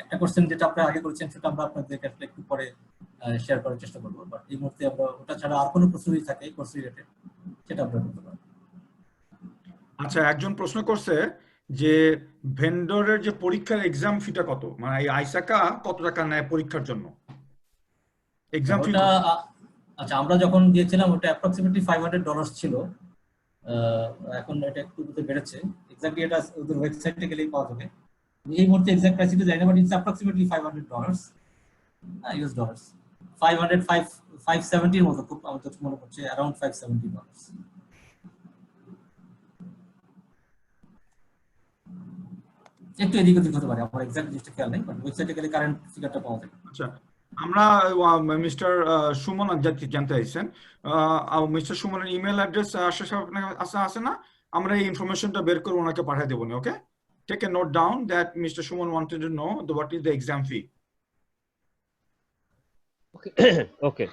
একটা কোশ্চেন যেটা আপনারা আগে করেছেন সেটা আমরা আপনাদেরকে একটু পরে শেয়ার করার চেষ্টা করব, বাট এই মুহূর্তে আমরা ওটা ছাড়া আর কোনো প্রশ্ন যদি থাকে কোর্স রিলেটেড সেটা আমরা করতে পারি। আচ্ছা, একজন প্রশ্ন করছে যে ভেন্ডরের যে পরীক্ষার এক্সাম ফিটা কত, মানে এই আইসাকা কত টাকা নেয় পরীক্ষার জন্য এক্সাম ফি? আচ্ছা, আমরা যখন দিয়েছিলাম ওটা অ্যাপ্রক্সিমেটলি $500 ছিল, এখন এটা একটু বেড়েছে। এক্স্যাক্টলি এটা ওদের ওয়েবসাইটে গেলেই পাওয়া যাবে। এই মুহূর্তে এক্সাক্ট প্রাইসটা জানি না, but it's approximately $500 US dollars. 570 এর মতো খুব আমার তো মনে পড়ছে, अराउंड $570। একটু এদিক ওদিক হতে পারে, আমার এক্সাক্ট জিনিসটা খেয়াল নেই, বাট ওয়েবসাইটে গেলে কারেন্ট ফিগারটা পাওয়া যাবে। আচ্ছা, আমরা মিস্টার সুমন জানতে চাইছেন, মিস্টার সুমনের ইমেল অ্যাড্রেস আছে না? আমরা এই ইনফরমেশনটা বের করে ওনাকে পাঠিয়ে দেবো না, ওকে? Take a note down that Mr. Shuman wanted to know what is the exam fee. Okay. Okay.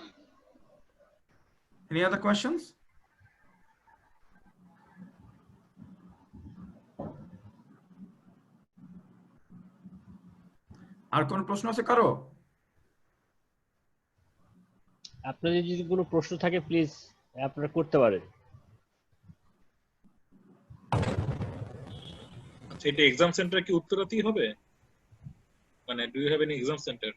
Any other questions? আর কোন প্রশ্ন আছে কারো? আপনাদের যদি কোনো প্রশ্ন থাকে প্লিজ আপনারা করতে পারেন। আচ্ছা, এটা এক্সাম সেন্টার কি উত্তরাতেই হবে? মানে do you have any exam centre?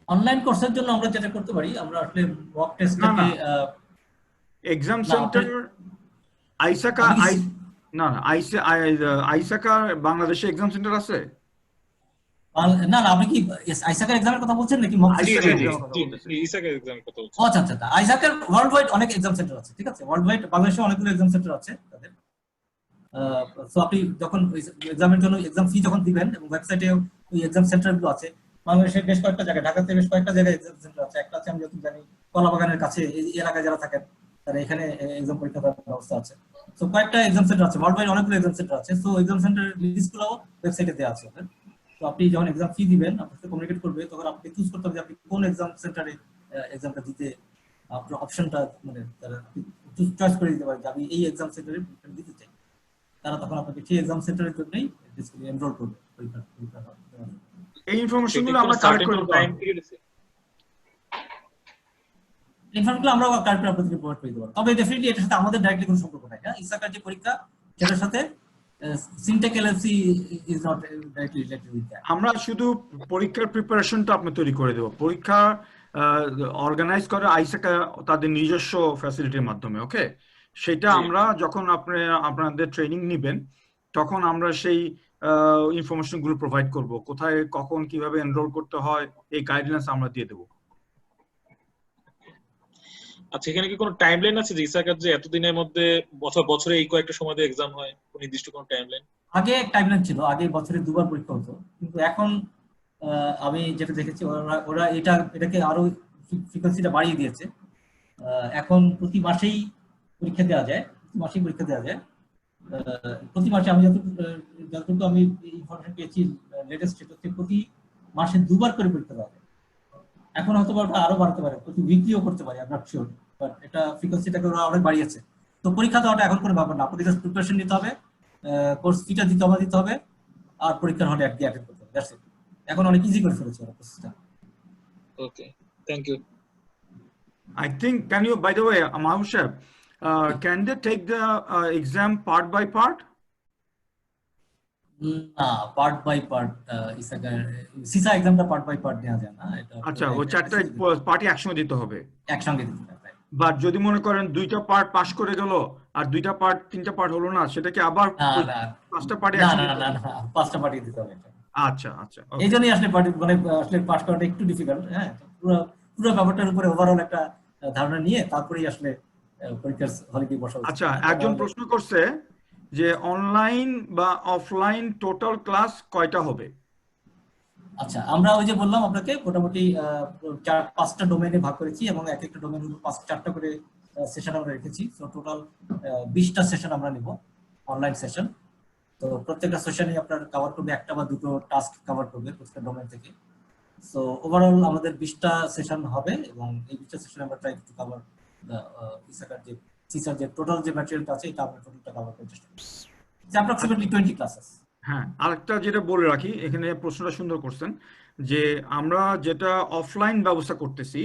Online কোর্সের জন্য আমরা যেটা করতে পারি, আমরা আসলে মক না, টেস্টটাকে না। এক্সাম না, সেন্টার আইসাকা আমি না, আইসাকা বাংলাদেশে এক্সাম সেন্টার আছে? না না, আপনি কি আইসাকের এক্সামের কথা বলছেন নাকি মক জি টেস্টের জি কথা জি বলছেন? জি, ইসাকের এক্সাম কত হচ্ছে? আচ্ছা আচ্ছা, আইসাকের ওয়ার্ল্ড ওয়াইড অনেক এক্সাম সেন্টার আছে, ঠিক আছে? ওয়ার্ল্ড ওয়াইড বাংলাদেশে অনেকগুলো এক্সাম সেন্টার আছে তাদের। সো আপনি যখন এক্সামের জন্য এক্সাম ফি যখন দিবেন, এবং ওয়েবসাইটে ওই এক্সাম সেন্টারগুলো আছে বাংলাদেশের বেশ কয়েকটা জায়গায়, ঢাকাতে বেশ কয়েকটা জায়গায় এক্সাম সেন্টার আছে। একটা আছে আমি যতটুকু জানি কলাবাগানের কাছে, এই এলাকায় যারা থাকেন তারা এখানে এক্সাম পরীক্ষা দেওয়ার ব্যবস্থা আছে। সো কয়েকটা এক্সাম সেন্টার আছে, ওয়ার্ল্ড ওয়াইড অনেকগুলো এক্সাম সেন্টার আছে। সো এক্সাম সেন্টার লিস্টগুলো ওয়েবসাইটে দেওয়া আছে। তো আপনি যখন এক্সাম ফি দিবেন, আপনার সাথে কমিউনিকেট করবে, তখন আপনি চুজ করতে হবে যে আপনি কোন এক্সাম সেন্টারে এক্সামটা দিতে, আপনার অপশনটা মানে তারা চয়েস করে দিতে পারে যে আমি এই এক্সাম সেন্টারে দিতে চাই। তারা তখন আপনাকে সেই এক্সাম সেন্টারের জন্যই এনরোল করবে পরীক্ষা দেওয়ার জন্য। এই ইনফরমেশনগুলো আমরা কালেক্ট করে টাইম পিরিয়ড আছে? ইনফরমেশনগুলো আমরা কারেক্টলি আপনাদেরকে প্রোভাইড করে দেবো। তবে ডেফিনেটলি এটার সাথে আমাদের ডাইরেক্টলি কোনো সম্পর্ক নাই। হ্যাঁ, ইসাকার যে পরীক্ষা সেটার সাথে সিনটেক LLC is not directly related with that. আমরা শুধু পরীক্ষার প্রিপারেশনটা আপনি তৈরি করে দেবো। পরীক্ষা অর্গানাইজ করে আইসাকা তাদের নিজস্ব ফ্যাসিলিটির মাধ্যমে, ওকে? সেটা আমরা যখন আপনাদের ট্রেনিং নিবেন তখন আমরা সেই ইনফরমেশন গুলো প্রোভাইড করব, কোথায় কখন কিভাবে এনরোল করতে হয় এই গাইডলাইন্স আমরা দিয়ে দেবো। আচ্ছা, এখানে কি কোনো টাইমলাইন আছে যে ইসাকার যে এতদিনের মধ্যে বছরে এই কয়েকটা সময় দিয়ে এক্সাম হয়, কোন নির্দিষ্ট কোনো টাইমলাইন? আগে এক টাইমলাইন ছিল, আগে বছরে দুবার পরীক্ষা হতো, কিন্তু এখন আমি যেটা দেখেছি ওরা এটাকে আরো ফ্রিকোয়েন্সিটা বাড়িয়ে দিয়েছে। এখন প্রতি মাসেই পরীক্ষা দেওয়া যায়, প্রতি মাসে আমি যতটুকু আমি ইনফরমেশন পেয়েছি লেটেস্ট, সেটা হচ্ছে প্রতি মাসে দুবার করে পরীক্ষা দেওয়া যায়। এখন হয়তো ওটা আরো বাড়তে পারে, প্রতি উইকলিও করতে পারে, I am not sure, but এটা ফ্রিকোয়েন্সিটাকে ওরা অনেক বাড়িয়েছে। তো পরীক্ষা দেওয়াটা এখন কোনো ব্যাপার না, আপনাদের জাস্ট প্রিপারেশন নিতে হবে, কোর্স ফিটা দিতে হবে, আর পরীক্ষার হলে অ্যাটেন্ড করতে হবে, দ্যাটস ইট। এখন অনেক ইজি করে ফেলেছে ওরা প্রসেসটা। Okay, thank you. I think, can you, by the way, Mahusha, can they take the exam part by part? না, পার্ট বাই পার্ট সিসা এক্সামটা পার্ট বাই পার্ট নেওয়া যায় না। এটা আচ্ছা, ওই চারটা পার্টি একসঙ্গে দিতে হবে। একসঙ্গে দিতে হবে। বা যদি মনে করেন দুইটা পার্ট পাস করে গেল আর দুইটা পার্ট তিনটা পার্ট হলো না, সেটাকে আবার পাঁচটা পার্টি একসঙ্গে? না, পাঁচটা পার্টি দিতে হবে। আচ্ছা আচ্ছা, এই জন্যই আসলে আসলে পাস করাটা একটু ডিফিকাল্ট। হ্যাঁ, পুরো ব্যাপারটার উপরে ওভারঅল একটা ধারণা নিয়ে তারপরেই আসলে পরীক্ষার হলে গিয়ে বসা। আচ্ছা, একজন প্রশ্ন করছে যে অনলাইন বা অফলাইন টোটাল ক্লাস কয়টা হবে? আচ্ছা, আমরা ওই যে বললাম আপনাকে মোটামুটি 4-5টা ডোমেইনে ভাগ করেছি, এবং এক একটা ডোমেইনের উপর 4টা করে সেশন আমরা রেখেছি। তো টোটাল 20টা সেশন আমরা নিব, অনলাইন সেশন। তো প্রত্যেকটা সেশনে আপনার কভার করবে একটা বা দুটো টাস্ক কভার করবে প্রত্যেকটা ডোমেইন থেকে। সো ওভারঅল আমাদের 20টা সেশন হবে, এবং এই 20টা সেশনে আমরা ট্রাই টু কভার ইসাকার যে সিসার যে টোটাল যে ম্যাটেরিয়ালটা আছে এটা আমরা টোটালটা কভার করার চেষ্টা করছি। যে অ্যাপ্রক্সিমেটলি 20 ক্লাসেস। হ্যাঁ, আরেকটা যেটা বলে রাখি, এখানে প্রশ্নটা সুন্দর করছেন যে আমরা যেটা অফলাইন ব্যবস্থা করতেছি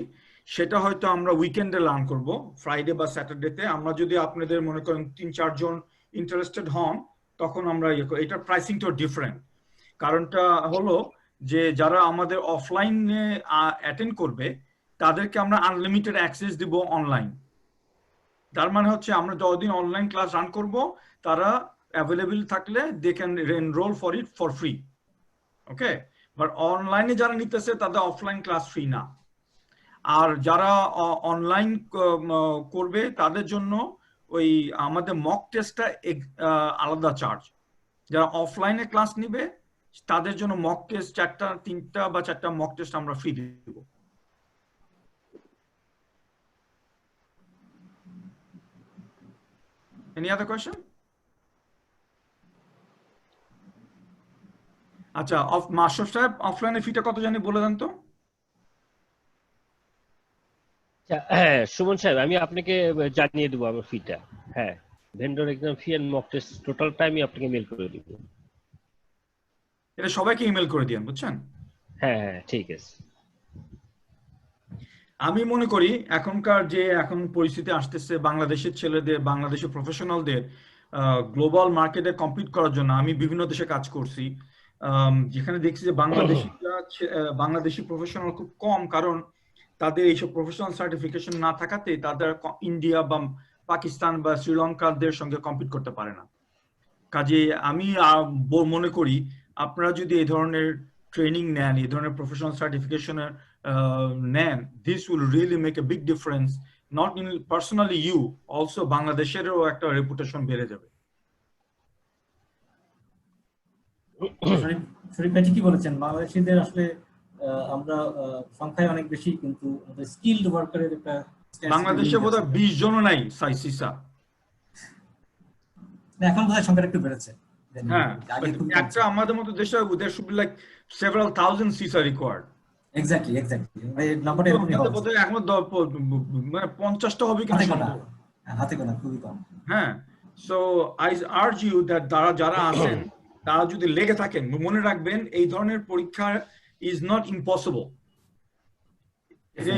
সেটা হয়তো আমরা উইকেন্ডে লার্ন করব, ফ্রাইডে বা স্যাটারডেতে। আমরা যদি আপনাদের মনে করেন 3-4 জন ইন্টারেস্টেড হন তখন আমরা এটার প্রাইসিংটাও ডিফারেন্ট। কারণটা হলো যে যারা আমাদের অফলাইনে অ্যাটেন্ড করবে তাদেরকে আমরা আনলিমিটেড অ্যাক্সেস দিব অনলাইন। তার মানে হচ্ছে আমরা যতদিন অনলাইন ক্লাস রান করব তারা অ্যাভেলেবল থাকলে they can enrol for it for free, okay? But অনলাইনে যারা নিতেছে তাদের অফলাইন ক্লাস ফ্রি না। আর যারা অনলাইন করবে তাদের জন্য ওই আমাদের মক টেস্টটা আলাদা চার্জ। যারা অফলাইনে ক্লাস নিবে তাদের জন্য মক টেস্ট 3টা বা 4টা মক টেস্ট আমরা ফ্রি দিব। Any other question? আচ্ছা, মাশরাফ সাহেব অফলাইনে ফিটা কত জানি বলে দেন তো। হ্যাঁ সুমন সাহেব, আমি আপনাকে জানিয়ে দেবো আমার ফিটা। হ্যাঁ, vendor exam fee and mock test টোটালটা আমি আপনাকে মেল করে দিব। এটা সবাইকে ইমেল করে দিন, বুঝছেন? হ্যাঁ হ্যাঁ ঠিক আছে। আমি মনে করি এখনকার যে এখন পরিস্থিতি আসতেছে, বাংলাদেশের ছেলেদের, বাংলাদেশের প্রফেশনালদের গ্লোবাল মার্কেটে কম্পিট করার জন্য আমি বিভিন্ন দেশে কাজ করছি, যেখানে দেখছি যে বাংলাদেশি প্রফেশনাল খুব কম, কারণ তাদের এইসব প্রফেশনাল সার্টিফিকেশন না থাকাতে তাদের ইন্ডিয়া বা পাকিস্তান বা শ্রীলঙ্কাদের সঙ্গে কম্পিট করতে পারে না। কাজে আমি মনে করি আপনারা যদি এই ধরনের ট্রেনিং নেন, এই ধরনের প্রফেশনাল সার্টিফিকেশনের নেন, this will really make a big difference, not in personally you, also বাংলাদেশেরও একটা রেপুটেশন বেড়ে যাবে। শরীফ ভাই ঠিকই বলেছেন, বাংলাদেশিদের আসলে আমরা সংখ্যায় অনেক বেশি, কিন্তু আমাদের স্কিলড ওয়ার্কারের একটা বাংলাদেশে বোধহয় 20 জনও নাই সিসা। এখন বোধহয় সংখ্যাটা একটু বেড়েছে। হ্যাঁ, একটা আমাদের মতো দেশে there should be like several thousand CISA required. Exactly এই নাম্বারটা এরকমই হবে। বোধহয় এখন মানে 50টা হবে কিনা হাতে গোনা, খুবই কম। হ্যাঁ, so I urge you that যারা আছেন তারা যদি লেগে থাকেন, মনে রাখবেন এই ধরনের পরীক্ষা ইজ নট ইম্পসিবল।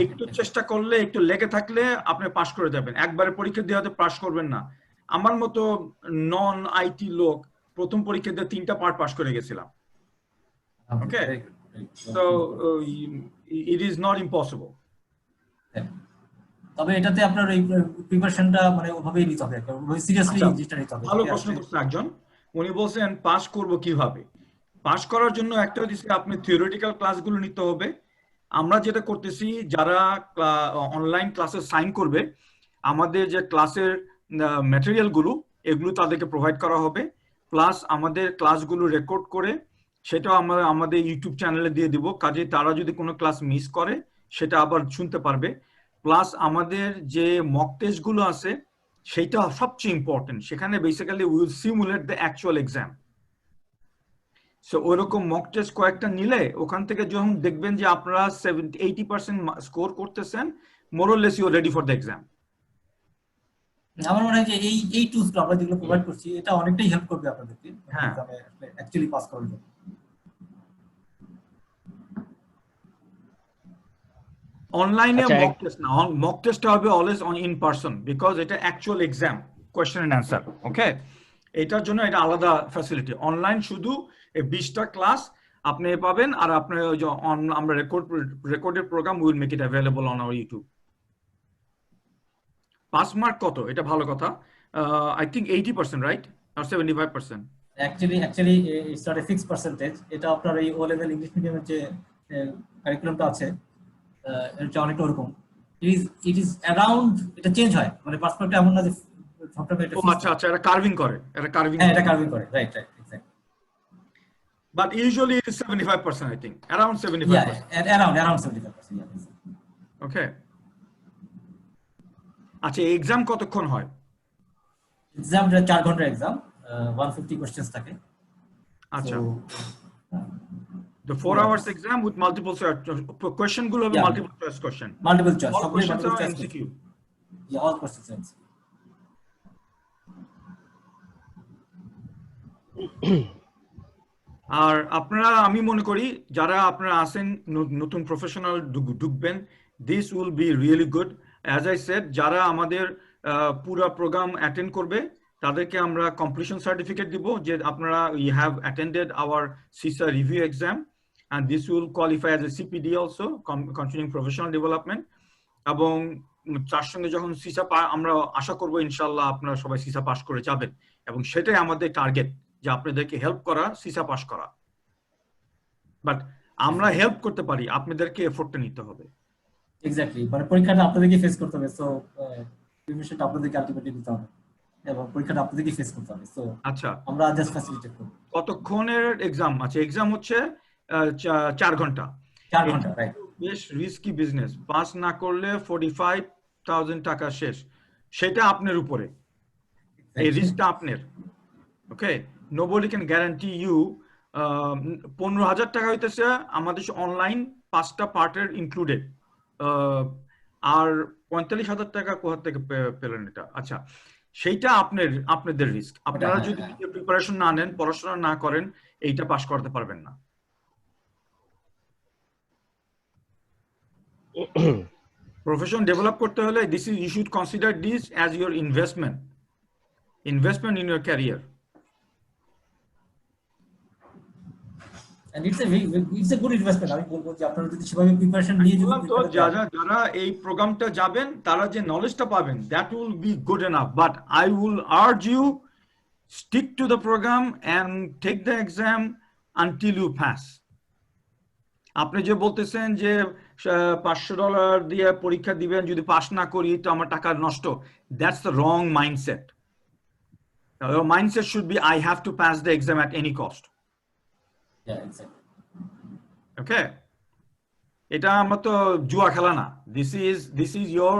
একটু চেষ্টা করলে, একটু লেগে থাকলে আপনি পাস করে যাবেন। একবারে পরীক্ষা দেওয়াতে পাস করবেন না। আমার মতো নন আইটি লোক প্রথম পরীক্ষা দিয়ে 3টা পার্ট পাস করে গেছিলাম। Okay, so it is not impossible. তবে এটাতে আপনার এই প্রিপারেশনটা মানে ওভাবেই নিতে হবে, সিরিয়াসলি জিনিসটা নিতে হবে। ভালো প্রশ্ন করছেন একজন, উনি বলছেন পাস করব কিভাবে। পাস করার জন্য একটা হচ্ছে আপনি থিওরিটিক্যাল ক্লাসগুলো নিতে হবে। আমরা যেটা করতেছি, যারা অনলাইন ক্লাসে সাইন করবে, আমাদের যে ক্লাসের ম্যাটেরিয়ালগুলো এগুলো তাদেরকে প্রোভাইড করা হবে, প্লাস আমাদের ক্লাসগুলো রেকর্ড করে সেটাও আমরা আমাদের ইউটিউব চ্যানেলে দিয়ে দিব। কাজে তারা যদি কোনো ক্লাস মিস করে সেটা আবার শুনতে পারবে। প্লাস আমাদের যে মক টেস্টগুলো আছে সেটা সবচেয়ে ইম্পর্টেন্ট, সেখানে basically will simulate the actual exam. So ওইরকম মক টেস্ট কয়েকটা নিলে ওখান থেকে যখন দেখবেন যে আপনারা 70-80% স্কোর করতেছেন, more or less you are ready for the exam. আমার মনে হয় যে এই টুলসগুলো আমরা যেগুলো প্রোভাইড করছি এটা অনেকটাই হেল্প করবে আপনাদেরকে এক্সামে অ্যাকচুয়ালি পাস করার জন্য। অনলাইনে মক টেস্ট না, মক টেস্ট হবে always on in person, because এটা actual exam, question and answer. Okay, এটার জন্য এটা আলাদা ফ্যাসিলিটি। অনলাইন শুধু এই 20টা ক্লাস আপনি পাবেন, আর আপনার আমরা recorded programme will make it available on our YouTube. Pass mark কত, এটা ভালো কথা। আই থিংক 80%, রাইট, আর 75%? Actually it's not a fixed percentage. এটা আপনার এই ও লেভেল ইংলিশ মিডিয়ামের যে কারিকুলামটা আছে এটা অনেকটা ওরকম। ইট ইজ অ্যারাউন্ড, এটা চেঞ্জ হয়, মানে পাস মার্কটা এমন না যে সবসময় এটা। আচ্ছা আচ্ছা, এটা কার্ভিং করে, এটা কার্ভিং। হ্যাঁ, এটা কার্ভিং করে, right exactly. But usually it is 75%, I think, around 75%. Yeah, around 75%. Yeah. Okay. আচ্ছা, এক্সাম কতক্ষণ হয়? এক্সাম 4 ঘন্টার এক্সাম, 150 কোশ্চেনস থাকে। আচ্ছা, the 4 hours exam with multiple question গুলো হবে multiple choice question. Multiple choice, all questions are MCQ. Yeah, all questions are MCQ. আর আপনারা, আমি মনে করি যারা আপনারা আছেন নতুন প্রফেশনাল ঢুকবেন, this will be really good. As I said, যারা আমাদের পুরো প্রোগ্রাম অ্যাটেন্ড করবে তাদেরকে আমরা কমপ্লিশন সার্টিফিকেট দিব যে আপনারা you have attended our CISA review exam, and this will qualify as a CPD also, continuing professional development. এবং তার সঙ্গে যখন CISA আমরা আশা করব ইনশাআল্লাহ আপনারা সবাই CISA পাস করে যাবেন, এবং সেটাই আমাদের টার্গেট, যে আপনাদেরকে হেল্প করা, CISA পাস করা। বাট আমরা হেল্প করতে পারি, আপনাদেরকে এফোর্টটা নিতে হবে। এক্স্যাক্টলি, মানে পরীক্ষাটা আপনাদেরকে ফেস করতে হবে, সো প্রিপারেশনটা আপনাদেরকে আলটিমেটলি দিতে হবে এবং পরীক্ষাটা আপনাদেরকে ফেস করতে হবে। সো আচ্ছা, আমরা জাস্ট ফ্যাসিলিটেট করব। কতক্ষণের এক্সাম? আচ্ছা, এক্সাম হচ্ছে 4 ঘন্টা। 4 ঘন্টা, রাইট। বেশ রিস্কি বিজনেস, পাস না করলে 45,000 টাকা শেষ, সেটা আপনার উপরে। এই রিস্কটা আপনার। ওকে, নোবডি ক্যান গ্যারান্টি ইউ 15,000 টাকা হইতেছে আমাদের অনলাইন 5টা পার্টের ইনক্লুডেড, আর 45,000 টাকা কোথা থেকে পেলেন এটা? আচ্ছা, সেইটা আপনাদের রিস্ক। আপনারা যদি প্রিপারেশন না নেন, পড়াশোনা না করেন, এইটা পাস করতে পারবেন না। প্রফেশন ডেভেলপ করতে হলে you should consider this as your investment in your career. And it's a good investment. আমি বলবো যে আপনারা যদি সেভাবে প্রিপারেশন নিয়ে যারা এই প্রোগ্রামটা যাবেন তারা যে নলেজটা পাবেন, that will be good enough, but I will urge you stick to the program and take the exam until you pass. আপনি যে বলতেছেন যে $500 দিয়ে পরীক্ষা দিবেন, যদি পাস না করি তো আমার টাকা নষ্ট, that's the wrong mindset. Your mindset should be I have to pass the exam at any cost. Yeah, exactly. Okay, এটা আমরা তো জুয়া খেলা না। This is your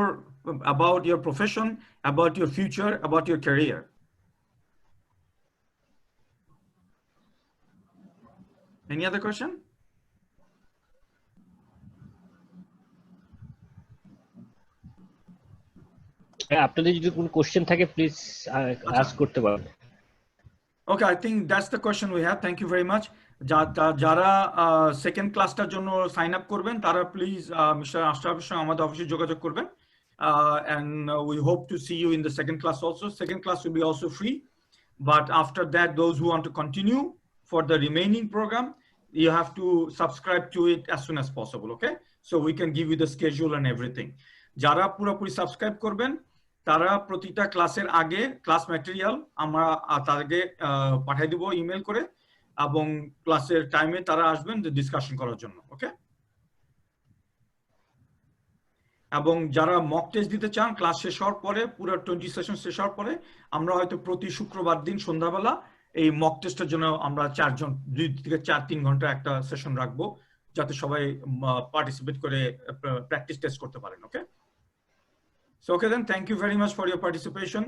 about your profession, about your future, about your career. Any other question? আপনাদের যদি কোনো question থাকে প্লিজ আস্ক করতে পারেন। Okay, I think that's the question we have. Thank you very much. যারা সেকেন্ড ক্লাসটার জন্য sign up করবেন তারা প্লিজ মিস্টার আশরাফের সঙ্গে আমাদের অফিসে যোগাযোগ করবেন, and we hope to see you in the second class also. Second class will be also free, but after that those who want to continue for the remaining program, you have to subscribe to it as soon as possible. Okay, so we can give you the schedule and everything. যারা পুরোপুরি subscribe করবেন তারা প্রতিটা ক্লাসের আগে class material আমরা তাদেরকে পাঠিয়ে দিব ইমেল করে, এবং ক্লাসের টাইমে তারা আসবেন ডিসকাশন করার জন্য। ওকে, এবং যারা মক টেস্ট দিতে চান ক্লাস শেষ হওয়ার পরে, পুরো 20 সেশন শেষ হওয়ার পরে আমরা হয়তো প্রতি শুক্রবার দিন সন্ধ্যাবেলা এই মক টেস্টের জন্য আমরা 2 থেকে 3 ঘন্টা একটা সেশন রাখবো, যাতে সবাই পার্টিসিপেট করে প্র্যাকটিস টেস্ট করতে পারেন। ওকে, so okay then, thank you very much for your participation.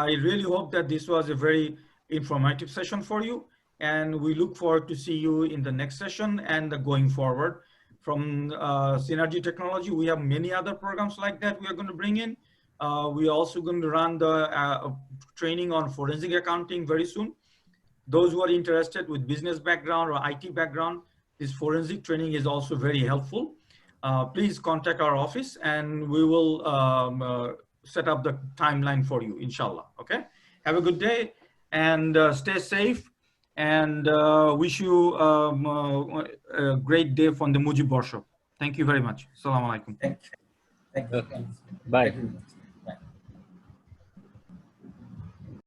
I really hope that this was a very informative session for you, and we look forward to see you in the next session and going forward. From Synergy Technology, we have many other programs like that we are going to bring in. We are also going to run the training on forensic accounting very soon. Those who are interested with business background or IT background, this forensic training is also very helpful. Please contact our office and we will set up the timeline for you, inshallah. Okay, have a good day and stay safe, and wish you a great day from the Mujib Workshop. Thank you very much. Assalamu alaikum. Thank you. Bye. Thank you.